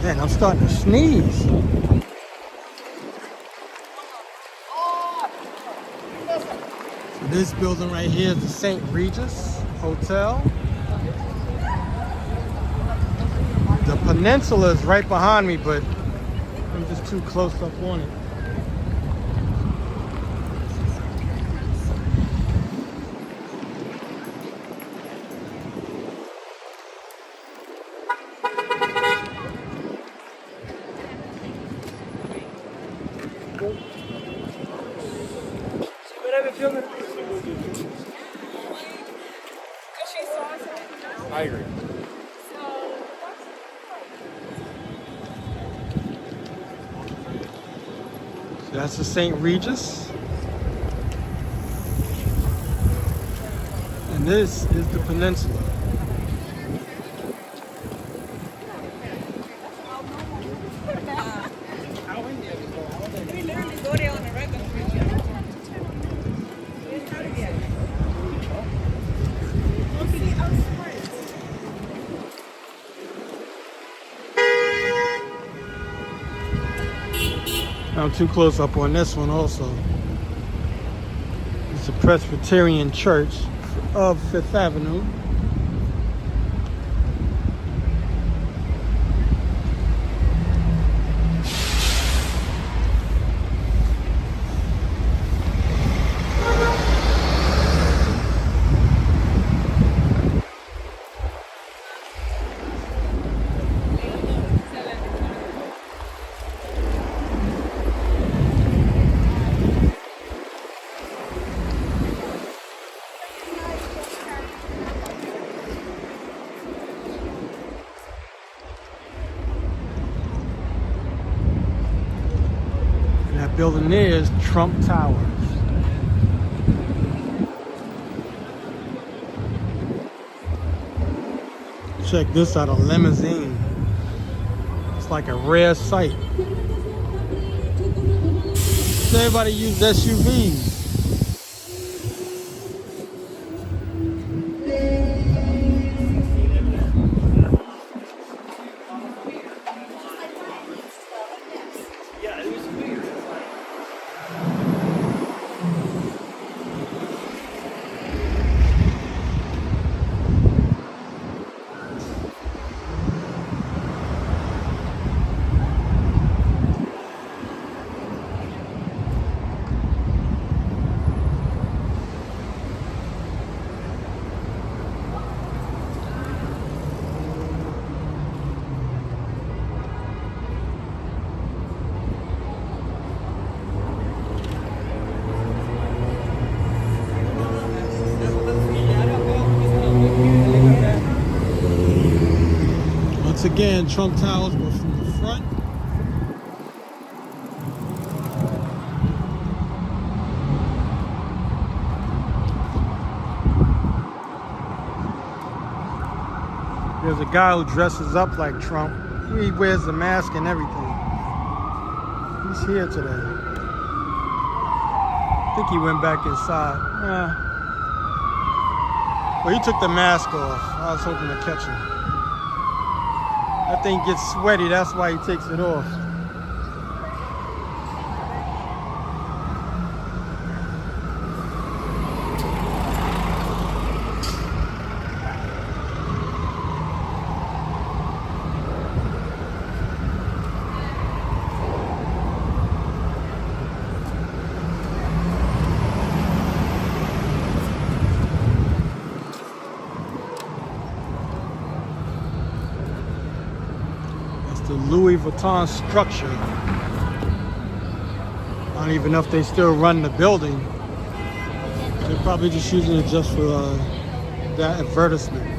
Speaker 1: Man, I'm starting to sneeze. So this building right here is the St. Regis Hotel. The peninsula is right behind me, but I'm just too close up on it.
Speaker 5: I agree.
Speaker 1: So that's the St. Regis. And this is the peninsula. I'm too close up on this one also. It's the Presbyterian Church of 5th Avenue. That building there is Trump Towers. Check this out, a limousine. It's like a rare sight. So everybody use SUVs. Once again, Trump Towers were from the front. There's a guy who dresses up like Trump. He wears the mask and everything. He's here today. I think he went back inside. Well, he took the mask off. I was hoping to catch him. That thing gets sweaty, that's why he takes it off. The Louis Vuitton structure. I don't even know if they still run the building. They're probably just using it just for that advertisement.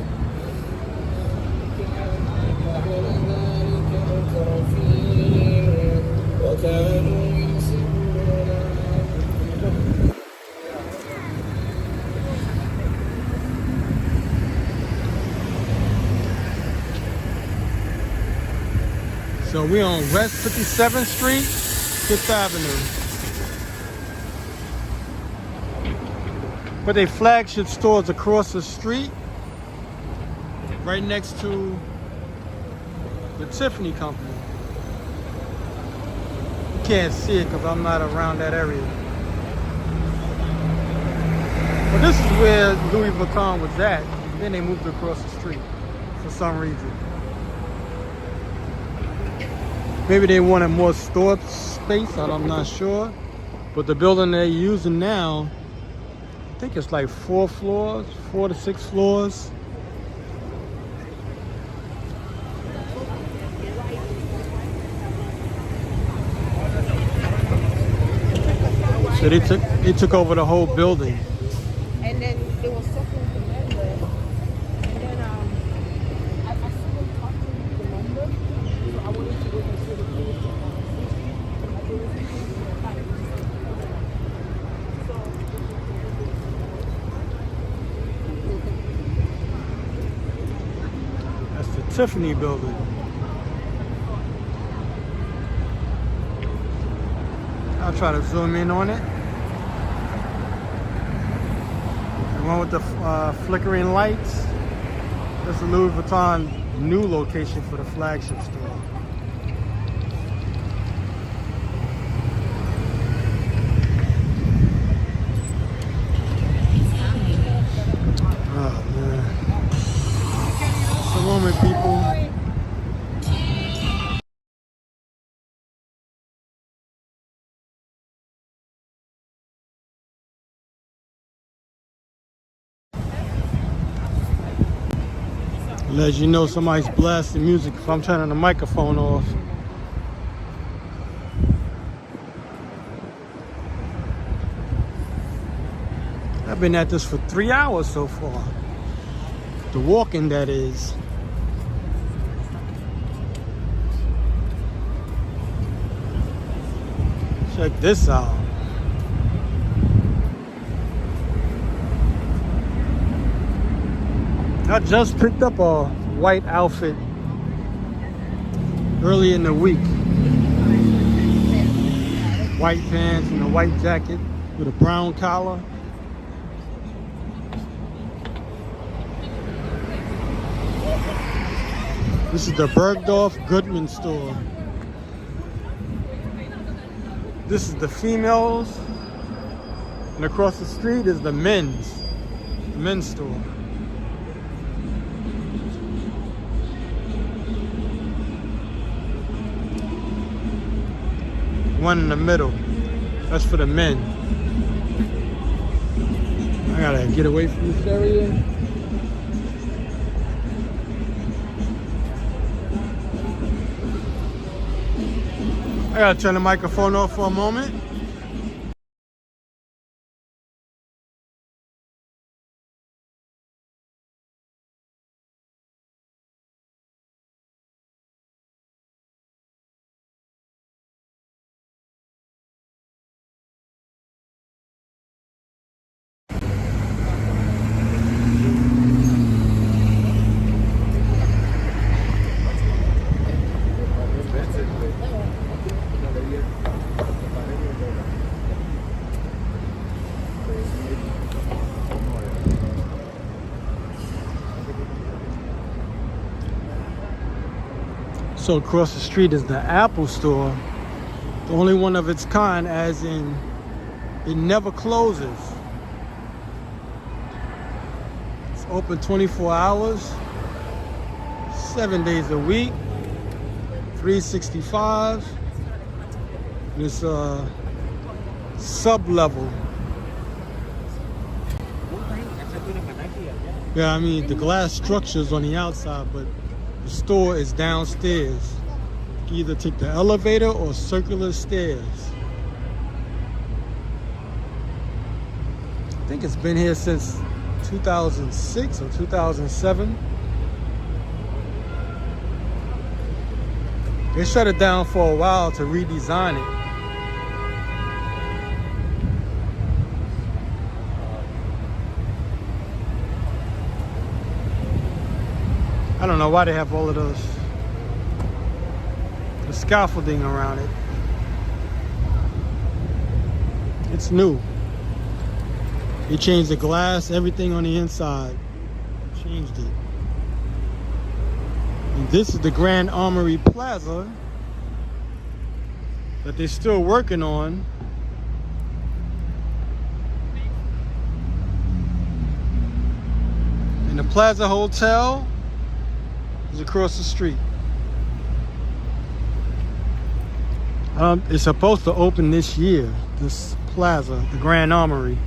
Speaker 1: So we're on West 57th Street, 5th Avenue. But their flagship stores across the street, right next to the Tiffany company. You can't see it because I'm not around that area. But this is where Louis Vuitton was at. Then they moved across the street for some reason. Maybe they wanted more store space, I'm not sure. But the building they're using now, I think it's like 4 floors, 4 to 6 floors. So they took over the whole building.
Speaker 9: And then they were talking to member. And then I saw them talking to the member. So I wanted to go and see the place.
Speaker 1: That's the Tiffany building. I'll try to zoom in on it. The one with the flickering lights. That's the Louis Vuitton new location for the flagship store. Oh man. It's a moment, people. Let you know somebody's blasting music if I'm turning the microphone off. I've been at this for 3 hours so far. The walking, that is. Check this out. I just picked up a white outfit early in the week. White pants and a white jacket with a brown collar. This is the Bergdorf Goodman store. This is the females. And across the street is the men's store. One in the middle. That's for the men. I gotta get away from this area. I gotta turn the microphone off for a moment. So across the street is the Apple store, the only one of its kind, as in it never closes. It's open 24 hours, 7 days a week, 365. It's sub-level. Yeah, I mean the glass structure's on the outside, but the store is downstairs. You can either take the elevator or circular stairs. I think it's been here since 2006 or 2007. They shut it down for a while to redesign it. I don't know why they have all of the scaffolding around it. It's new. They changed the glass, everything on the inside. Changed it. And this is the Grand Armory Plaza that they're still working on. And the Plaza Hotel is across the street. It's supposed to open this year, this plaza, the Grand Armory.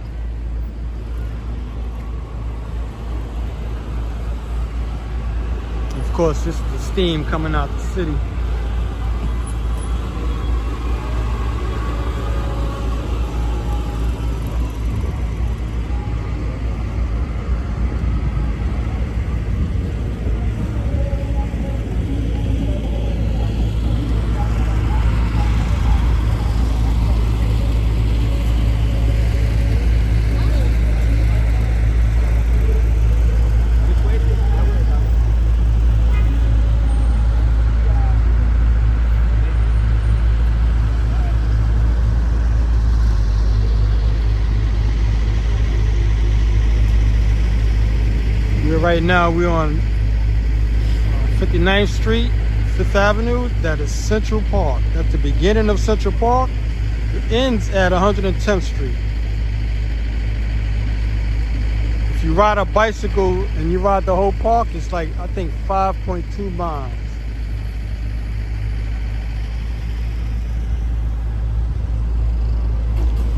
Speaker 1: Of course, this is the steam coming out the city. Right now we're on 59th Street, 5th Avenue. That is Central Park. That's the beginning of Central Park. It ends at 110th Street. If you ride a bicycle and you ride the whole park, it's like, I think, 5.2 miles.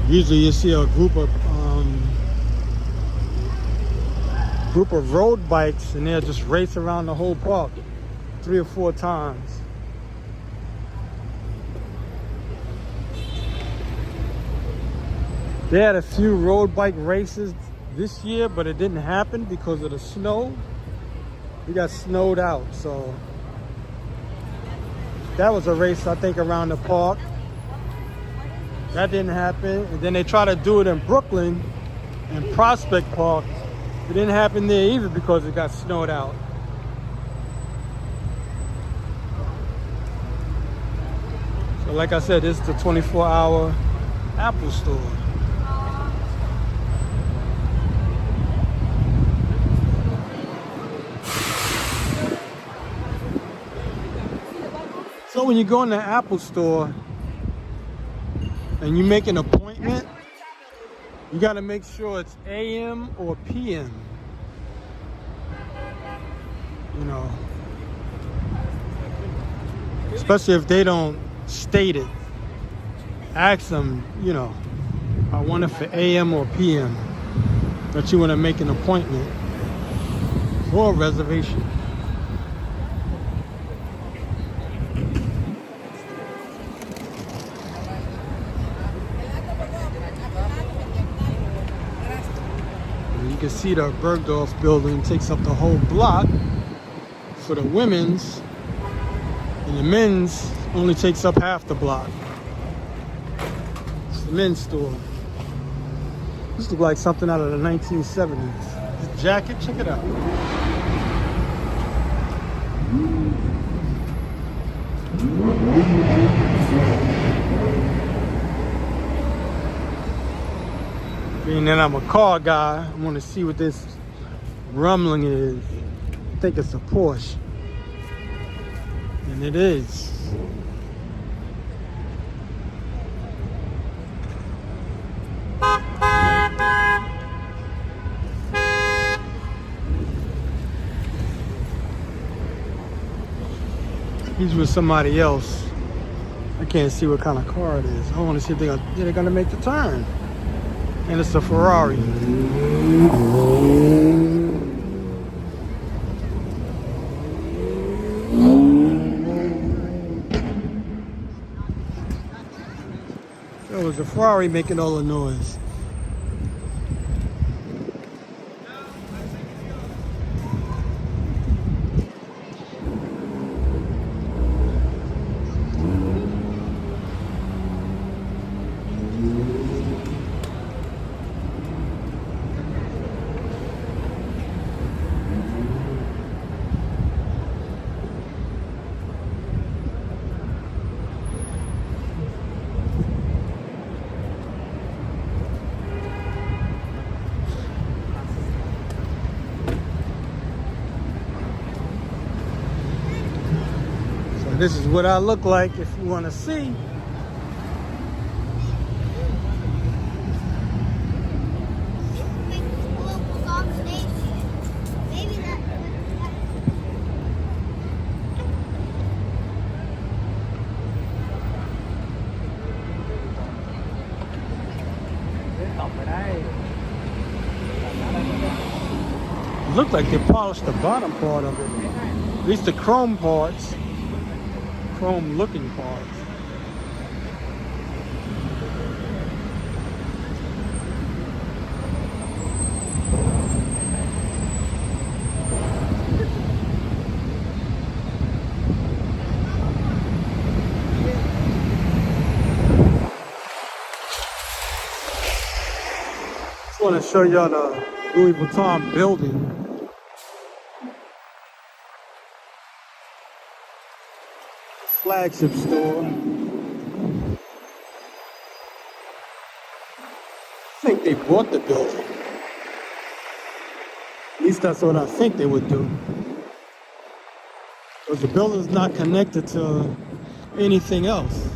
Speaker 1: Usually you see a group of road bikes and they'll just race around the whole park 3 or 4 times. They had a few road bike races this year, but it didn't happen because of the snow. We got snowed out, so that was a race, I think, around the park. That didn't happen. And then they tried to do it in Brooklyn, in Prospect Park. It didn't happen there either because it got snowed out. So like I said, this is the 24-hour Apple store. So when you go in the Apple store and you make an appointment, you got to make sure it's AM or PM. You know, especially if they don't state it. Ask them, you know, I want it for AM or PM, that you want to make an appointment or a reservation. You can see the Bergdorf building takes up the whole block for the women's, and the men's only takes up half the block. It's the men's store. This looks like something out of the 1970s. This jacket, check it out. Being that I'm a car guy, I want to see what this rumbling is. I think it's a Porsche. And it is. He's with somebody else. I can't see what kind of car it is. I want to see if they're gonna make the turn. And it's a Ferrari. It was a Ferrari making all the noise. This is what I look like if you want to see. It looked like they polished the bottom part of it. At least the chrome parts. Chrome looking parts. Just want to show y'all the Louis Vuitton building. Flagship store. I think they bought the building. At least that's what I think they would do. Because the building's not connected to anything else.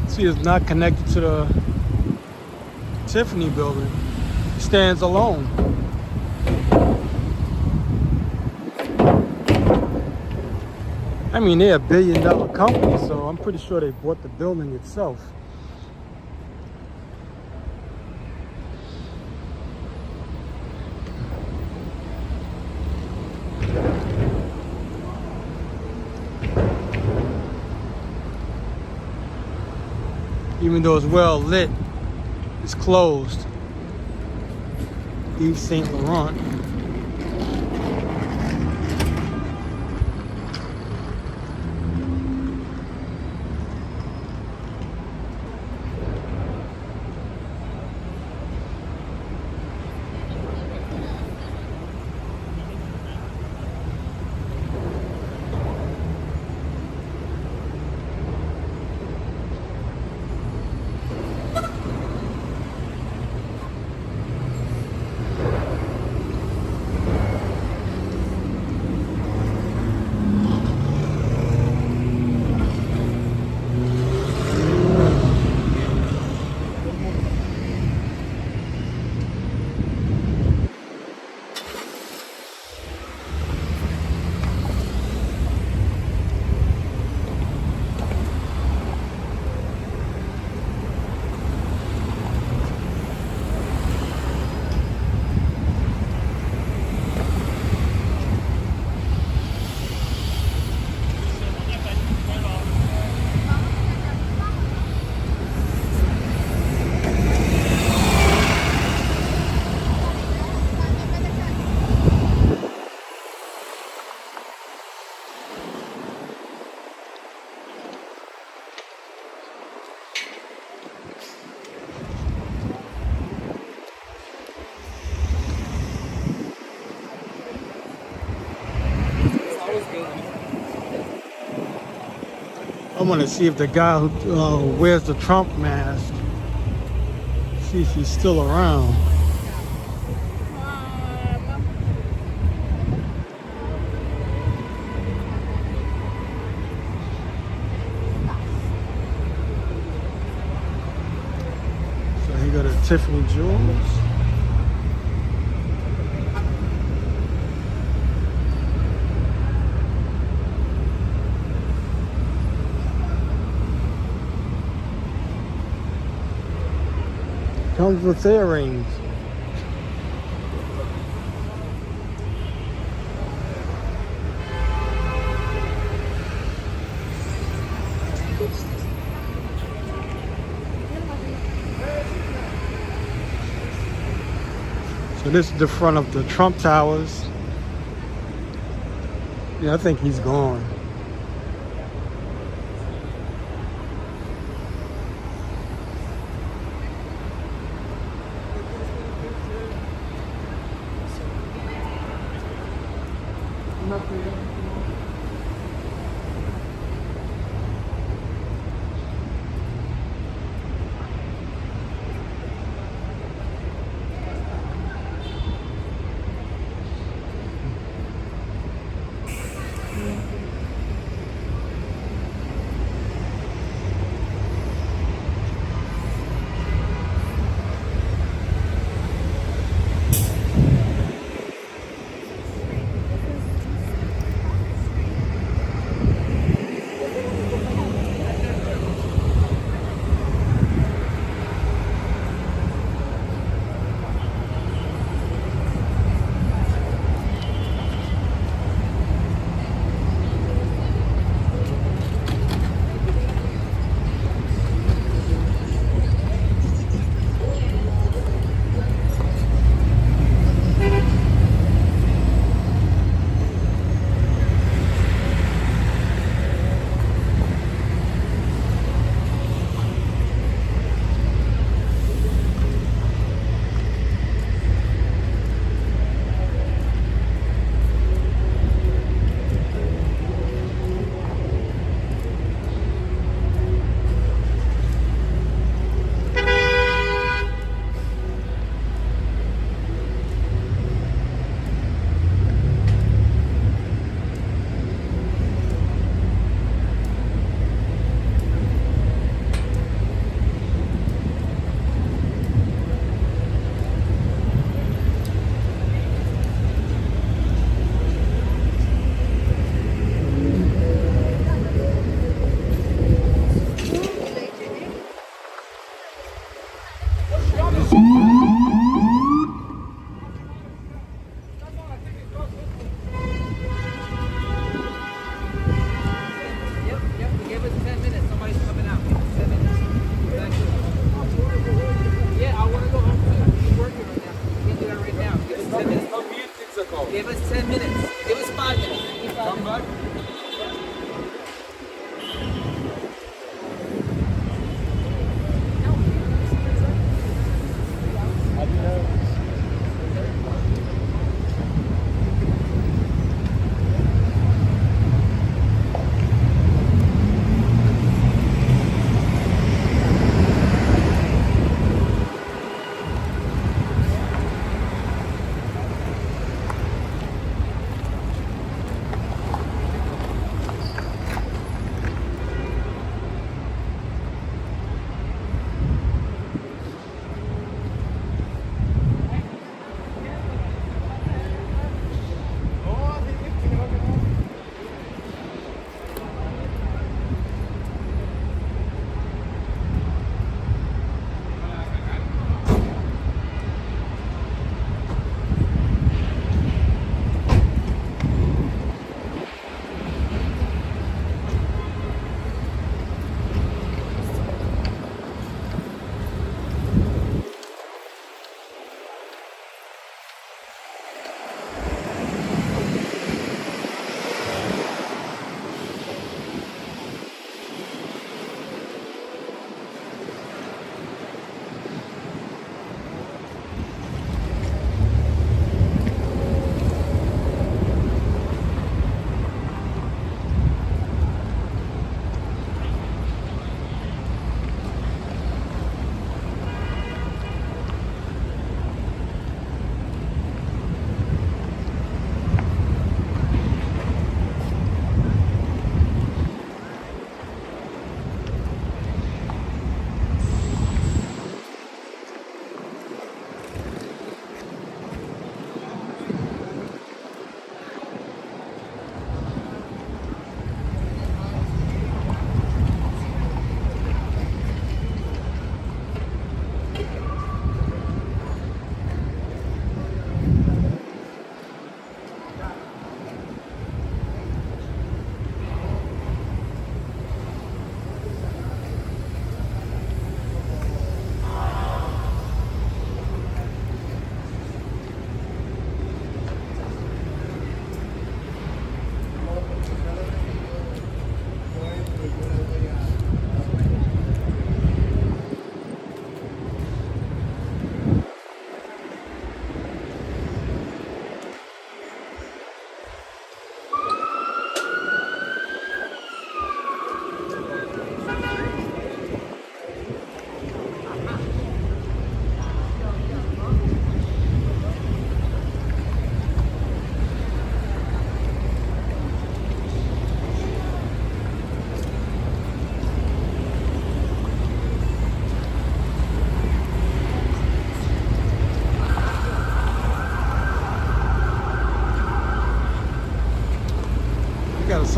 Speaker 1: See, it's not connected to the Tiffany building. It stands alone. I mean, they're a billion-dollar company, so I'm pretty sure they bought the building itself. Even though it's well lit, it's closed. Yves Saint Laurent. I want to see if the guy who wears the Trump mask, see if he's still around. So he got a Tiffany Jewels. Comes with earrings. So this is the front of the Trump Towers. Yeah, I think he's gone.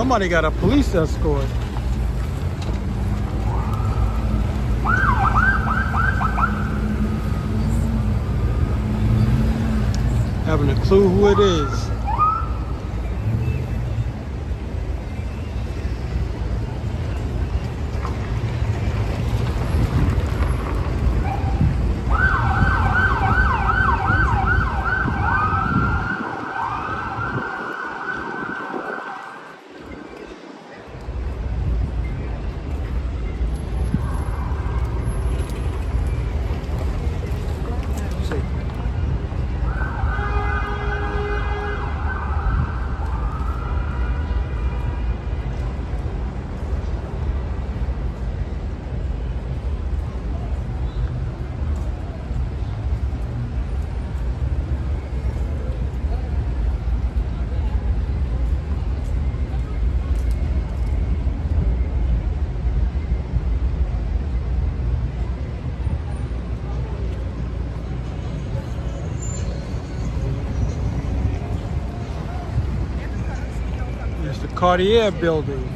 Speaker 1: Somebody got a police escort. Having a clue who it is. There's the Cartier building.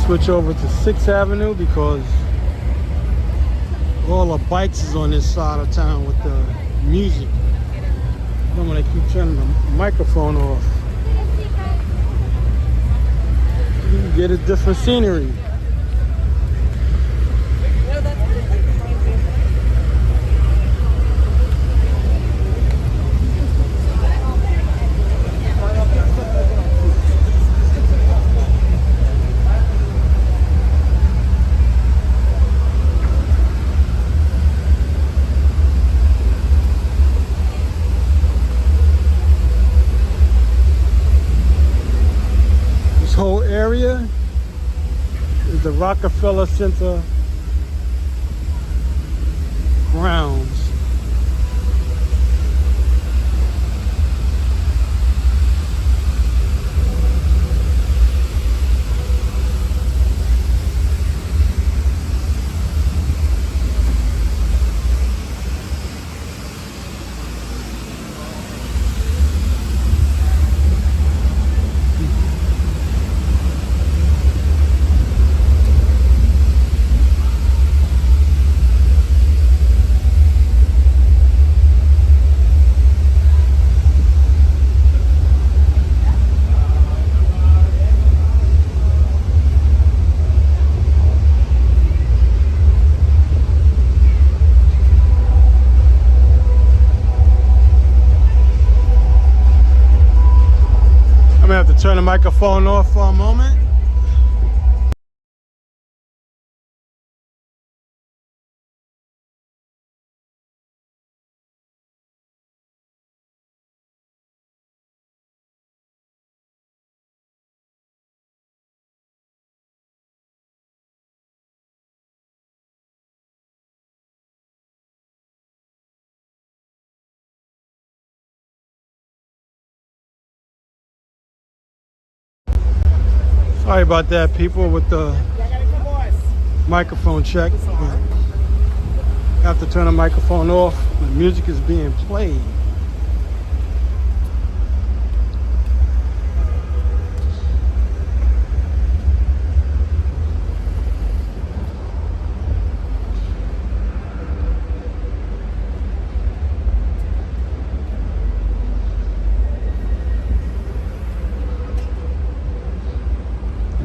Speaker 1: Switch over to 6th Avenue because all the bikes is on this side of town with the music. Then when they keep turning the microphone off, you get a different scenery. Whole area is the Rockefeller Center grounds. have to turn the microphone off for a moment. Sorry about that, people, with the microphone check. But have to turn the microphone off. The music is being played.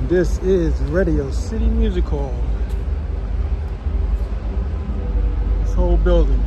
Speaker 1: This is Radio City Music Hall. This whole building.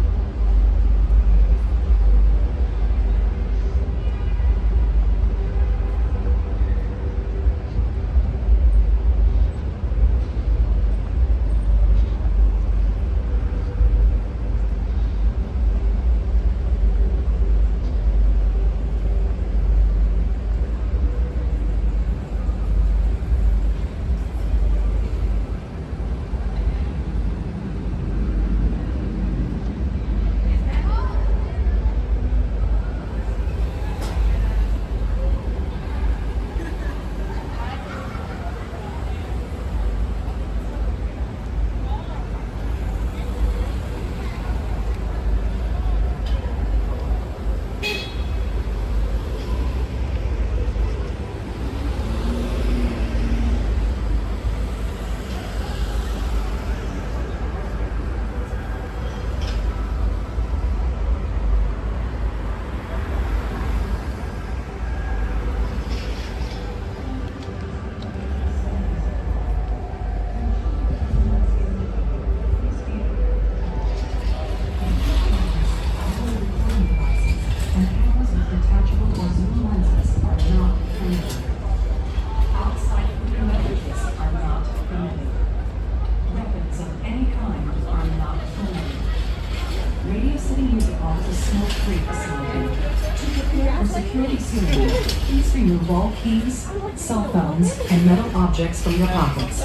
Speaker 11: Please remove all keys, cell phones, and metal objects from your pockets.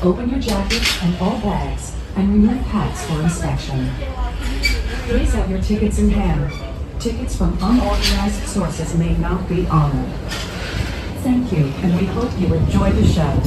Speaker 11: Open your jackets and all bags, and remove hats for inspection. Please have your tickets in hand. Tickets from unauthorized sources may not be honored. Thank you, and we hope you enjoy the show.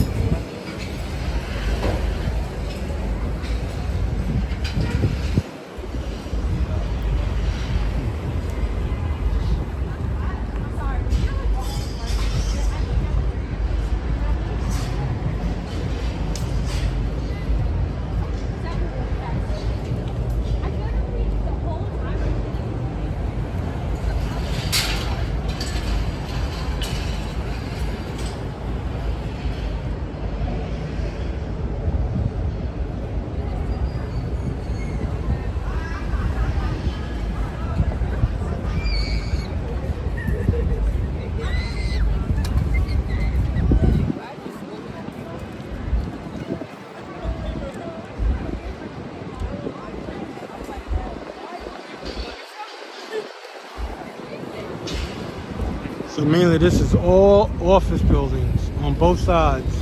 Speaker 1: So mainly this is all office buildings on both sides.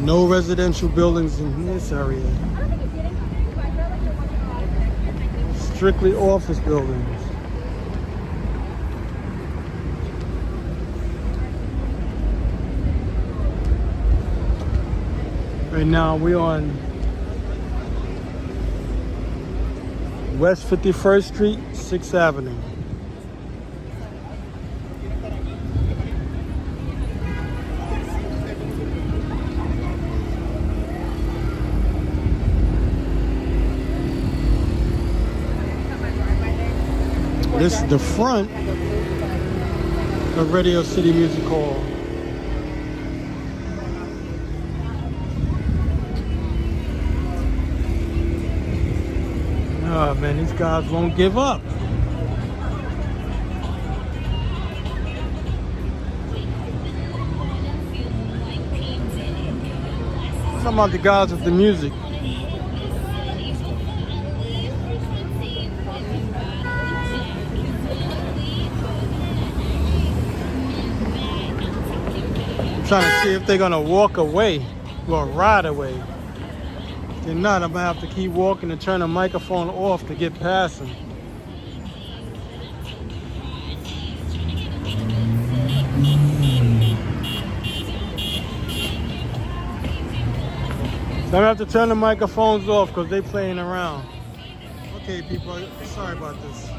Speaker 1: No residential buildings in this area. Strictly office buildings. Right now we're on West 51st Street, 6th Avenue. This is the front of Radio City Music Hall. Oh man, these guys won't give up. Some of the guys with the music. I'm trying to see if they're gonna walk away or ride away. If they're not, I'm gonna have to keep walking and turn the microphone off to get past them. So I'm gonna have to turn the microphones off because they're playing around. Okay, people, sorry about this.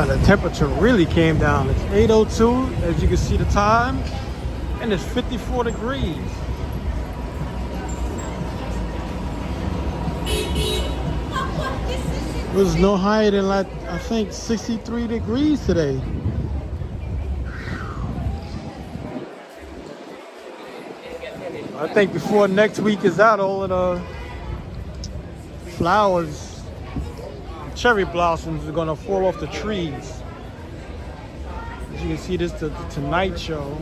Speaker 1: The temperature really came down. It's 8:02, as you can see the time, and it's 54 degrees. It was no higher than like, I think 63 degrees today. I think before next week is out, all of the flowers, cherry blossoms are gonna fall off the trees. As you can see, this is the Tonight Show.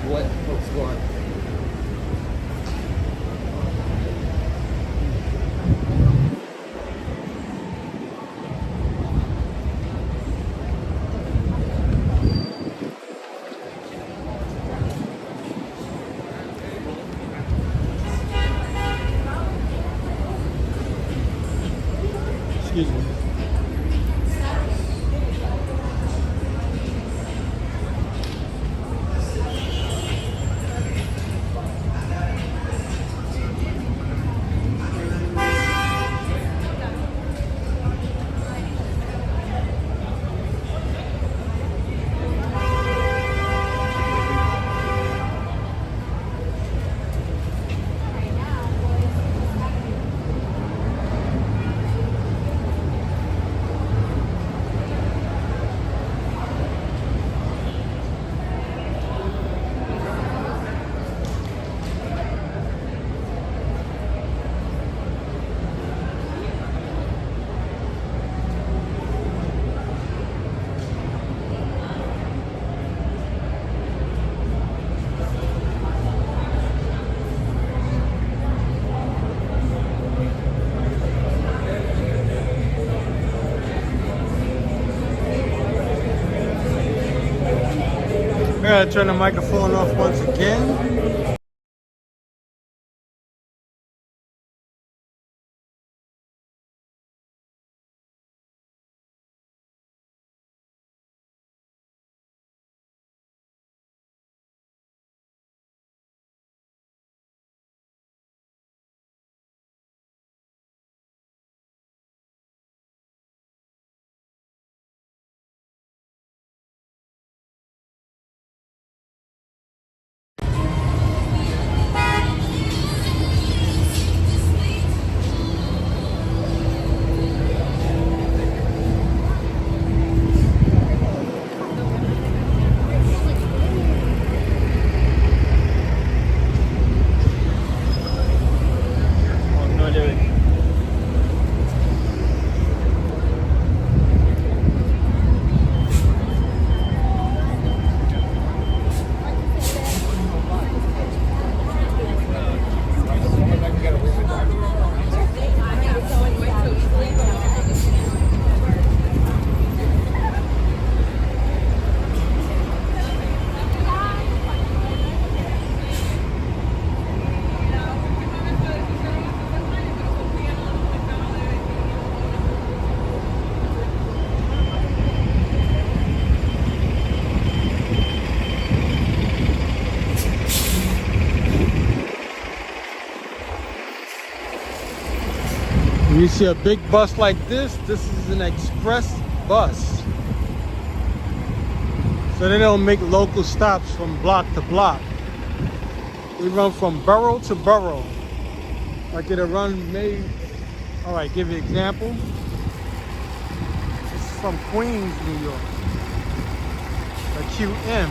Speaker 6: What's going on?
Speaker 1: Excuse me. I gotta turn the microphone off once again. When you see a big bus like this is an express bus. So they don't make local stops from block to block. They run from borough to borough. Like it'll run maybe, all right, give you an example. This is from Queens, New York. A QM.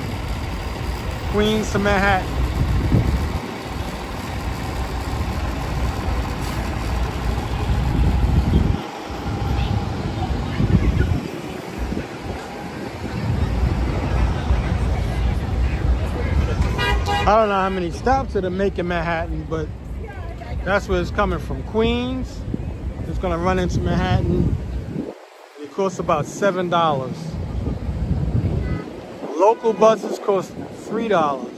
Speaker 1: Queens to Manhattan. I don't know how many stops it'll make in Manhattan, but that's where it's coming from. Queens, it's gonna run into Manhattan. It costs about $7. Local buses cost $3.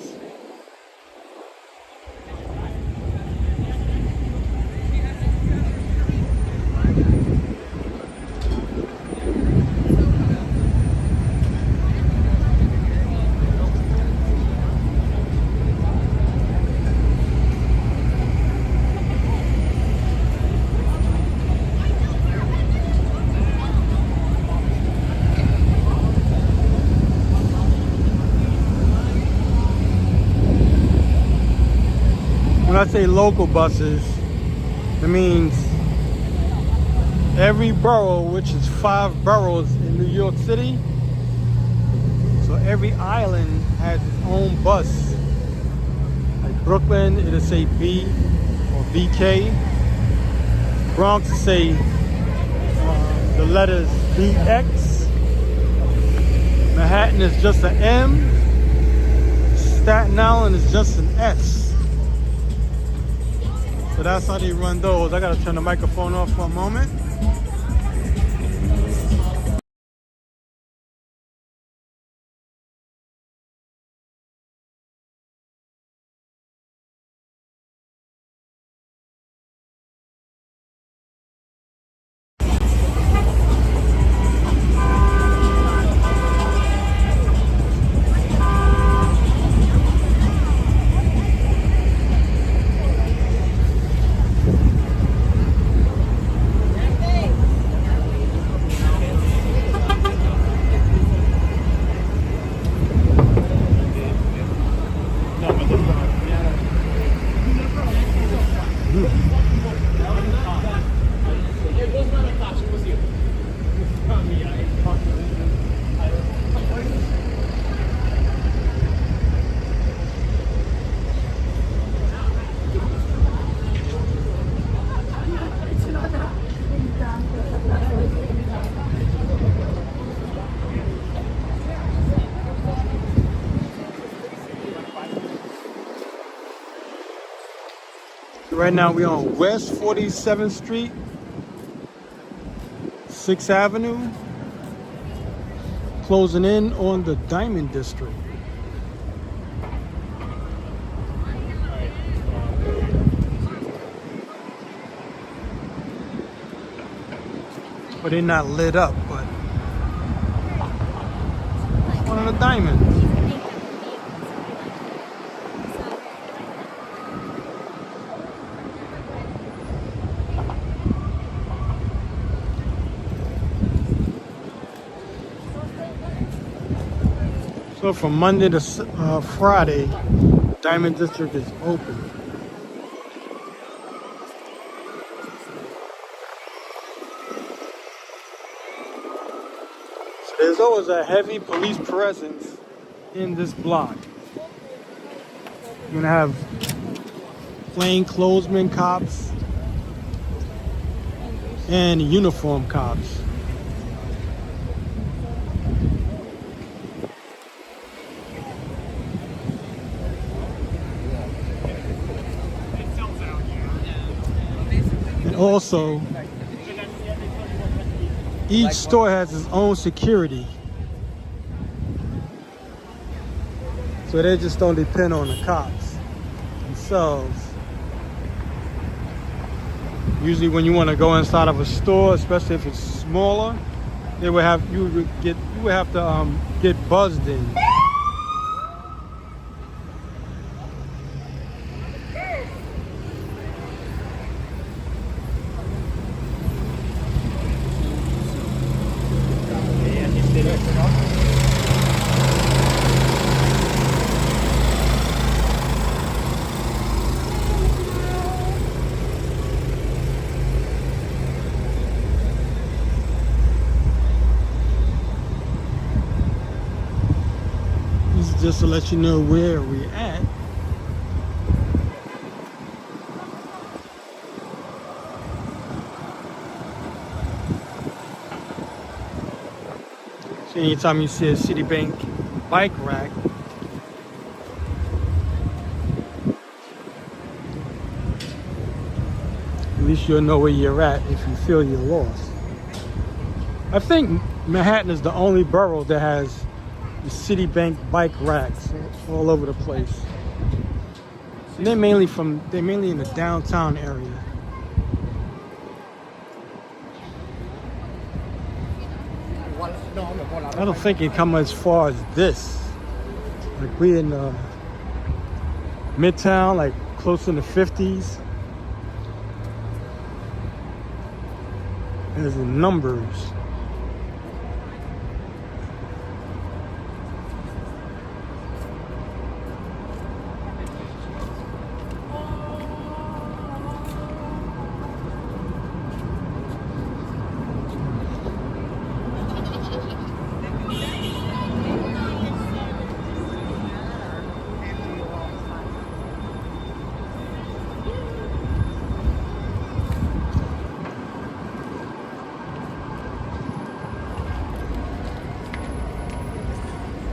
Speaker 1: When I say local buses, it means every borough, which is 5 boroughs in New York City. So every island has its own bus. Like Brooklyn, it'll say B or BK. Bronx will say the letters BX. Manhattan is just an M. Staten Island is just an S. So that's how they run those. I gotta turn the microphone off for a moment. Right now we're on West 47th Street, 6th Avenue, closing in on the Diamond District. But they're not lit up, but it's one of the diamonds. So from Monday to Friday, Diamond District is open. So there's always a heavy police presence in this block. You're gonna have plainclothesmen cops and uniform cops. Also, each store has its own security, so they just don't depend on the cops themselves. Usually when you want to go inside of a store, especially if it's smaller, they would have you would have to get buzzed in. just to let you know where we're at. So anytime you see a Citibank bike rack, at least you'll know where you're at if you feel you're lost. I think Manhattan is the only borough that has the Citibank bike racks all over the place. And they're mainly in the downtown area. I don't think it come as far as this. Like we in Midtown, like close in the 50s. There's the numbers.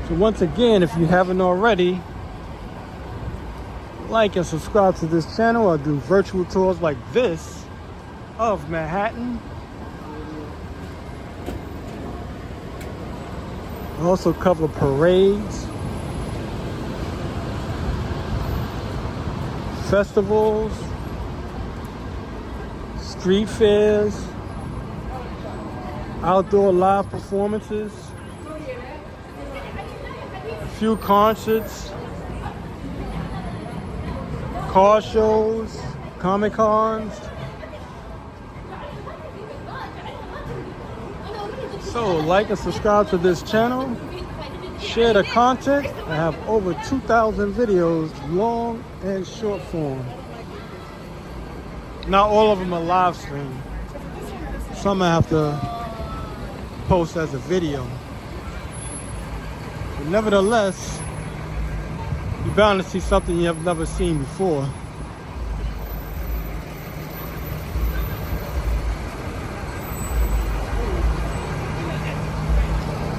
Speaker 1: So once again, if you haven't already, like and subscribe to this channel. I do virtual tours like this of Manhattan. I also cover parades, festivals, street fairs, outdoor live performances, a few concerts, car shows, Comic-Cons. So like and subscribe to this channel, share the content. I have over 2,000 videos, long and short form. Not all of them are live stream. Some I have to post as a video. But nevertheless, you're bound to see something you have never seen before.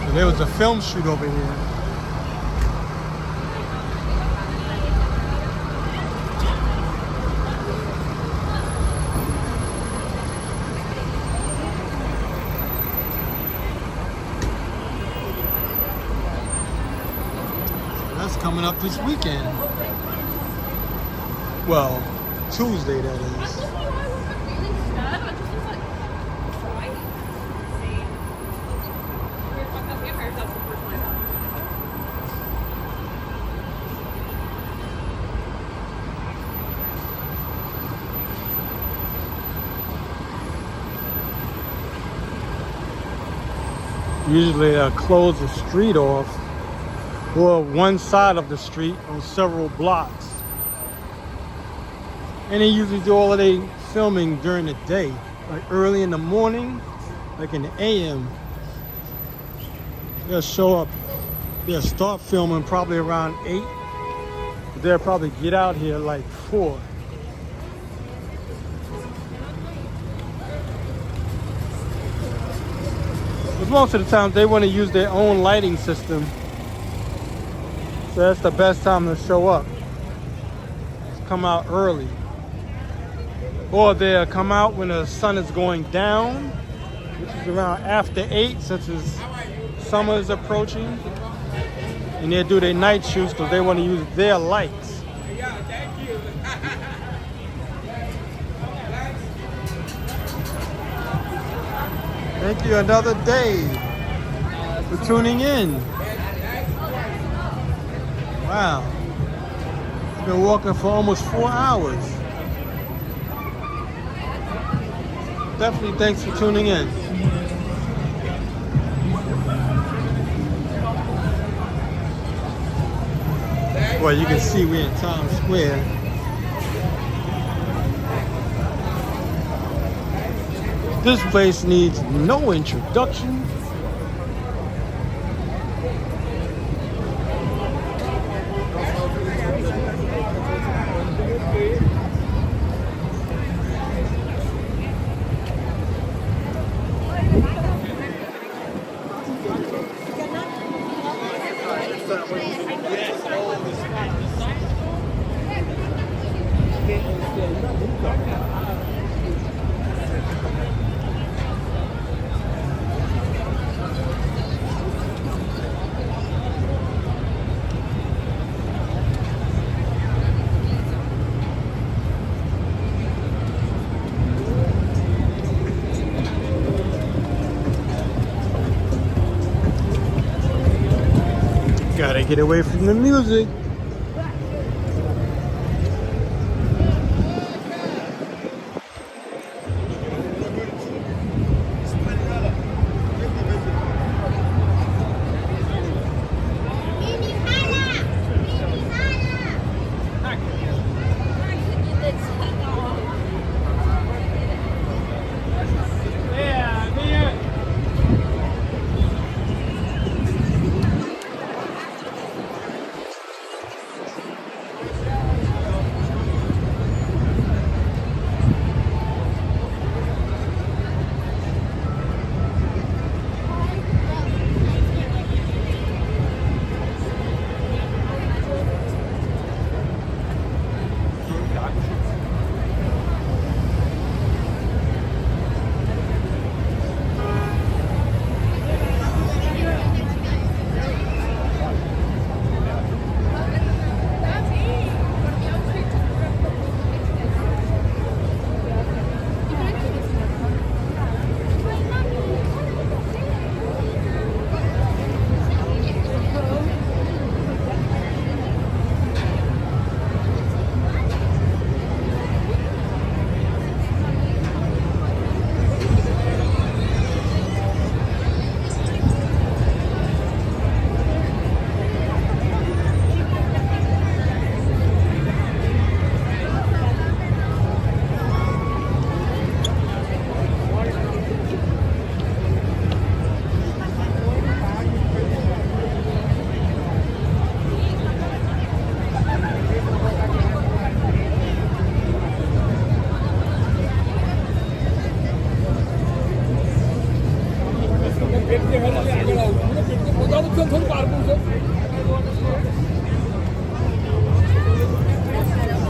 Speaker 1: So there was a film shoot over here. That's coming up this weekend. Well, Tuesday that is. Usually they'll close the street off, or one side of the street on several blocks. And they usually do all of their filming during the day, like early in the morning, like in the AM. They'll show up, they'll start filming probably around 8. But they'll probably get out here like 4. But most of the time they want to use their own lighting system. So that's the best time to show up. Just come out early. Or they'll come out when the sun is going down, which is around after 8, since summer is approaching. And they'll do their night shoots because they want to use their lights. Thank you another day for tuning in. Wow. Been walking for almost 4 hours. Definitely thanks for tuning in. Well, you can see we're in Times Square. This place needs no introduction. Gotta get away from the music.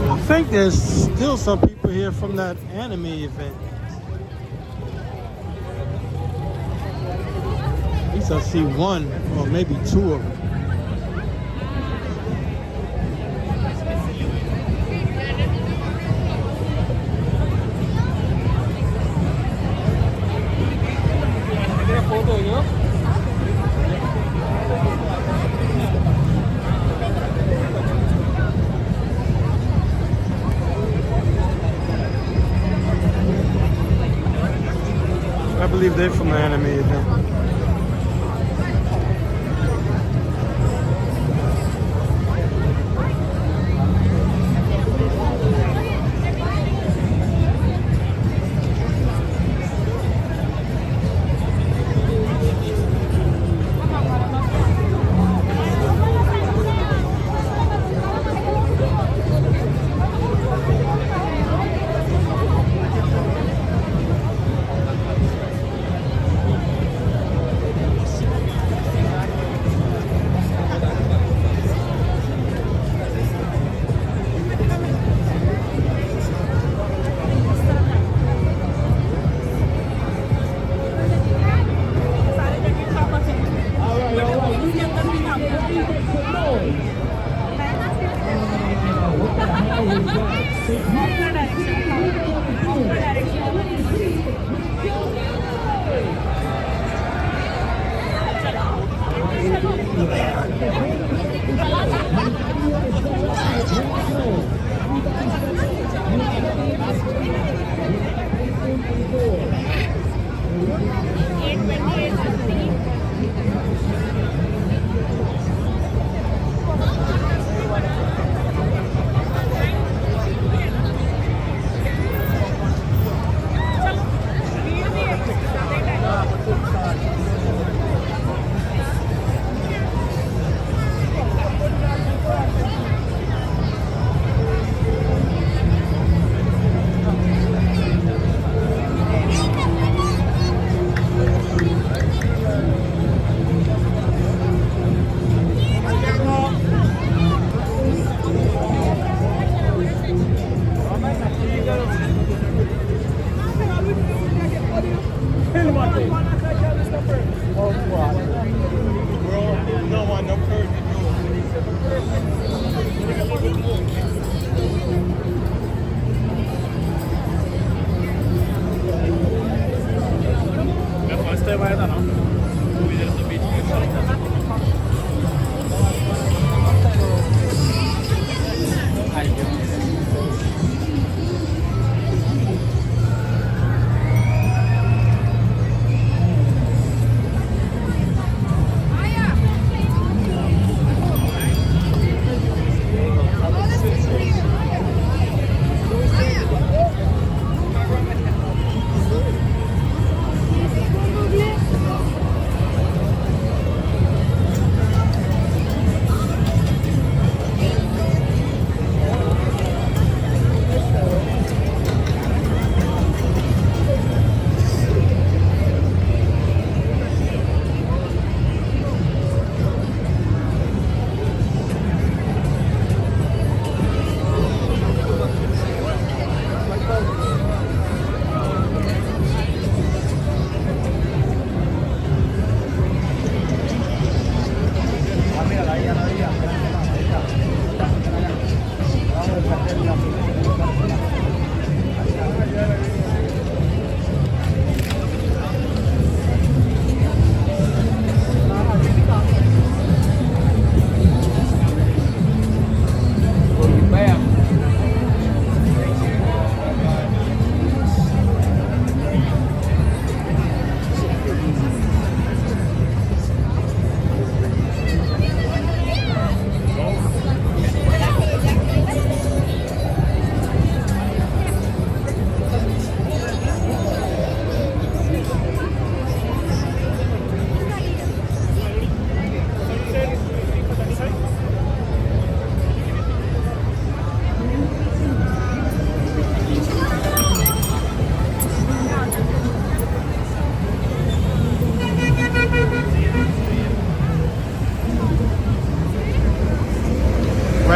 Speaker 1: I think there's still some people here from that anime event. At least I see one or maybe two of them. I believe they're from the anime event.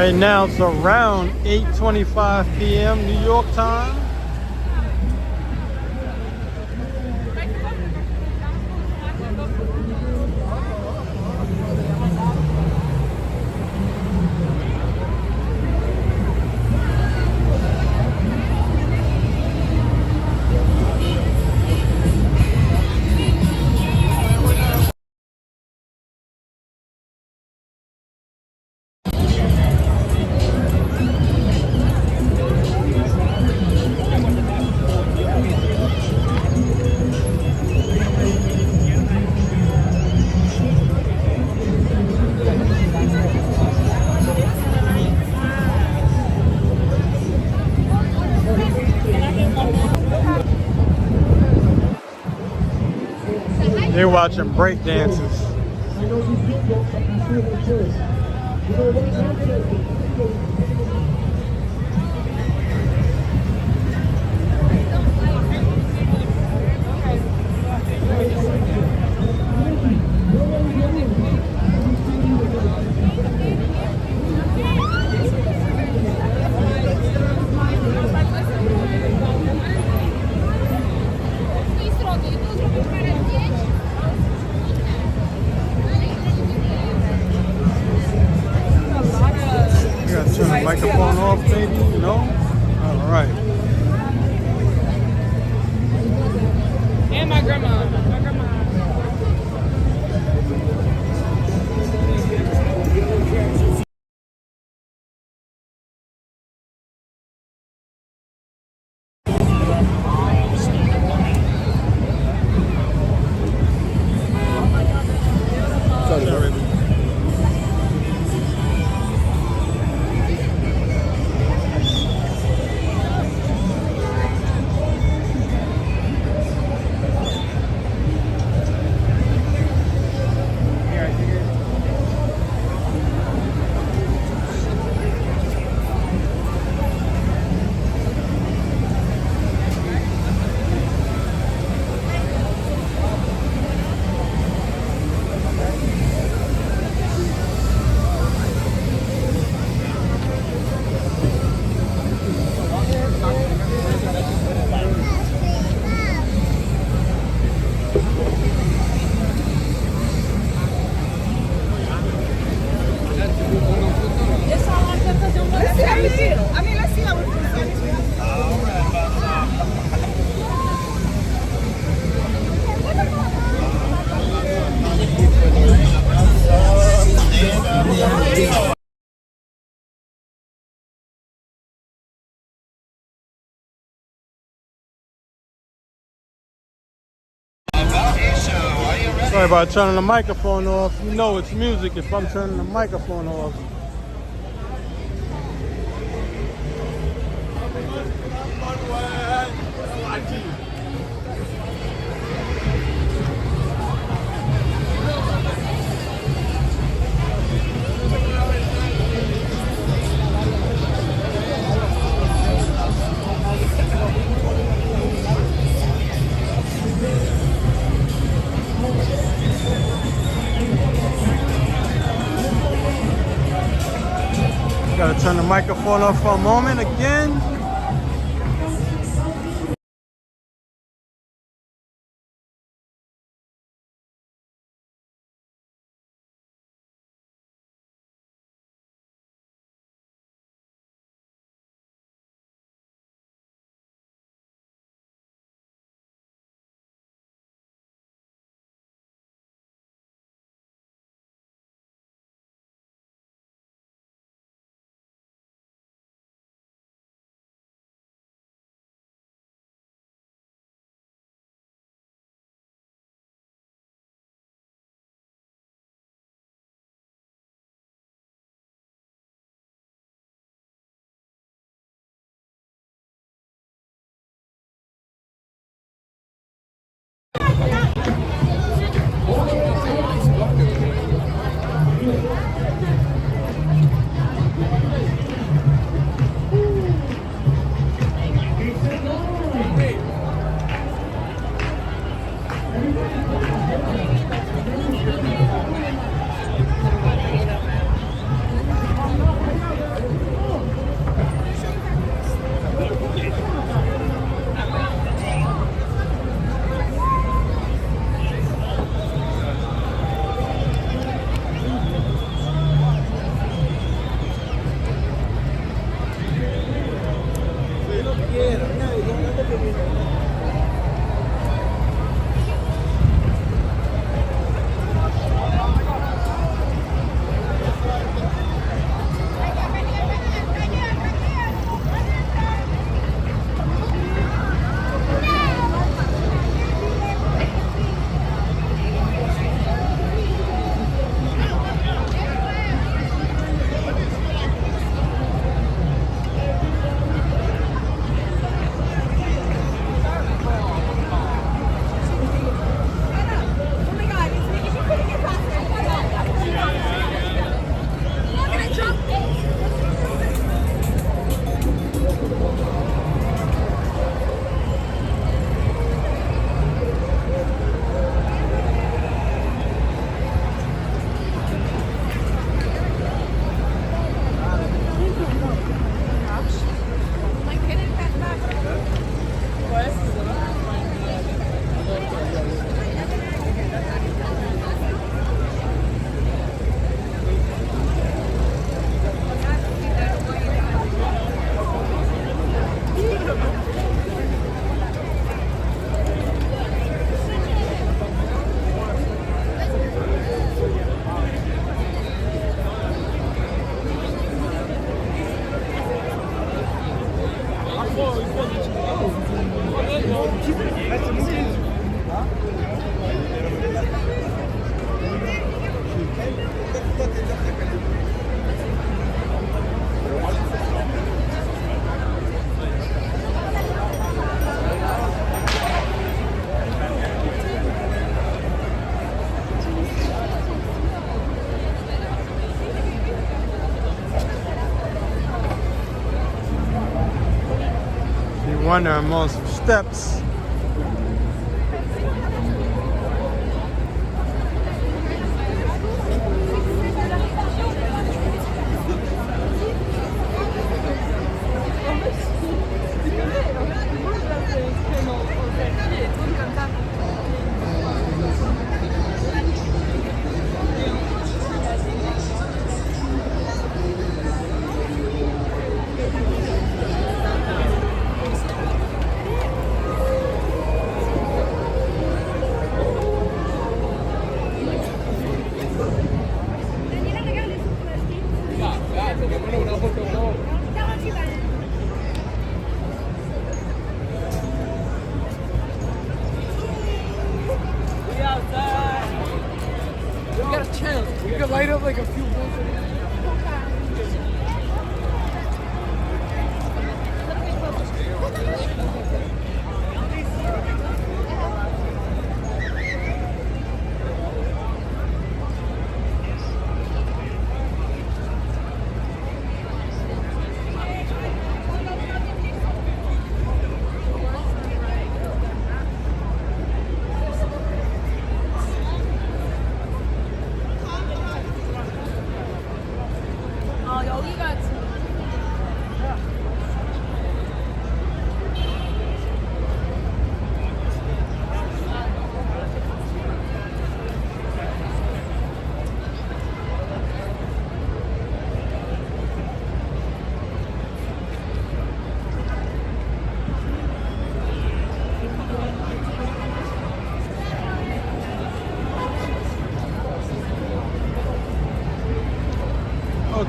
Speaker 1: Right now it's around 8:25 p.m. New York time. They're watching break dances. You gotta turn the microphone off, baby? No? Alright.
Speaker 9: And my grandma.
Speaker 1: Sorry about turning the microphone off. You know it's music if I'm turning the microphone off. Gotta turn the microphone off for a moment again. wonder, I'm on some steps.
Speaker 4: We could light up like a few bullets.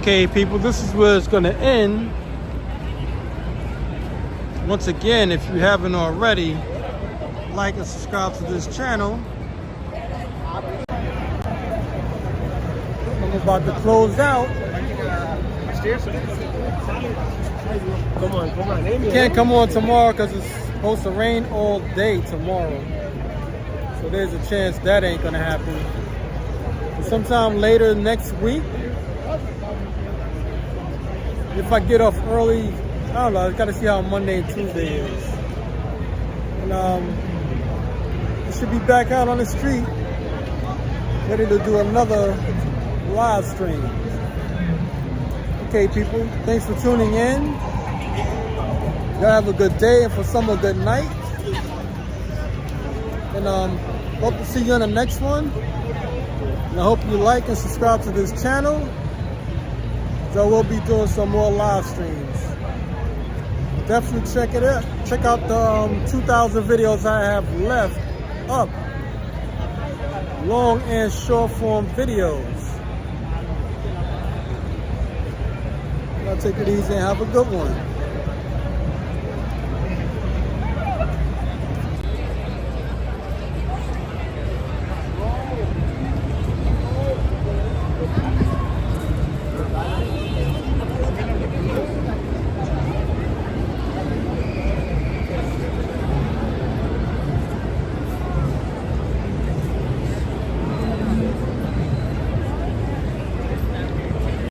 Speaker 1: Okay, people, this is where it's going to end. Once again, if you haven't already, like and subscribe to this channel. I'm about to close out.
Speaker 5: Come on.
Speaker 1: You can't come on tomorrow because it's supposed to rain all day tomorrow. So there's a chance that ain't going to happen. But sometime later next week, if I get off early, I don't know, I gotta see how Monday and Tuesday is. And I should be back out on the street, ready to do another live stream. Okay, people, thanks for tuning in. Y'all have a good day, and for some, a good night. And hope to see you on the next one. And I hope you like and subscribe to this channel. So we'll be doing some more live streams. Definitely check it out. Check out the 2,000 videos I have left up. Long and short form videos. Y'all take it easy and have a good one.